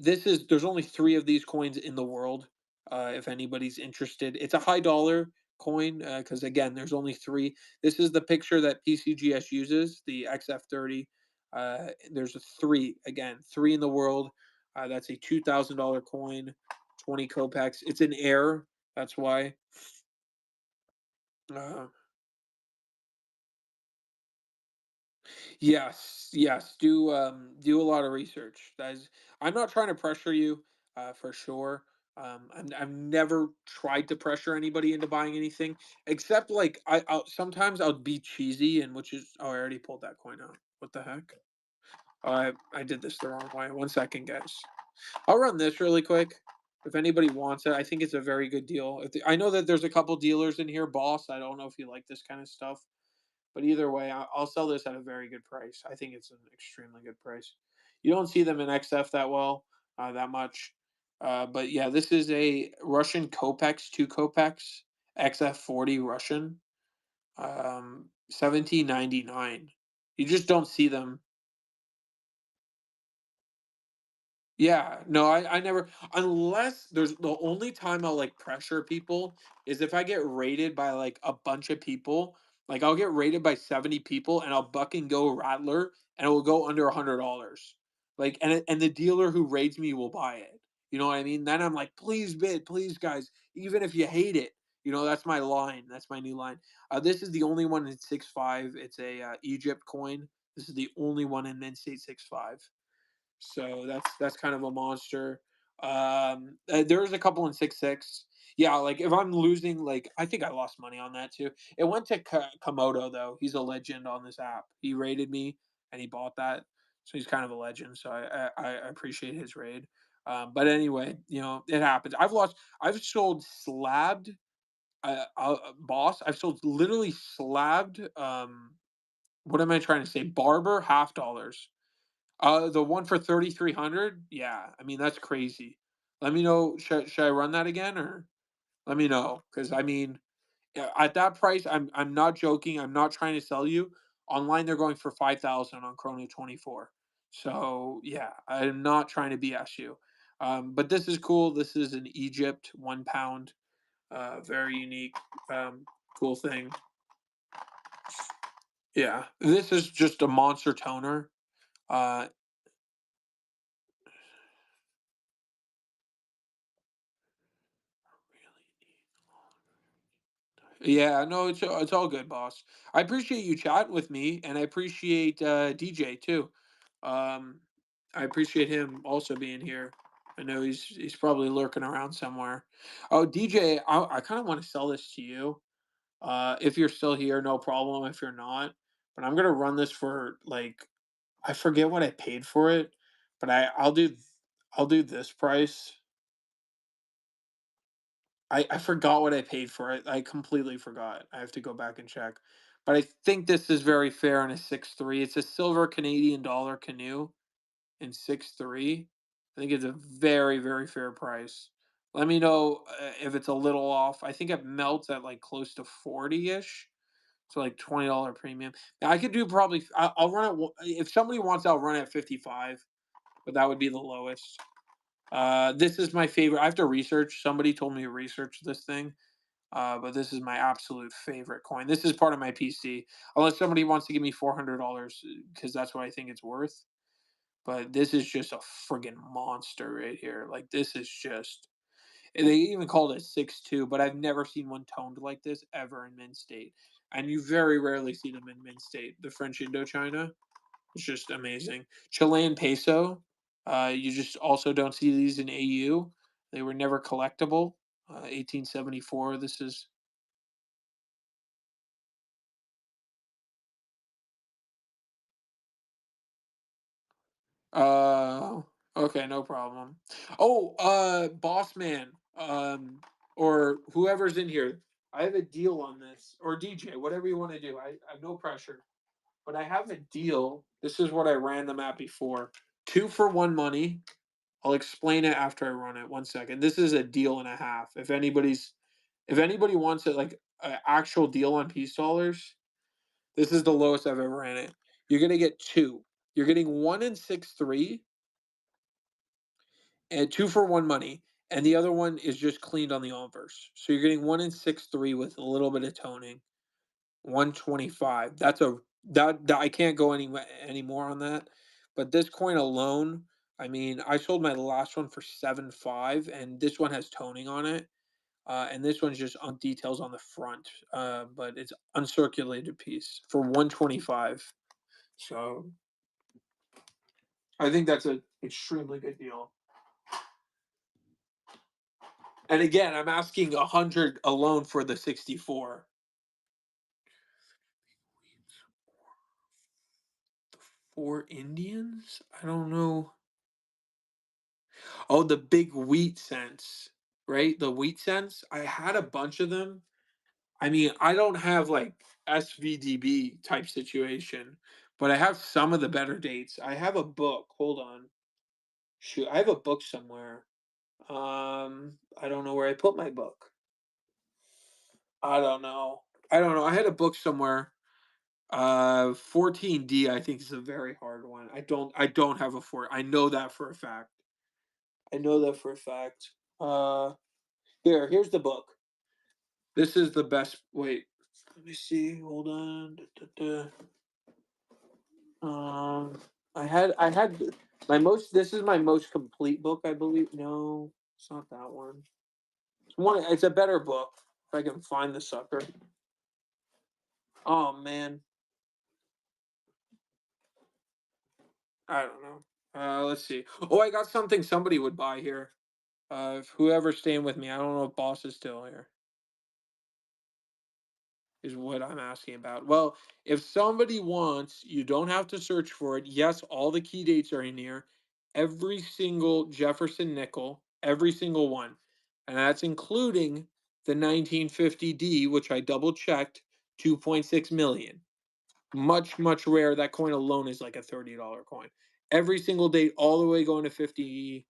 this is there's only three of these coins in the world. If anybody's interested, it's a high dollar coin because again, there's only three. This is the picture that PCGS uses, the XF30. There's a three again, three in the world. That's a $2,000 coin, 20 kopecks. It's an air. That's why. Uh, Yes, yes. Do a lot of research. That is, I'm not trying to pressure you, for sure. I've never tried to pressure anybody into buying anything, except like sometimes I'll be cheesy, and which is oh I already pulled that coin out. What the heck? I did this the wrong way. 1 second, guys. I'll run this really quick. If anybody wants it, I think it's a very good deal. I know that there's a couple dealers in here, boss. I don't know if you like this kind of stuff. But either way, I'll sell this at a very good price. I think it's an extremely good price. You don't see them in XF that well, that much. But yeah, this is a Russian Copex, two Copex, XF40 Russian, 1799. You just don't see them. Yeah, no, I never unless there's the only time I'll like pressure people is if I get rated by like a bunch of people. Like I'll get rated by 70 people and I'll buck and go Rattler and it will go under $100. Like and the dealer who rates me will buy it. You know what I mean? Then I'm like, please bid, please guys, even if you hate it. That's my line. That's my new line. This is the only one in 6.5. It's a Egypt coin. This is the only one in Mint State 6.5. So that's kind of a monster. There's a couple in 6.6. Yeah, like if I'm losing, like I think I lost money on that too. It went to Komodo though. He's a legend on this app. He rated me and he bought that. So he's kind of a legend. So I appreciate his raid. But anyway, it happens. I've sold slabbed boss. I've sold literally slabbed. What am I trying to say? Barber half dollars. The one for 3,300. Yeah, I mean that's crazy. Let me know. Should I run that again or let me know? Because I mean, yeah, at that price, I'm not joking. I'm not trying to sell you. Online, they're going for 5,000 on Chrono 24. So yeah, I'm not trying to BS you. But this is cool. This is an Egypt 1 pound. Very unique, cool thing. Yeah, this is just a monster toner. Uh, yeah, no, it's all good, boss. I appreciate you chatting with me, and I appreciate DJ too. Um, I appreciate him also being here. I know he's probably lurking around somewhere. Oh, DJ, I kind of want to sell this to you. If you're still here, no problem. If you're not, but I'm gonna run this for like I forget what I paid for it, but I'll do this price. I forgot what I paid for it. I completely forgot. I have to go back and check. But I think this is very fair on a 6.3. It's a silver Canadian dollar canoe in 6.3. I think it's a very, very fair price. Let me know if it's a little off. I think it melts at like close to 40-ish. So like $20 premium. Now, I could do probably I'll run it if somebody wants I'll run it at 55, but that would be the lowest. This is my favorite. I have to research. Somebody told me to research this thing. But this is my absolute favorite coin. This is part of my PC. Unless somebody wants to give me $400 because that's what I think it's worth. But this is just a friggin' monster right here. Like this is just. And they even called it 6.2, but I've never seen one toned like this ever in Mint State. And you very rarely see them in Mint State. The French Indochina. It's just amazing. Chilean peso. You just also don't see these in AU. They were never collectible. 1874. This is Uh, okay, no problem. Oh, boss man, or whoever's in here, I have a deal on this, or DJ, whatever you want to do. I have no pressure, but I have a deal. This is what I ran them at before. 2 for 1 money. I'll explain it after I run it. 1 second. This is a deal and a half. If anybody wants it, like an actual deal on peace dollars, this is the lowest I've ever ran it. You're gonna get two. You're getting 1 in 6.3 and 2 for 1 money, and the other one is just cleaned on the obverse. So you're getting 1 in 6.3 with a little bit of toning. 125. That I can't go any more on that. But this coin alone, I mean, I sold my last one for 7.5, and this one has toning on it. And this one's just on details on the front, but it's uncirculated piece for 125. So I think that's a extremely good deal. And again, I'm asking 100 alone for the 64. For Indians? I don't know. Oh, the big wheat cents, right? The wheat cents. I had a bunch of them. I mean, I don't have like SVDB type situation, but I have some of the better dates. I have a book. Hold on. Shoot, I have a book somewhere. I don't know where I put my book. I don't know. I don't know. I had a book somewhere. 14D I think is a very hard one. I don't have a four. I know that for a fact. I know that for a fact. Uh here's the book. This is the best. Wait. Let me see. Hold on. Um I had my most this is my most complete book, I believe. No, it's not that one. It's a better book if I can find the sucker. Oh man. I don't know. Let's see. Oh, I got something somebody would buy here. If whoever's staying with me, I don't know if boss is still here. is what I'm asking about. Well, if somebody wants, you don't have to search for it. Yes, all the key dates are in here. Every single Jefferson nickel, every single one. And that's including the 1950D, which I double checked, 2.6 million. Much, much rare. That coin alone is like a $30 coin. Every single date, all the way going to 50.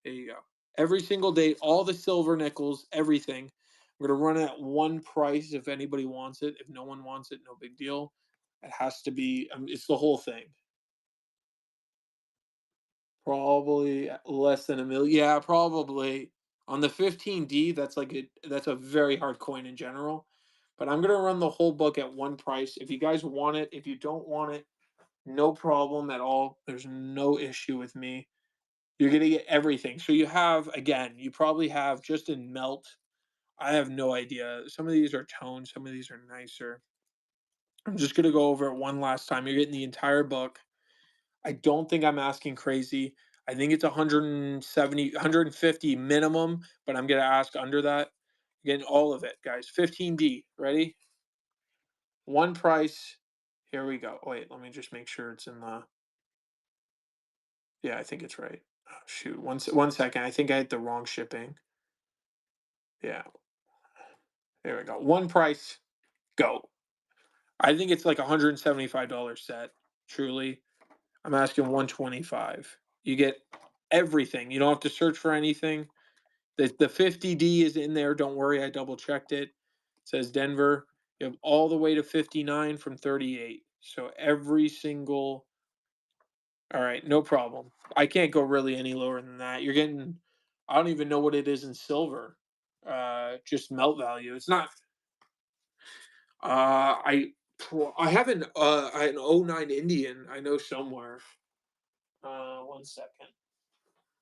There you go. Every single date, all the silver nickels, everything. We're gonna run it at one price if anybody wants it. If no one wants it, no big deal. It has to be. It's the whole thing. Probably less than a million. Yeah, probably on the 15D. That's a very hard coin in general. But I'm gonna run the whole book at one price. If you guys want it, if you don't want it, no problem at all. There's no issue with me. You're gonna get everything. So you have, again, you probably have just in melt. I have no idea. Some of these are toned, some of these are nicer. I'm just gonna go over it one last time. You're getting the entire book. I don't think I'm asking crazy. I think it's 170, 150 minimum, but I'm gonna ask under that. Getting all of it, guys. 15D. Ready? One price. Here we go. Wait, let me just make sure it's in the. Yeah, I think it's right. Oh, shoot, one second. I think I hit the wrong shipping. Yeah, there we go. One price. Go. I think it's like $175 set. Truly, I'm asking 125. You get everything. You don't have to search for anything. The 50D is in there. Don't worry, I double checked it. It says Denver. You have all the way to 59 from 38. So every single. All right, no problem. I can't go really any lower than that. You're getting. I don't even know what it is in silver. Just melt value. It's not. I I have an '09 Indian. I know somewhere. One second.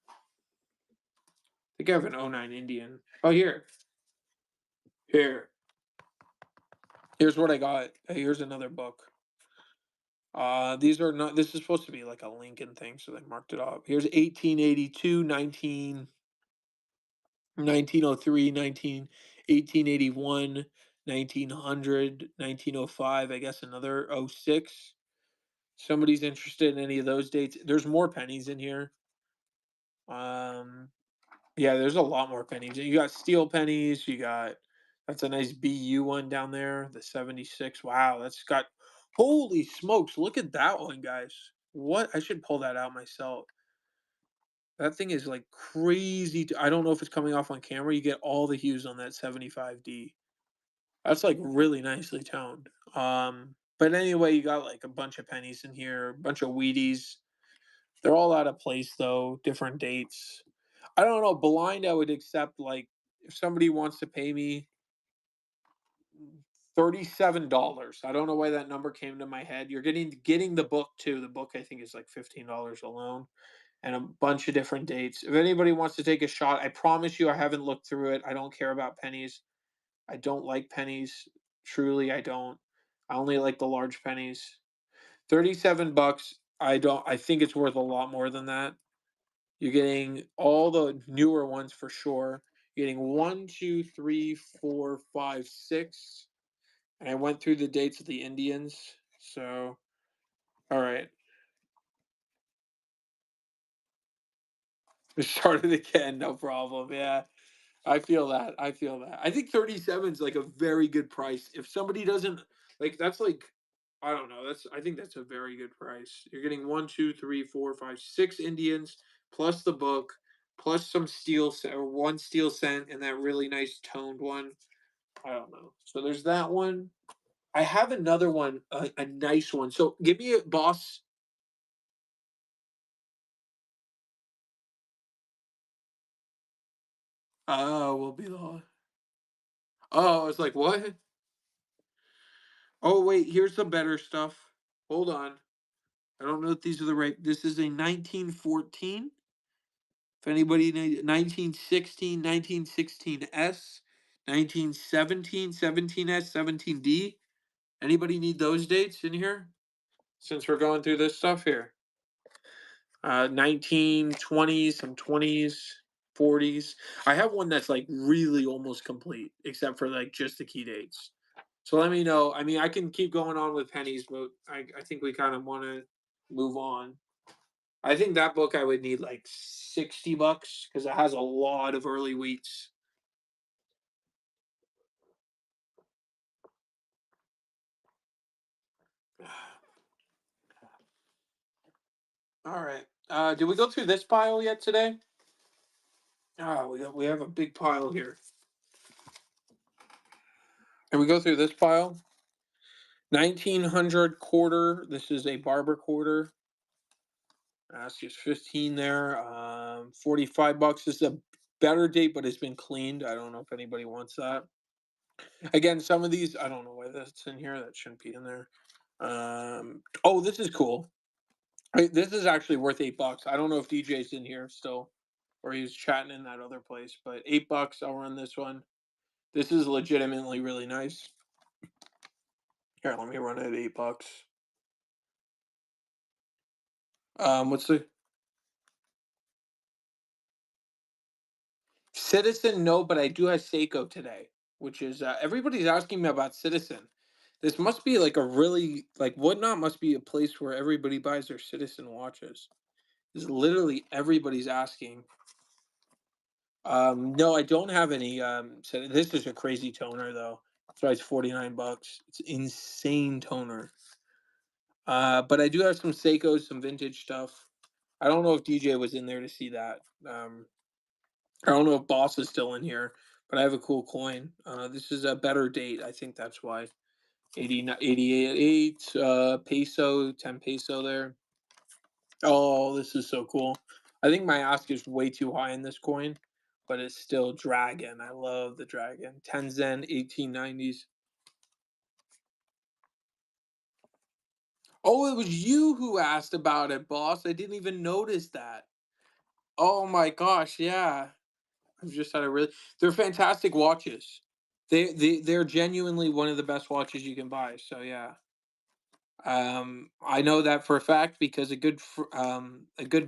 I think I have an '09 Indian. Oh, here. Here's what I got. Here's another book. These are not. This is supposed to be like a Lincoln thing, so they marked it off. Here's 1882, 1903, 1881, 1900, 1905. I guess another '06. Somebody's interested in any of those dates. There's more pennies in here. Um, Yeah, there's a lot more pennies. You got steel pennies. You got that's a nice BU one down there. The 76. Wow, that's got holy smokes! Look at that one, guys. What? I should pull that out myself. That thing is like crazy. I don't know if it's coming off on camera. You get all the hues on that 75D. That's like really nicely toned. But anyway, you got like a bunch of pennies in here, a bunch of Wheaties. They're all out of place though, different dates. I don't know. Blind, I would accept like if somebody wants to pay me $37. I don't know why that number came to my head. You're getting the book too. The book I think is like $15 alone and a bunch of different dates. If anybody wants to take a shot, I promise you I haven't looked through it. I don't care about pennies. I don't like pennies. Truly, I don't. I only like the large pennies. 37 bucks. I think it's worth a lot more than that. You're getting all the newer ones for sure. You're getting one, two, three, four, five, six. And I went through the dates of the Indians. So, all right. We started again. No problem. Yeah. I feel that. I feel that. I think 37 is like a very good price. If somebody doesn't like, that's like, I don't know. I think that's a very good price. You're getting one, two, three, four, five, six Indians plus the book, plus some or one steel cent and that really nice toned one. I don't know. So there's that one. I have another one, a nice one. So give me a boss. Will be the. Oh, I was like, what? Oh, wait, here's the better stuff. Hold on. I don't know if these are the right. This is a 1914. If anybody 1916, 1916S, 1917, 17S, 17D. Anybody need those dates in here? Since we're going through this stuff here. 1920s, some 20s, 40s. I have one that's like really almost complete, except for like just the key dates. So let me know. I mean, I can keep going on with pennies, but I think we kind of want to move on. I think that book I would need like $60 because it has a lot of early wheats. All right. Did we go through this pile yet today? Oh, we have a big pile here. Can we go through this pile? 1900 quarter. This is a barber quarter. That's just 15 there. 45 bucks. This is a better date, but it's been cleaned. I don't know if anybody wants that. Again, some of these I don't know why that's in here. That shouldn't be in there. Oh, this is cool. This is actually worth $8. I don't know if DJ's in here still, or he's chatting in that other place. But $8. I'll run this one. This is legitimately really nice. Here, let me run it at $8. What's the Citizen? No, but I do have Seiko today, which is everybody's asking me about Citizen. This must be like a really like Whatnot must be a place where everybody buys their Citizen watches. This is literally everybody's asking. No, I don't have any. So this is a crazy toner though. That's why it's $49. It's insane toner. But I do have some Seikos, some vintage stuff. I don't know if DJ was in there to see that. I don't know if Boss is still in here, but I have a cool coin. This is a better date. I think that's why. 88 peso, 10 peso there. Oh, this is so cool. I think my ask is way too high in this coin, but it's still dragon. I love the dragon. Tenzen 1890s. Oh, it was you who asked about it, boss. I didn't even notice that. Oh my gosh, yeah. I've just had a really they're fantastic watches. They're genuinely one of the best watches you can buy. So yeah. I know that for a fact because a good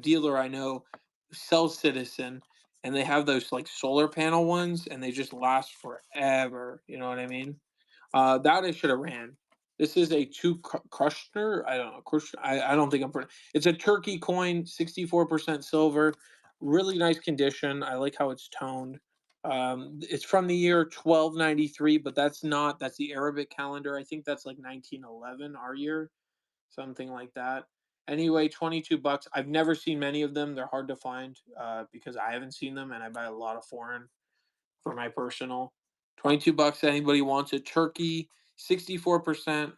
dealer I know sells Citizen, and they have those like solar panel ones, and they just last forever. You know what I mean? That I should have ran. This is a Kushner. I don't know. I don't think it's a turkey coin, 64% silver, really nice condition. I like how it's toned. It's from the year 1293, but that's the Arabic calendar. I think that's like 1911, our year, something like that. Anyway, $22. I've never seen many of them. They're hard to find because I haven't seen them, and I buy a lot of foreign for my personal. $22. Anybody wants a turkey? 64%.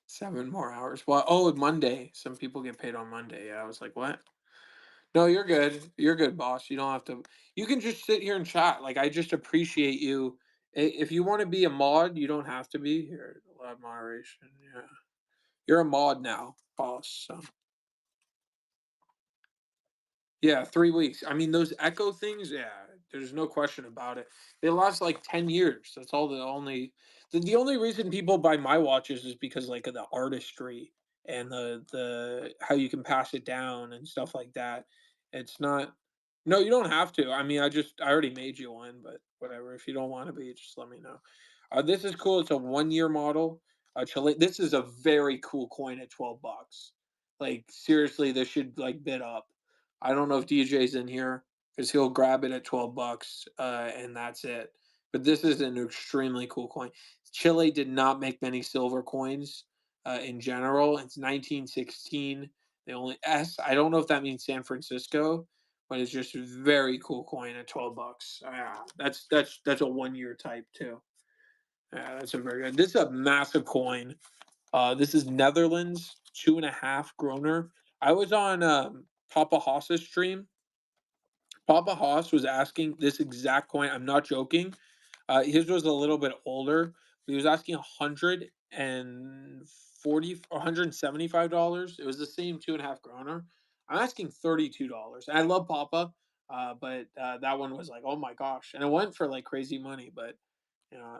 7 more hours. Well, oh, Monday. Some people get paid on Monday. Yeah, I was like, what? No, you're good. You're good, boss. You don't have to. You can just sit here and chat. Like, I just appreciate you. If you want to be a mod, you don't have to be here. Allow moderation. Yeah, you're a mod now, boss. So. Yeah, 3 weeks. I mean, those Echo things, yeah, there's no question about it. They last like 10 years. That's all the only reason people buy my watches is because like of the artistry and the how you can pass it down and stuff like that. It's not No, you don't have to. I mean, I already made you one, but whatever. If you don't want to be, just let me know. This is cool. It's a 1 year model. Chile. This is a very cool coin at $12. Like seriously, this should like bid up. I don't know if DJ's in here because he'll grab it at $12, and that's it. But this is an extremely cool coin. Chile did not make many silver coins in general. It's 1916. They only S. I don't know if that means San Francisco, but it's just a very cool coin at $12. Yeah, that's a 1 year type too. Yeah, that's a very good. This is a massive coin. This is Netherlands 2.5 Groner. I was on Papa Haas's stream. Papa Haas was asking this exact coin. I'm not joking. His was a little bit older. He was asking 140 $175. It was the same 2.5 Groner. I'm asking $32. And I love Papa, but that one was like, oh my gosh, and it went for like crazy money. But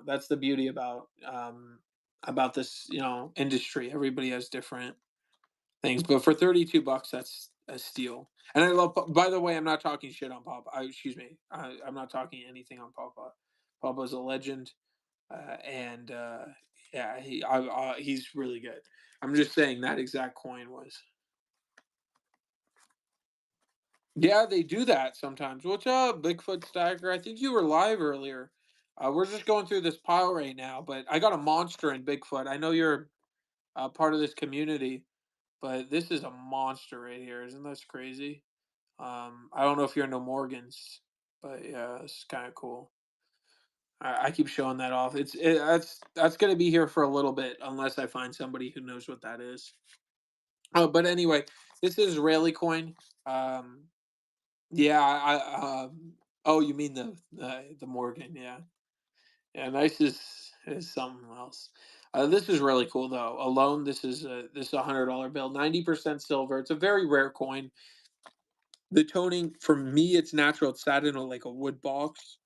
that's the beauty about this industry. Everybody has different things, but for $32, a steal. And I love. By the way, I'm not talking shit on Papa. Excuse me. I'm not talking anything on Papa. Papa's a legend, and yeah, he's really good. I'm just saying that exact coin was. Yeah, they do that sometimes. What's up, Bigfoot Stacker? I think you were live earlier. We're just going through this pile right now, but I got a monster in Bigfoot. I know you're part of this community, but this is a monster right here. Isn't this crazy? I don't know if you're into Morgans, but yeah, this is kind of cool. I keep showing that off. That's gonna be here for a little bit unless I find somebody who knows what that is. Oh, but anyway, this is Rayleigh coin. Um, yeah, oh, you mean the Morgan? Yeah, yeah. Nice is something else. This is really cool though. Alone, this is $100 bill, 90% silver. It's a very rare coin. The toning for me, it's natural. It's sat in like a wood box.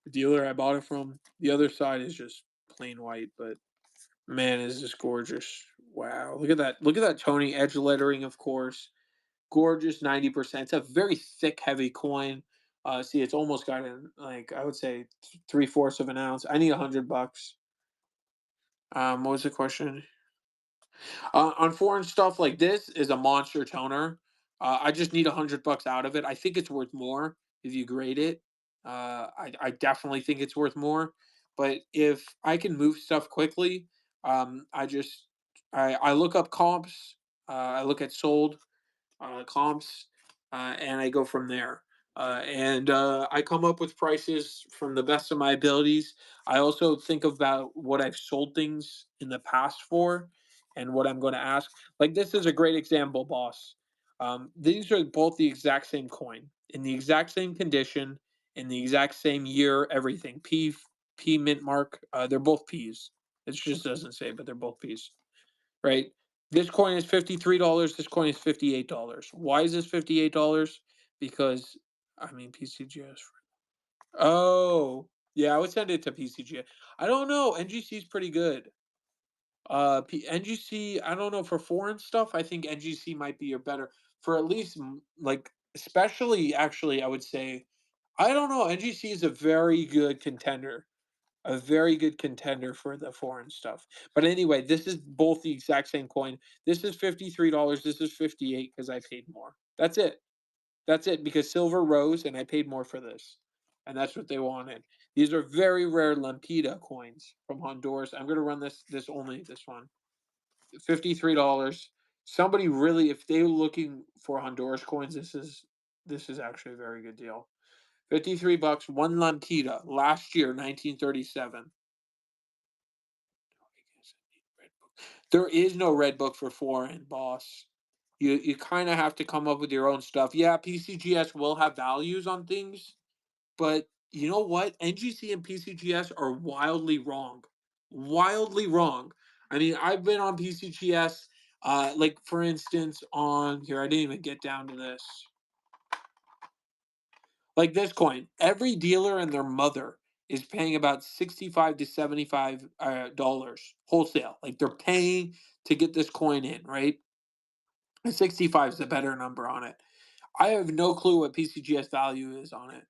The dealer I bought it from. The other side is just plain white, but man, is this gorgeous. Wow. Look at that. Look at that toning, edge lettering, of course. Gorgeous 90%. It's a very thick, heavy coin. See, it's almost got in like I would say 3/4 of an ounce. I need $100. What was the question? On foreign stuff like this is a monster toner. I just need $100 out of it. I think it's worth more if you grade it. I definitely think it's worth more. But if I can move stuff quickly, I just I look up comps. I look at sold comps, and I go from there. And I come up with prices from the best of my abilities. I also think about what I've sold things in the past for and what I'm going to ask. Like this is a great example, boss. These are both the exact same coin in the exact same condition, in the exact same year, everything. P mint mark. They're both P's. It just doesn't say, but they're both P's, right? This coin is $53. This coin is $58. Why is this $58? Because I mean PCGS. Oh, yeah, I would send it to PCGS. I don't know. NGC is pretty good. NGC. I don't know for foreign stuff. I think NGC might be your better for at least like especially actually. I would say I don't know. NGC is a very good contender, a very good contender for the foreign stuff. But anyway, this is both the exact same coin. This is $53. This is 58 because I paid more. That's it. That's it because silver rose and I paid more for this. And that's what they wanted. These are very rare Lampida coins from Honduras. I'm gonna run this only this one. $53. Somebody really, if they're looking for Honduras coins, this is actually a very good deal. 53 bucks, one Lampida last year, 1937. There is no red book for foreign, boss. You kind of have to come up with your own stuff. Yeah, PCGS will have values on things, but you know what? NGC and PCGS are wildly wrong. Wildly wrong. I mean, I've been on PCGS, like for instance, on here, I didn't even get down to this. Like this coin, every dealer and their mother is paying about 65 to 75 dollars wholesale. Like they're paying to get this coin in, right? 65 is a better number on it. I have no clue what PCGS value is on it.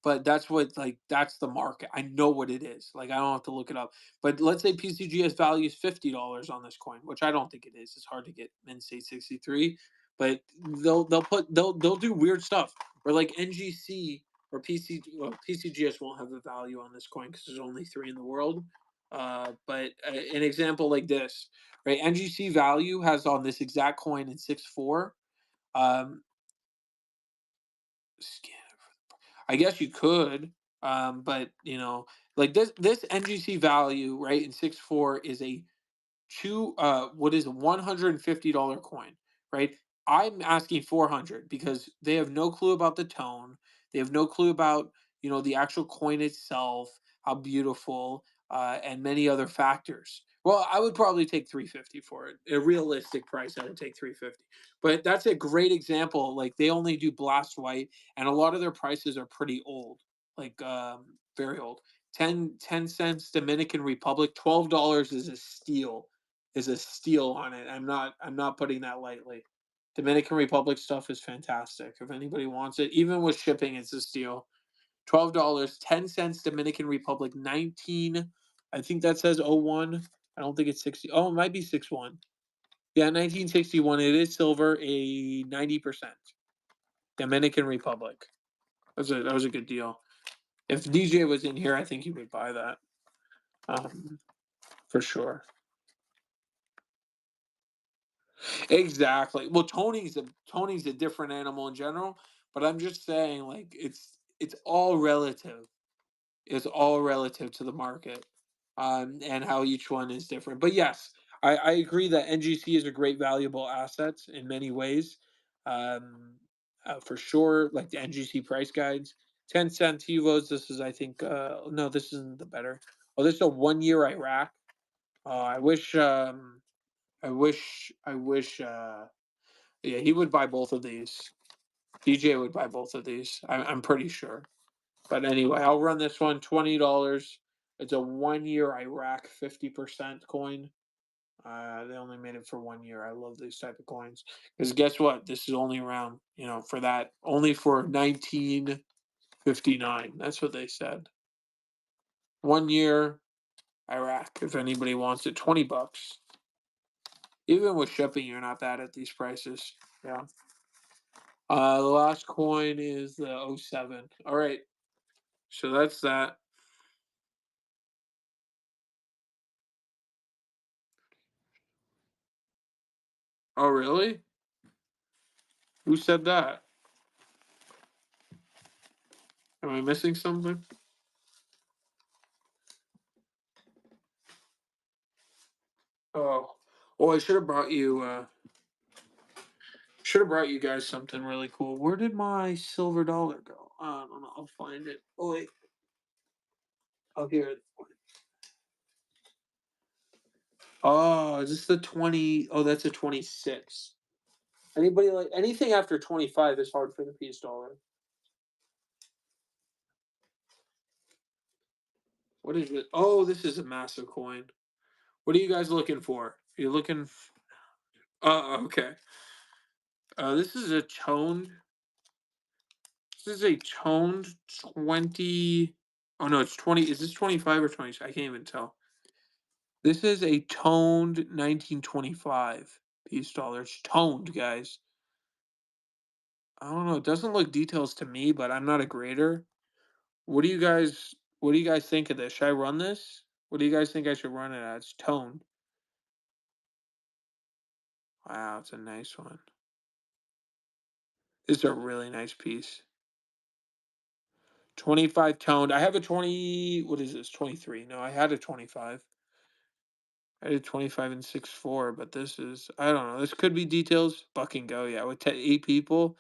But that's what that's the market. I know what it is. Like I don't have to look it up. But let's say PCGS value is $50 on this coin, which I don't think it is. It's hard to get Mint State 63, but they'll do weird stuff. Or like NGC or PCGS won't have a value on this coin because there's only three in the world. But an example like this, right? NGC value has on this exact coin in 6.4. Um, scan I guess you could, but like this NGC value, right, in 6.4 is a what is a $150 coin, right? I'm asking 400 because they have no clue about the tone. They have no clue about, the actual coin itself, how beautiful, and many other factors. Well, I would probably take 350 for it. A realistic price, I would take 350. But that's a great example. Like they only do blast white, and a lot of their prices are pretty old, like very old. 10 cents Dominican Republic, $12 is a steal on it. I'm not putting that lightly. Dominican Republic stuff is fantastic. If anybody wants it, even with shipping, it's a steal. $12, 10 cents Dominican Republic, 19. I think that says oh 01. I don't think it's 60. Oh, it might be 61. Yeah, 1961. It is silver, a 90%. Dominican Republic. That was a good deal. If DJ was in here, I think he would buy that. Um, for sure. Exactly. Well, Tony's a different animal in general, but I'm just saying, like, it's all relative. It's all relative to the market, and how each one is different. But yes, I agree that NGC is a great valuable asset in many ways. Um, for sure, like the NGC price guides, 10 cent TiVos. This is, I think, no, this isn't the better. Oh, this is a 1 year Iraq. I wish. Yeah, he would buy both of these. DJ would buy both of these. I'm pretty sure. But anyway, I'll run this one $20. It's a 1 year Iraq 50% coin. They only made it for 1 year. I love these type of coins because guess what? This is only around, for that only for 1959. That's what they said. 1 year Iraq. If anybody wants it, $20. Even with shipping, you're not bad at these prices. Yeah. The last coin is the '07. All right. So that's that. Oh, really? Who said that? Am I missing something? Oh, oh, I should have brought you guys something really cool. Where did my silver dollar go? I don't know. I'll find it. Oh wait, oh here. Oh, is this the 20? Oh, that's a 26. Anybody like anything after 25 is hard for the piece dollar. What is it? Oh, this is a massive coin. What are you guys looking for? Are you looking? Okay. This is a toned. This is a toned 20. Oh no, it's 20. Is this 25 or 20? I can't even tell. This is a toned 1925 piece dollar. It's toned, guys. I don't know. It doesn't look details to me, but I'm not a grader. What do you guys think of this? Should I run this? What do you guys think I should run it at? It's toned. Wow, it's a nice one. This is a really nice piece. 25 toned. I have a 20. What is this? 23. No, I had a 25. I did 25 and 6-4, but this is, I don't know. This could be details. Buck and go, yeah, with 8 people.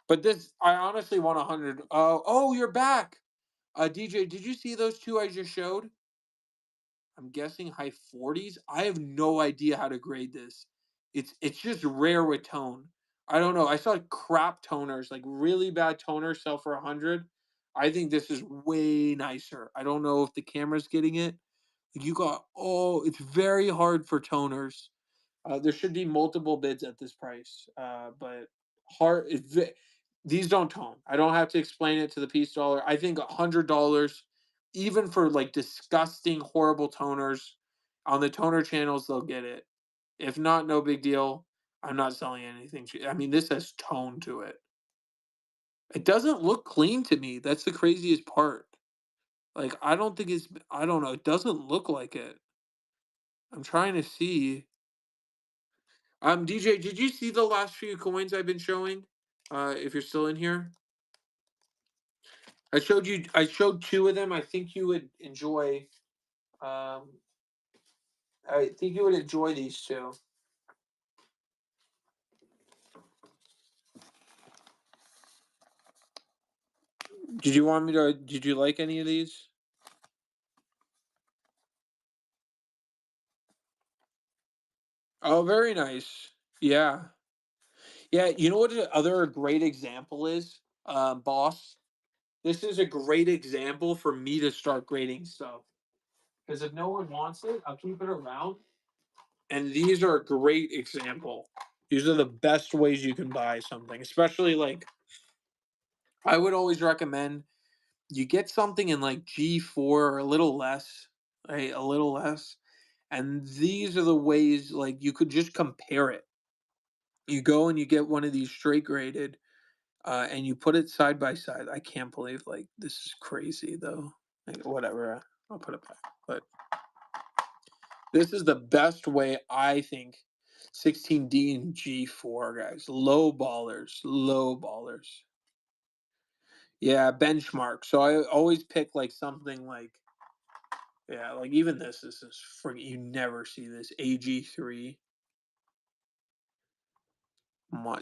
But this, I honestly want 100. Oh, you're back. DJ, did you see those two I just showed? I'm guessing high 40s. I have no idea how to grade this. It's just rare with tone. I don't know. I saw crap toners, like really bad toners sell for 100. I think this is way nicer. I don't know if the camera's getting it. You got, oh, it's very hard for toners. There should be multiple bids at this price, but hard. These don't tone. I don't have to explain it to the piece dollar. I think $100, even for like disgusting, horrible toners on the toner channels, they'll get it. If not, no big deal. I'm not selling anything. I mean, this has tone to it. It doesn't look clean to me. That's the craziest part. Like, I don't think it's. I don't know. It doesn't look like it. I'm trying to see. DJ, did you see the last few coins I've been showing? If you're still in here, I showed you. I showed two of them. I think you would enjoy. Um, I think you would enjoy these two. Did you want me to? Did you like any of these? Oh, very nice. Yeah, yeah. You know what the other great example is, boss? This is a great example for me to start grading stuff. Because if no one wants it, I'll keep it around. And these are a great example. These are the best ways you can buy something, especially like I would always recommend you get something in like G4 or a little less, right? A little less. And these are the ways like you could just compare it. You go and you get one of these straight graded, and you put it side by side. I can't believe like this is crazy though. Like, whatever, I'll put it back. But this is the best way I think. 16D and G4 guys, low ballers, low ballers. Yeah, benchmark. So I always pick like something like, yeah, like even this is freaking, you never see this AG3.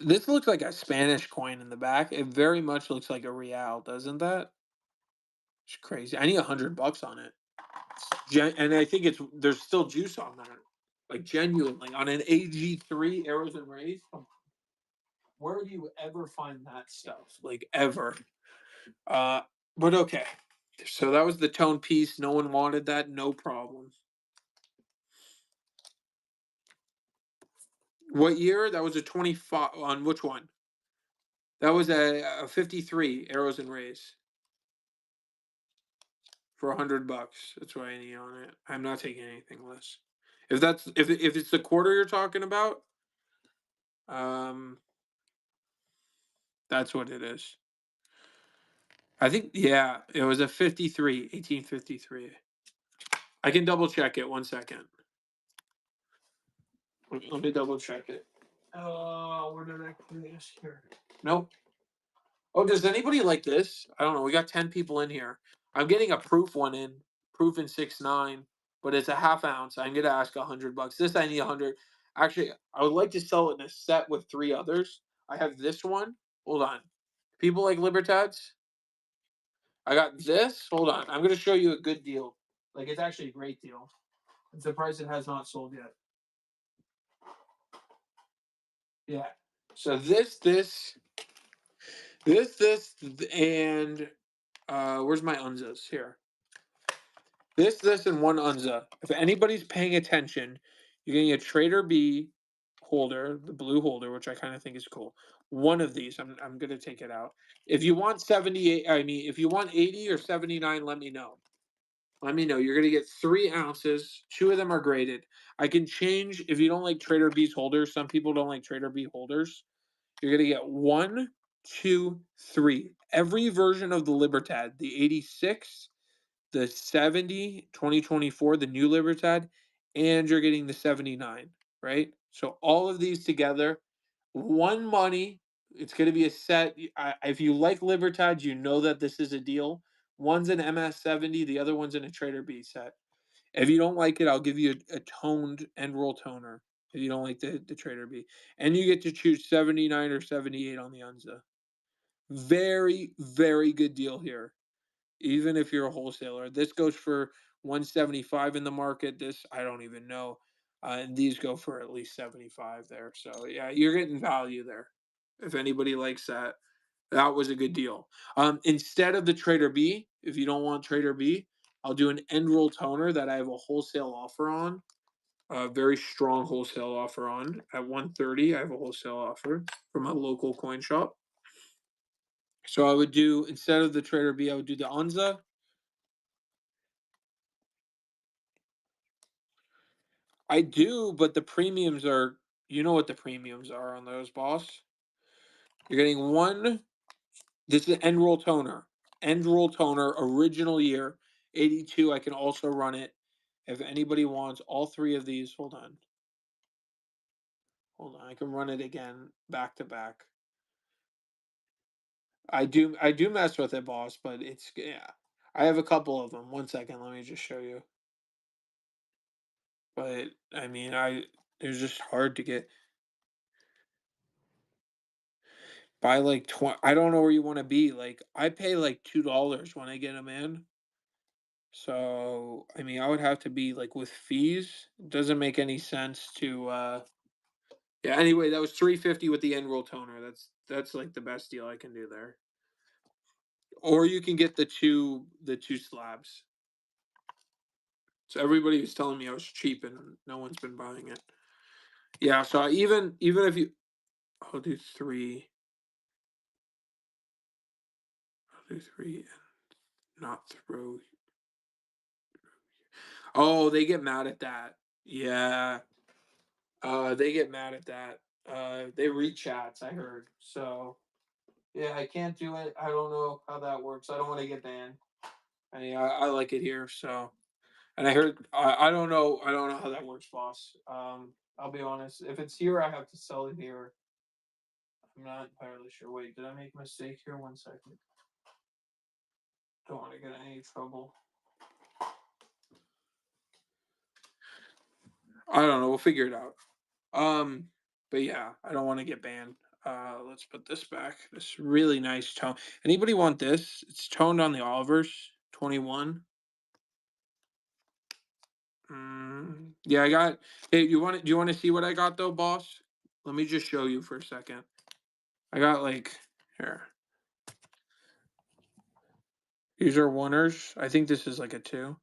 This looks like a Spanish coin in the back. It very much looks like a real, doesn't that? It's crazy. I need $100 on it. And I think it's there's still juice on that. Like genuinely on an AG3 Arrows and Rays. Where do you ever find that stuff? Like ever. Uh but okay. So that was the tone piece. No one wanted that, no problem. What year? That was a 25 on which one? That was a 53 Arrows and Rays for $100. That's what I need on it. I'm not taking anything less. If it's the quarter you're talking about, um, that's what it is. I think yeah, it was a 53, 1853. I can double check it. 1 second. Let me double check it. Oh, where did I put this here? Nope. Oh, does anybody like this? I don't know. We got 10 people in here. I'm getting a proof one in, proof in 6.9, but it's a half ounce. I'm gonna ask $100. This I need 100. Actually, I would like to sell it in a set with three others. I have this one. Hold on. People like Libertads. I got this. Hold on. I'm gonna show you a good deal. Like it's actually a great deal. I'm surprised it has not sold yet. Yeah. So this, and where's my unzas here? This, and one unza. If anybody's paying attention, you're getting a Trader B holder, the blue holder, which I kind of think is cool. One of these, I'm gonna take it out. If you want 78, I mean, if you want 80 or 79, let me know. Let me know. You're gonna get 3 ounces. Two of them are graded. I can change if you don't like Trader B's holders. Some people don't like Trader B holders. You're gonna get one, two, three. Every version of the Libertad, the 86, the 70, 2024, the new Libertad, and you're getting the 79, right? So all of these together, one money. It's going to be a set. If you like Libertad, you know that this is a deal. One's an MS70, the other one's in a Trader B set. If you don't like it, I'll give you a toned end roll toner. If you don't like the Trader B, and you get to choose 79 or 78 on the Unza. Very, very good deal here even if you're a wholesaler. This goes for 175 in the market. This I don't even know. And these go for at least 75 there. So yeah, you're getting value there. If anybody likes that, that was a good deal. Instead of the Trader B, if you don't want Trader B, I'll do an end roll toner that I have a wholesale offer on. A very strong wholesale offer on at 130. I have a wholesale offer from a local coin shop. So I would do instead of the Trader B, I would do the Anza. I do, but the premiums are you know what the premiums are on those, boss? You're getting one this is end roll toner. End roll toner, original year, 82. I can also run it. If anybody wants all three of these, hold on. Hold on. I can run it again back to back. I do mess with it, boss, but it's yeah. I have a couple of them. 1 second, let me just show you. But I mean, I it's just hard to get by like 20. I don't know where you want to be. Like I pay like $2 when I get them in. So I mean, I would have to be like with fees. It doesn't make any sense to. Yeah. Anyway, that was 350 with the end roll toner. That's like the best deal I can do there. Or you can get the two slabs. So everybody was telling me I was cheap, and no one's been buying it. Yeah, so even if you I'll do 3, I'll do 3 and not throw. Oh, they get mad at that. Yeah. They get mad at that. They read chats, I heard. So, yeah, I can't do it. I don't know how that works. I don't want to get banned. I like it here, so and I heard I don't know how that works, boss. I'll be honest. If it's here, I have to sell it here. I'm not entirely sure. Wait, did I make a mistake here? One second. Don't want to get in any trouble. I don't know. We'll figure it out. Um, but yeah, I don't want to get banned. Let's put this back. This really nice tone. Anybody want this? It's toned on the Olivers 21. Yeah, I got. Hey, you want do you want to see what I got though, boss? Let me just show you for a second. I got like here. These are oneers. I think this is like a two.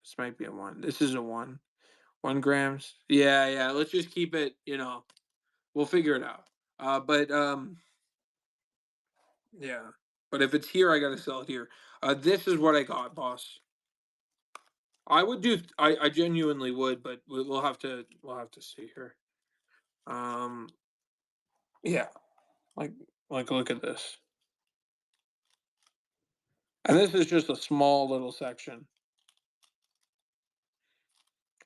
This might be a one. This is a one. 1 grams. Yeah, yeah. Let's just keep it. We'll figure it out. But yeah. But if it's here, I gotta sell it here. This is what I got, boss. I would do. I genuinely would, but we'll have to see here. Um, yeah. Like look at this. And this is just a small little section.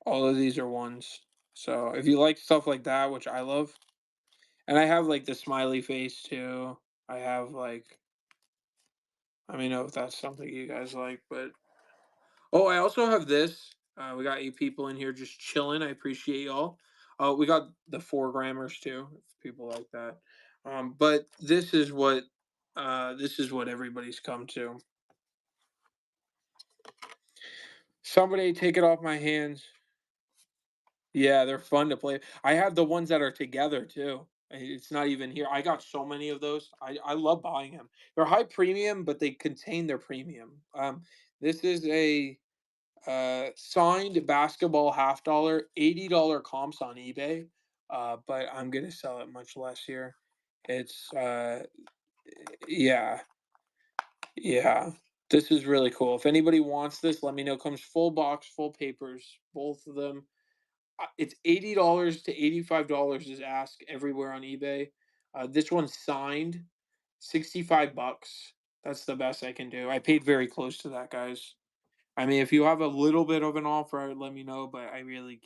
All of these are ones. So if you like stuff like that, which I love, and I have like the smiley face too. I have like, let me know if that's something you guys like. But oh, I also have this. We got 8 people in here just chilling. I appreciate y'all. We got the 4 grammers too, if people like that. But this is what everybody's come to. Somebody take it off my hands. Yeah, they're fun to play. I have the ones that are together too. It's not even here. I got so many of those. I love buying them. They're high premium, but they contain their premium. This is a signed basketball half dollar, $80 comps on eBay. But I'm gonna sell it much less here. It's yeah, yeah. This is really cool. If anybody wants this, let me know. Comes full box, full papers, both of them. It's $80 to $85 is ask everywhere on eBay. This one's signed, 65 bucks. That's the best I can do. I paid very close to that, guys. I mean, if you have a little bit of an offer, let me know. But I mean,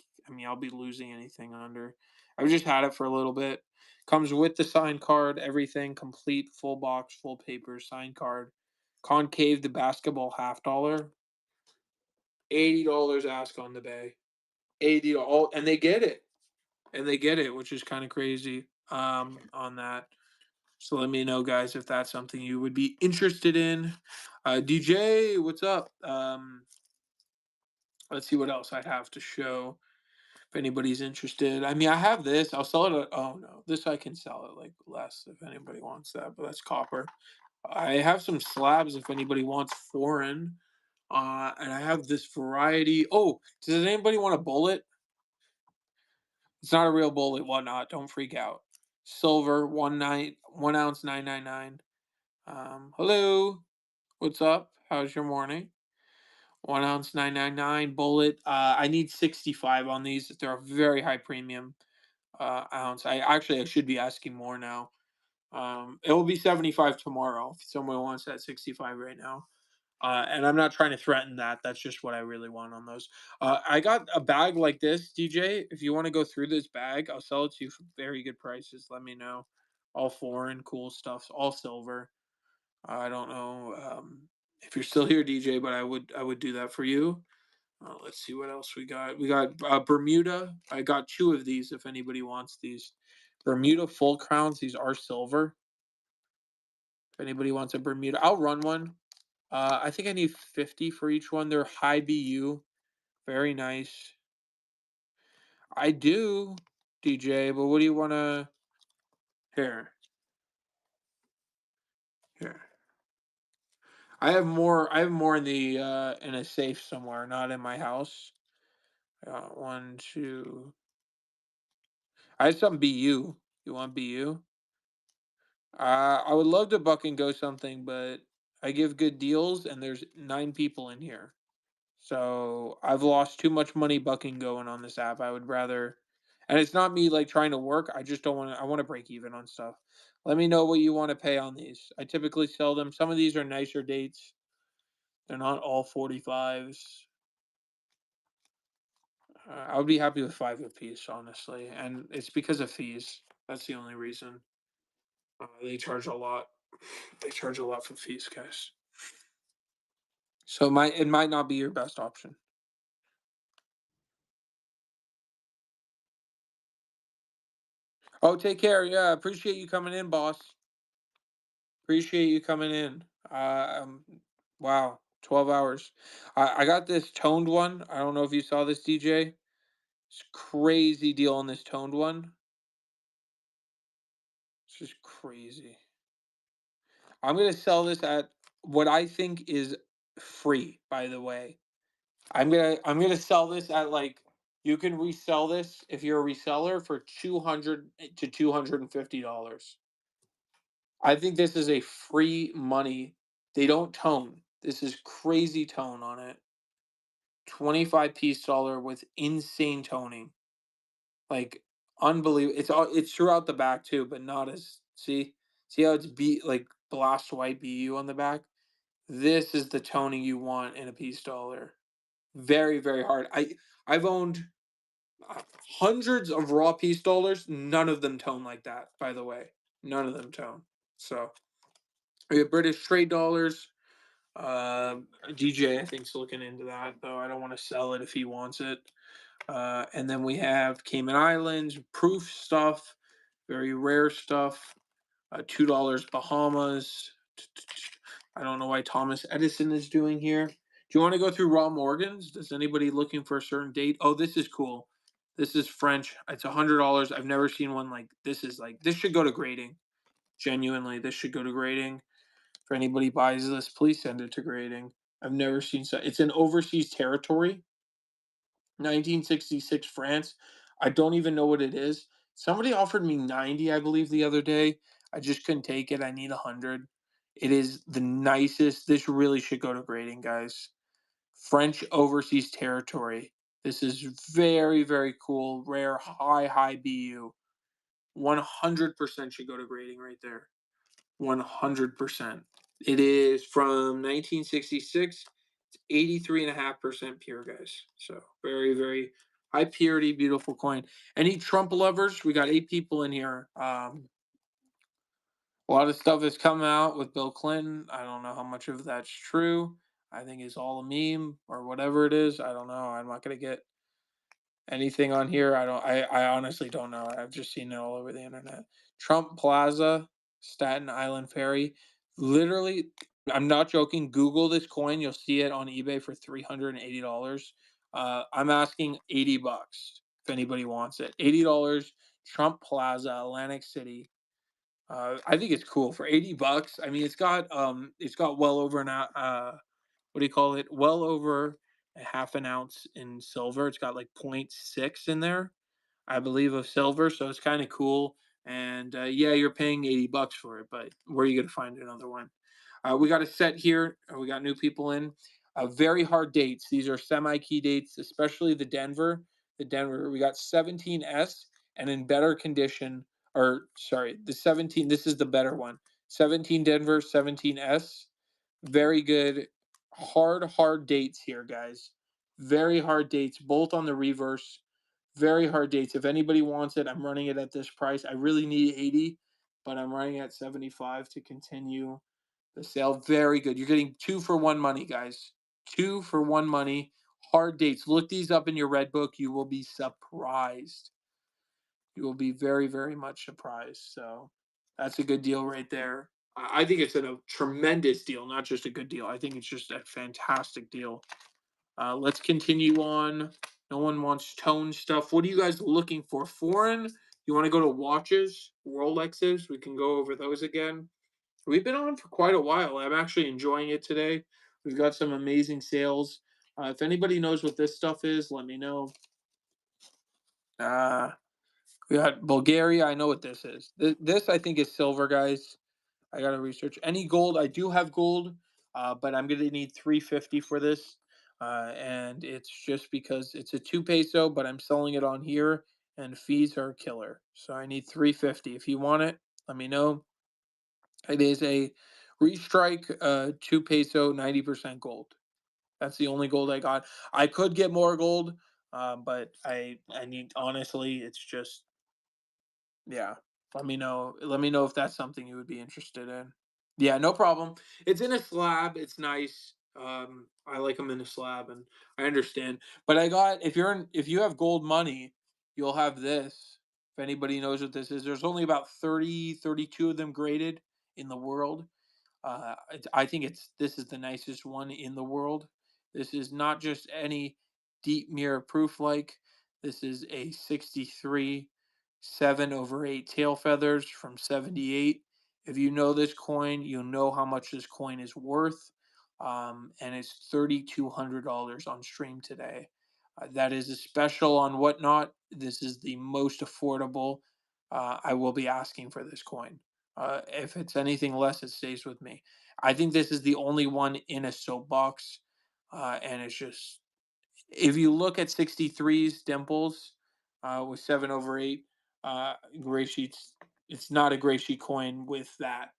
I'll be losing anything under. I've just had it for a little bit. Comes with the signed card, everything complete, full box, full paper, signed card. Concave the basketball half dollar. $80 ask on the bay. 80 all, and they get it. And they get it, which is kind of crazy on that. So let me know, guys, if that's something you would be interested in. DJ, what's up? Let's see what else I have to show if anybody's interested. I mean, I have this. I'll sell it. Oh no, this I can sell it like less if anybody wants that, but that's copper. I have some slabs if anybody wants foreign. And I have this variety. Oh, does anybody want a bullet? It's not a real bullet, whatnot. Don't freak out. Silver, 1 ounce, 999. Hello, what's up? How's your morning? 1 ounce, 999. Bullet. I need 65 on these. They're a very high premium ounce. I should be asking more now. It will be 75 tomorrow if someone wants that 65 right now. And I'm not trying to threaten that. That's just what I really want on those. I got a bag like this, DJ. If you want to go through this bag, I'll sell it to you for very good prices. Let me know. All foreign, cool stuff, all silver. I don't know if you're still here, DJ, but I would do that for you. Let's see what else we got. We got Bermuda. I got 2 of these. If anybody wants these, Bermuda full crowns. These are silver. If anybody wants a Bermuda, I'll run one. I think I need 50 for each one. They're high BU. Very nice. I do, DJ, but what do you want to. Here. Here. I have more in the in a safe somewhere, not in my house. One, two. I had some BU. You want BU? I would love to buck and go something, but I give good deals, and there's 9 people in here. So I've lost too much money bucking going on this app. I would rather, and it's not me like trying to work. I just don't want to. I want to break even on stuff. Let me know what you want to pay on these. I typically sell them. Some of these are nicer dates. They're not all 45s. I would be happy with 5 apiece, honestly, and it's because of fees. That's the only reason. They charge a lot. They charge a lot for fees, guys. So it might not be your best option. Oh, take care. Yeah, appreciate you coming in, boss. Appreciate you coming in. Wow, 12 hours. I got this toned one. I don't know if you saw this, DJ. It's crazy deal on this toned one. It's just crazy. I'm gonna sell this at what I think is free. By the way, I'm gonna sell this at like you can resell this if you're a reseller for 200 to $250. I think this is a free money. They don't tone. This is crazy tone on it. 25 piece dollar with insane toning. Like unbelievable. It's throughout the back too, but not as see how it's like blast white BU on the back? This is the toning you want in a piece dollar. Very, very hard. I've owned hundreds of raw piece dollars. None of them tone like that, by the way. None of them tone. So we have British trade dollars. DJ, I think's looking into that though. I don't want to sell it if he wants it. And then we have Cayman Islands, proof stuff, very rare stuff. $2 Bahamas. I don't know why Thomas Edison is doing here. Do you want to go through Raw Morgans? Does anybody looking for a certain date? Oh, this is cool. This is French. It's $100. I've never seen one like this. Is like this should go to grading. Genuinely, this should go to grading. If anybody buys this, please send it to grading. I've never seen so. It's an overseas territory. 1966 France. I don't even know what it is. Somebody offered me 90, I believe, the other day. I just couldn't take it. I need 100. It is the nicest. This really should go to grading, guys. French overseas territory. This is very, very cool. Rare, high BU. 100% should go to grading right there. 100%. It is from 1966. 83.5% pure, guys. So very, very high purity, beautiful coin. Any Trump lovers? We got 8 people in here. A lot of stuff has come out with Bill Clinton. I don't know how much of that's true. I think it's all a meme or whatever it is. I don't know. I'm not gonna get anything on here. I honestly don't know. I've just seen it all over the internet. Trump Plaza, Staten Island Ferry. Literally, I'm not joking. Google this coin. You'll see it on eBay for $380. I'm asking $80 if anybody wants it. $80. Trump Plaza, Atlantic City. I think it's cool for $80. I mean, it's got well over what do you call it? Well over a half an ounce in silver. It's got like point 0.6 in there, I believe, of silver. So it's kind of cool. And yeah, you're paying $80 for it, but where are you going to find another one? We got a set here. We got new people in. Very hard dates. These are semi key dates, especially the Denver. The Denver, we got 17S and in better condition, or sorry, the 17. This is the better one. 17 Denver, 17S. Very good. Hard dates here, guys. Very hard dates, both on the reverse. Very hard dates. If anybody wants it, I'm running it at this price. I really need 80, but I'm running at 75 to continue the sale. Very good. You're getting 2 for 1 money, guys. 2 for 1 money. Hard dates. Look these up in your red book. You will be surprised. You will be very, very much surprised. So that's a good deal right there. I think it's a tremendous deal, not just a good deal. I think it's just a fantastic deal. Let's continue on. No one wants tone stuff. What are you guys looking for? Foreign? You want to go to watches, Rolexes? We can go over those again. We've been on for quite a while. I'm actually enjoying it today. We've got some amazing sales. If anybody knows what this stuff is, let me know. Uh, We got Bulgaria. I know what this is. This I think is silver, guys. I gotta research any gold. I do have gold, but I'm gonna need 350 for this, and it's just because it's a 2 peso, but I'm selling it on here, and fees are killer. So I need 350. If you want it, let me know. It is a restrike, 2 peso, 90% gold. That's the only gold I got. I could get more gold, but I need honestly. It's just yeah. Let me know if that's something you would be interested in. Yeah, no problem. It's in a slab. It's nice. I like them in a slab, and I understand. But I got if you have gold money, you'll have this. If anybody knows what this is, there's only about 32 of them graded in the world. I think this is the nicest one in the world. This is not just any deep mirror proof like. This is a 63 7/8 tail feathers from 78. If you know this coin, you'll know how much this coin is worth. And it's $3,200 on stream today. That is a special on Whatnot. This is the most affordable I will be asking for this coin. If it's anything less, it stays with me. I think this is the only one in a soapbox, and it's just if you look at 63's dimples with 7/8 gray sheets, it's not a gray sheet coin with that.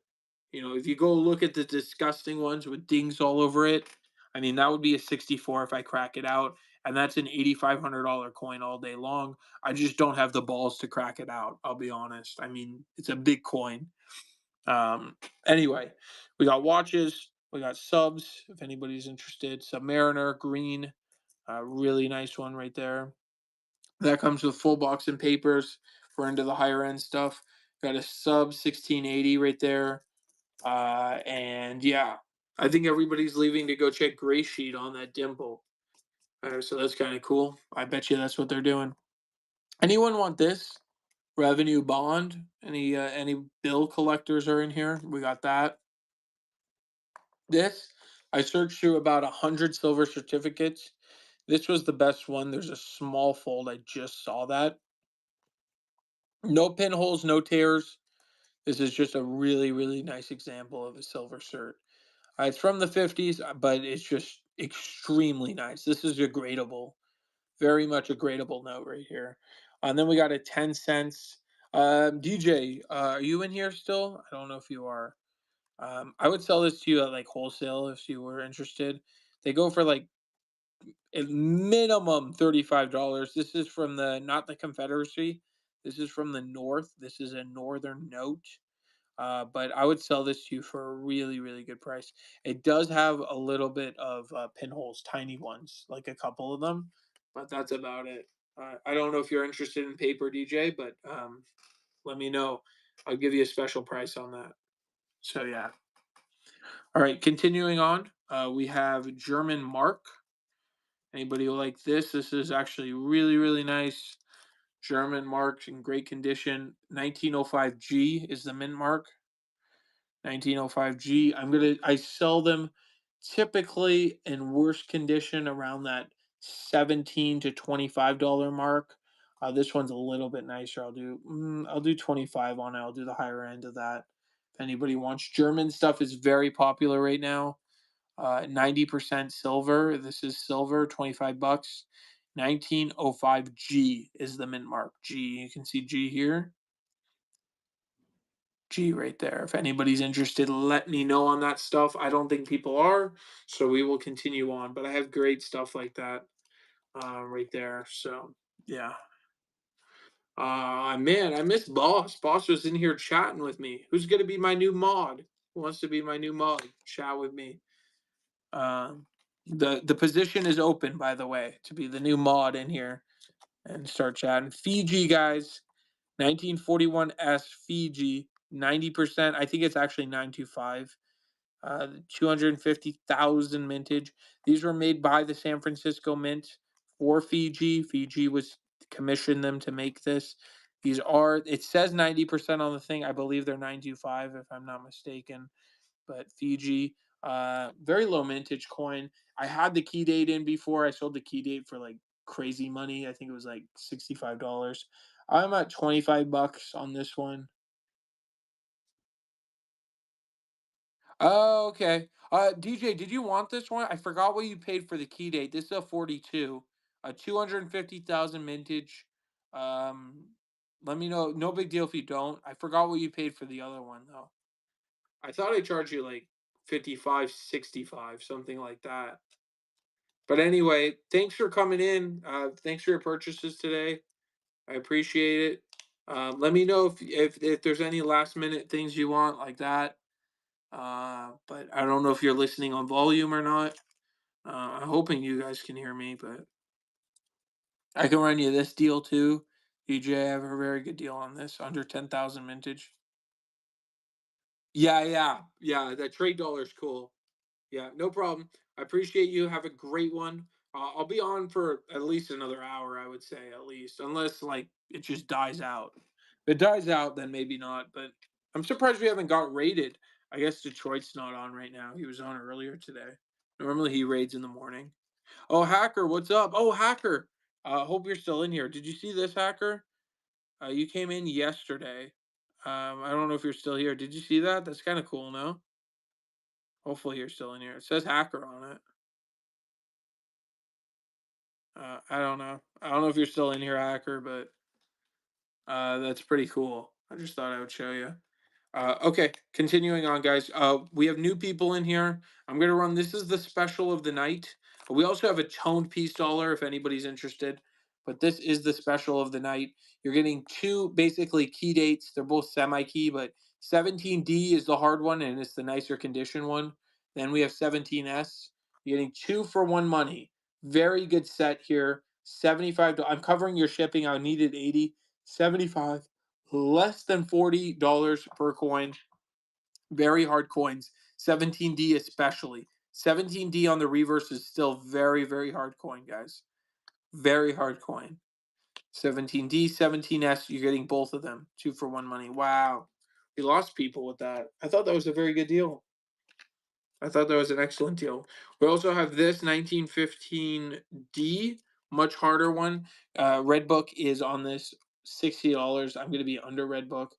You know, if you go look at the disgusting ones with dings all over it, I mean that would be a 64 if I crack it out, and that's an $8,500 coin all day long. I just don't have the balls to crack it out. I'll be honest. I mean, it's a big coin. Um, anyway, we got watches, we got subs. If anybody's interested, Submariner green, really nice one right there. That comes with full box and papers. If we're into the higher end stuff, got a sub 1680 right there. And yeah, I think everybody's leaving to go check Gray Sheet on that dimple. So that's kind of cool. I bet you that's what they're doing. Anyone want this revenue bond? Any bill collectors are in here? We got that. This I searched through about 100 silver certificates. This was the best one. There's a small fold. I just saw that. No pinholes, no tears. This is just a really, really nice example of a silver cert. It's from the 50s, but it's just extremely nice. This is a gradable, very much a gradable note right here. And then we got a 10 cents. DJ, are you in here still? I don't know if you are. I would sell this to you at like wholesale if you were interested. They go for like at minimum $35. This is from the not the Confederacy. This is from the North. This is a Northern note. But I would sell this to you for a really, really good price. It does have a little bit of pinholes, tiny ones, like a couple of them, but that's about it. I don't know if you're interested in paper, DJ, but let me know. I'll give you a special price on that. So yeah. All right, continuing on, we have German Mark. Anybody who like this? This is actually really, really nice. German Mark in great condition. 1905 G is the mint mark. 1905 G. I sell them typically in worse condition around that 17 to $25 mark. This one's a little bit nicer. I'll do 25 on it. I'll do the higher end of that. If anybody wants German stuff is very popular right now. 90% silver. This is silver, 25 bucks. 1905 G is the mint mark. G. You can see G here. G right there. If anybody's interested, let me know on that stuff. I don't think people are, so we will continue on. But I have great stuff like that right there. So yeah. Man, I miss Boss. Boss was in here chatting with me. Who's gonna be my new mod? Who wants to be my new mod? Chat with me. Um, the position is open, by the way, to be the new mod in here and start chatting. Fiji guys, 1941 S Fiji, 90%. I think it's actually 925. 250,000 mintage. These were made by the San Francisco Mint for Fiji. Fiji was commissioned them to make this. These are, it says 90% on the thing. I believe they're 925 if I'm not mistaken. But Fiji, very low mintage coin. I had the key date in before. I sold the key date for like crazy money. I think it was like $65. I'm at 25 bucks on this one. Oh, okay. DJ, did you want this one? I forgot what you paid for the key date. This is a 42, a 250,000 mintage. Um, Let me know. No big deal if you don't. I forgot what you paid for the other one though. I thought I charged you like 55, 65, something like that. But anyway, thanks for coming in. Thanks for your purchases today. I appreciate it. Let me know if there's any last minute things you want like that. But I don't know if you're listening on volume or not. I'm hoping you guys can hear me, but I can run you this deal too. DJ, I have a very good deal on this, under 10,000 mintage. Yeah, yeah, yeah. That trade dollar is cool. Yeah, no problem. I appreciate you. Have a great one. I'll be on for at least another hour, I would say, at least, unless like it just dies out. If it dies out, then maybe not. But I'm surprised we haven't got raided. I guess Detroit's not on right now. He was on earlier today. Normally he raids in the morning. Oh, Hacker, what's up? Oh, Hacker. Hope you're still in here. Did you see this, Hacker? You came in yesterday. I don't know if you're still here. Did you see that? That's kind of cool, no? Hopefully you're still in here. It says Hacker on it. I don't know. I don't know if you're still in here, Hacker, but that's pretty cool. I just thought I would show you. Okay, continuing on, guys. We have new people in here. I'm gonna run. This is the special of the night. We also have a toned piece dollar if anybody's interested. But this is the special of the night. You're getting two basically key dates. They're both semi-key, but 17D is the hard one and it's the nicer condition one. Then we have 17S. You're getting two for one money. Very good set here. 75. I'm covering your shipping. I needed 80. 75, less than $40 per coin. Very hard coins. 17D especially. 17D on the reverse is still very, very hard coin, guys. Very hard coin. 17D, 17S, you're getting both of them. Two for one money. Wow. We lost people with that. I thought that was a very good deal. I thought that was an excellent deal. We also have this 1915D, much harder one. Redbook is on this $60. I'm going to be under Redbook.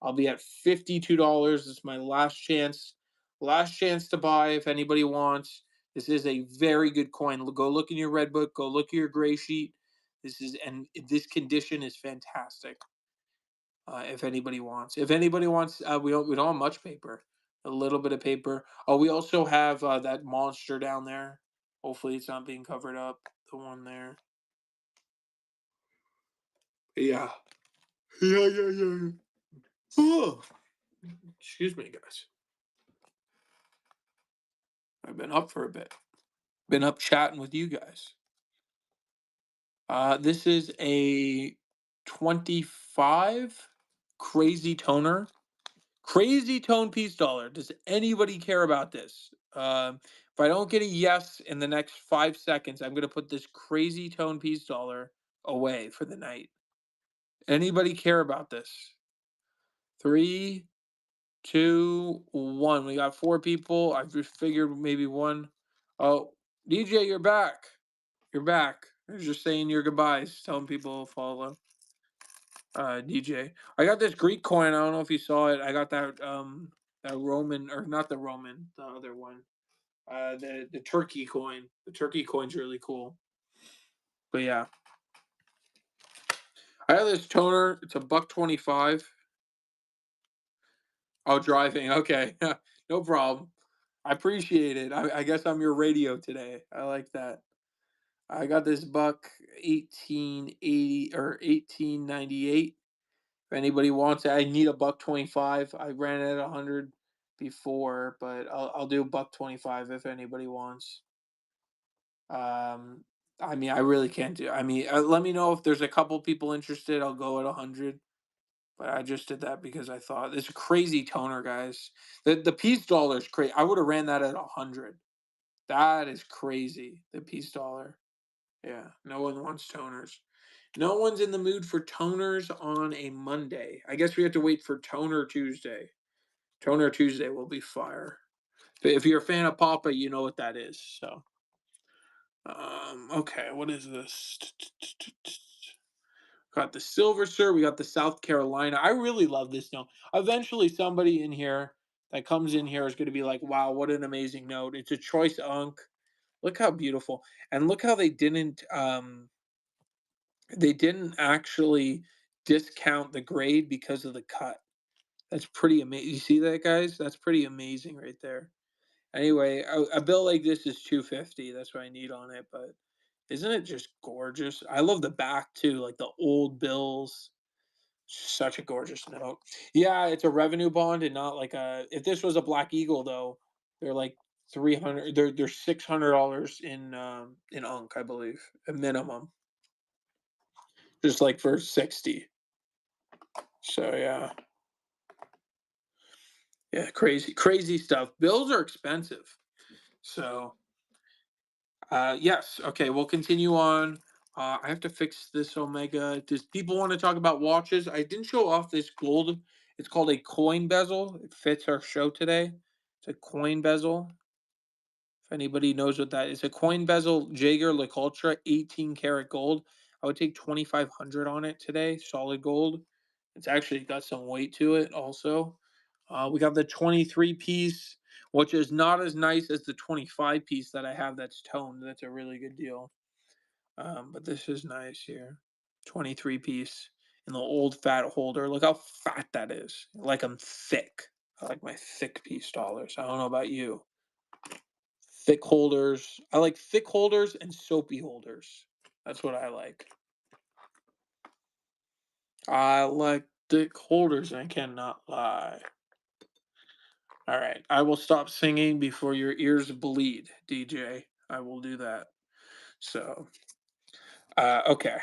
I'll be at $52. This is my last chance. Last chance to buy if anybody wants. This is a very good coin. Go look in your Redbook. Go look at your gray sheet. This condition is fantastic. If anybody wants. If anybody wants, we don't have much paper. A little bit of paper. Oh, we also have that monster down there. Hopefully, it's not being covered up. The one there. Yeah. Yeah, yeah, yeah. Oh, excuse me, guys. I've been up for a bit. Been up chatting with you guys. This is a 25 crazy toner. Crazy tone piece dollar. Does anybody care about this? If I don't get a yes in the next 5 seconds, I'm gonna put this crazy tone piece dollar away for the night. Anybody care about this? Three, two, one. We got four people. I just figured maybe one. Oh, DJ, you're back. You're back. You're just saying your goodbyes, telling people to follow. DJ. I got this Greek coin. I don't know if you saw it. I got that Roman, or not the Roman, the other one. The Turkey coin. The Turkey coin's really cool. But yeah. I have this toner. It's a buck 25. Oh, driving. Okay. No problem. I appreciate it. I guess I'm your radio today. I like that. I got this buck 1880 or 1898. If anybody wants it, I need a buck 25. I ran it at 100 before, but I'll do a buck 25 if anybody wants. Um, I mean, I really can't do. I mean, let me know if there's a couple people interested. I'll go at 100. But I just did that because I thought this crazy toner, guys. The piece dollar is crazy. I would have ran that at 100. That is crazy. The piece dollar. Yeah, no one wants toners. No one's in the mood for toners on a Monday. I guess we have to wait for Toner Tuesday. Toner Tuesday will be fire. But if you're a fan of Papa, you know what that is. So, okay, what is this? Got the Silver Sir. We got the South Carolina. I really love this note. Eventually, somebody in here that comes in here is going to be like, "Wow, what an amazing note!" It's a choice unk. Look how beautiful, and look how they didn't actually discount the grade because of the cut. That's pretty amazing. You see that, guys? That's pretty amazing right there. Anyway, a bill like this is 250. That's what I need on it, but isn't it just gorgeous? I love the back too, like the old bills. Such a gorgeous note. Yeah, it's a revenue bond and not like a. If this was a Black Eagle though, they're like 300. They're $600 in unk, I believe, a minimum. Just like for 60. So yeah, yeah, crazy stuff. Bills are expensive. So yes, okay, we'll continue on. I have to fix this Omega. Does people want to talk about watches? I didn't show off this gold. It's called a coin bezel. It fits our show today. It's a coin bezel. If anybody knows what that is, a coin bezel Jaeger LeCultre 18 karat gold. I would take 2,500 on it today, solid gold. It's actually got some weight to it also. We got the 23 piece, which is not as nice as the 25 piece that I have that's toned. That's a really good deal. But this is nice here. 23 piece in the old fat holder. Look how fat that is. Like I'm thick. I like my thick piece dollars. I don't know about you. Thick holders. I like thick holders and soapy holders. That's what I like. I like thick holders, I cannot lie. All right. I will stop singing before your ears bleed, DJ. I will do that. So, okay.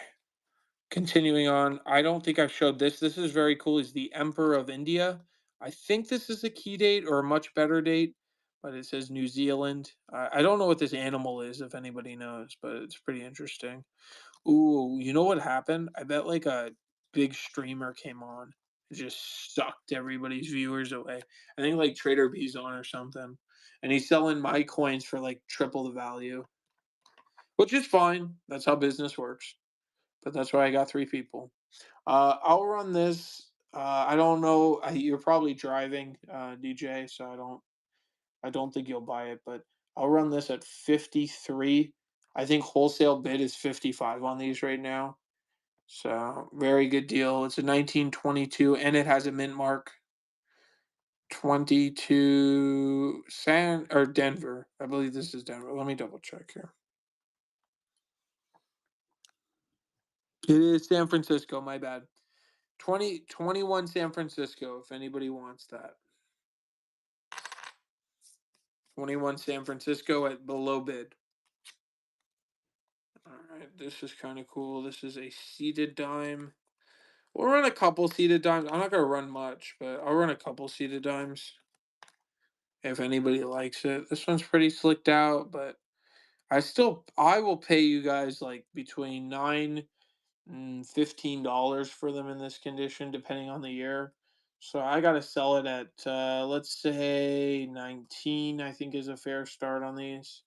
Continuing on, I don't think I've showed this. This is very cool. Is the Emperor of India. I think this is a key date or a much better date, but it says New Zealand. I don't know what this animal is, if anybody knows, but it's pretty interesting. Ooh, you know what happened? I bet like a big streamer came on. It just sucked everybody's viewers away. I think like Trader B's on or something. And he's selling my coins for like triple the value, which is fine. That's how business works. But that's why I got three people. I'll run this. I don't know. You're probably driving, DJ, so I don't think you'll buy it, but I'll run this at 53. I think wholesale bid is 55 on these right now. So very good deal. It's a 1922 and it has a mint mark. 22 San or Denver. I believe this is Denver. Let me double check here. It is San Francisco, my bad. 2021 San Francisco, if anybody wants that. 21 San Francisco at below bid. All right, this is kind of cool. This is a seated dime. We'll run a couple seated dimes. I'm not gonna run much, but I'll run a couple seated dimes if anybody likes it. This one's pretty slicked out, but I will pay you guys like between $9 and $15 for them in this condition, depending on the year. So I gotta sell it at let's say 19. I think is a fair start on these.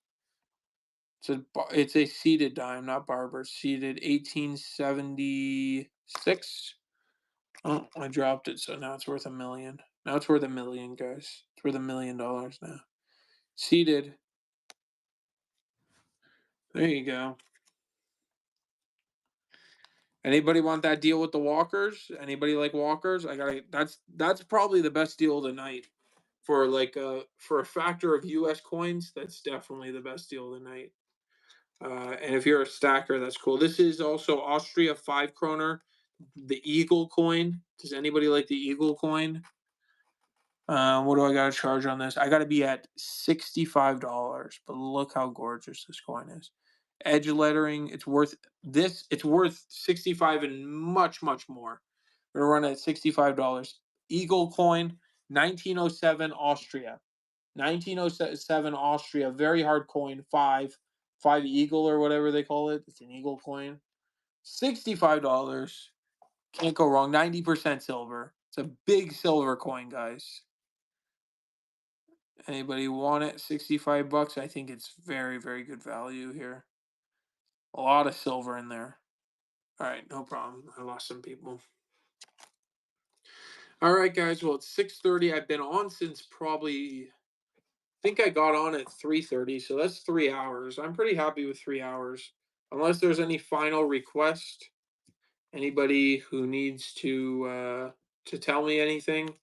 It's a seated dime, not barber. Seated 1876. Oh, I dropped it, so now it's worth a million. Now it's worth a million, guys. It's worth $1 million now. Seated. There you go. Anybody want that deal with the walkers? Anybody like walkers? I got that's probably the best deal of the night for like for a factor of US coins, that's definitely the best deal of the night. And if you're a stacker, that's cool. This is also Austria 5 kroner, the Eagle coin. Does anybody like the Eagle coin? What do I got to charge on this? I got to be at $65, but look how gorgeous this coin is. Edge lettering, it's worth this. It's worth 65 and much more. We're gonna run it at $65. Eagle coin, 1907 Austria. 1907 Austria, very hard coin, five eagle or whatever they call it. It's an eagle coin. $65. Can't go wrong. 90% silver. It's a big silver coin, guys. Anybody want it? 65 bucks. I think it's very good value here. A lot of silver in there. All right, no problem. I lost some people. All right, guys. Well, it's 6:30. I've been on since probably. I think I got on at 3:30, so that's 3 hours. I'm pretty happy with 3 hours. Unless there's any final request, anybody who needs to tell me anything,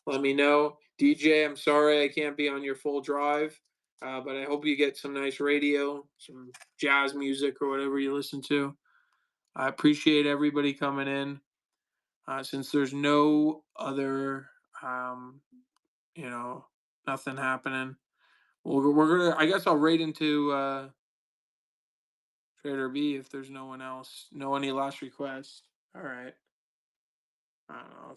let me know. DJ, I'm sorry I can't be on your full drive, but I hope you get some nice radio, some jazz music or whatever you listen to. I appreciate everybody coming in. Since there's no other, um, you know, nothing happening. We're gonna. I guess I'll raid into Trader B if there's no one else. No any last requests. All right. I don't know.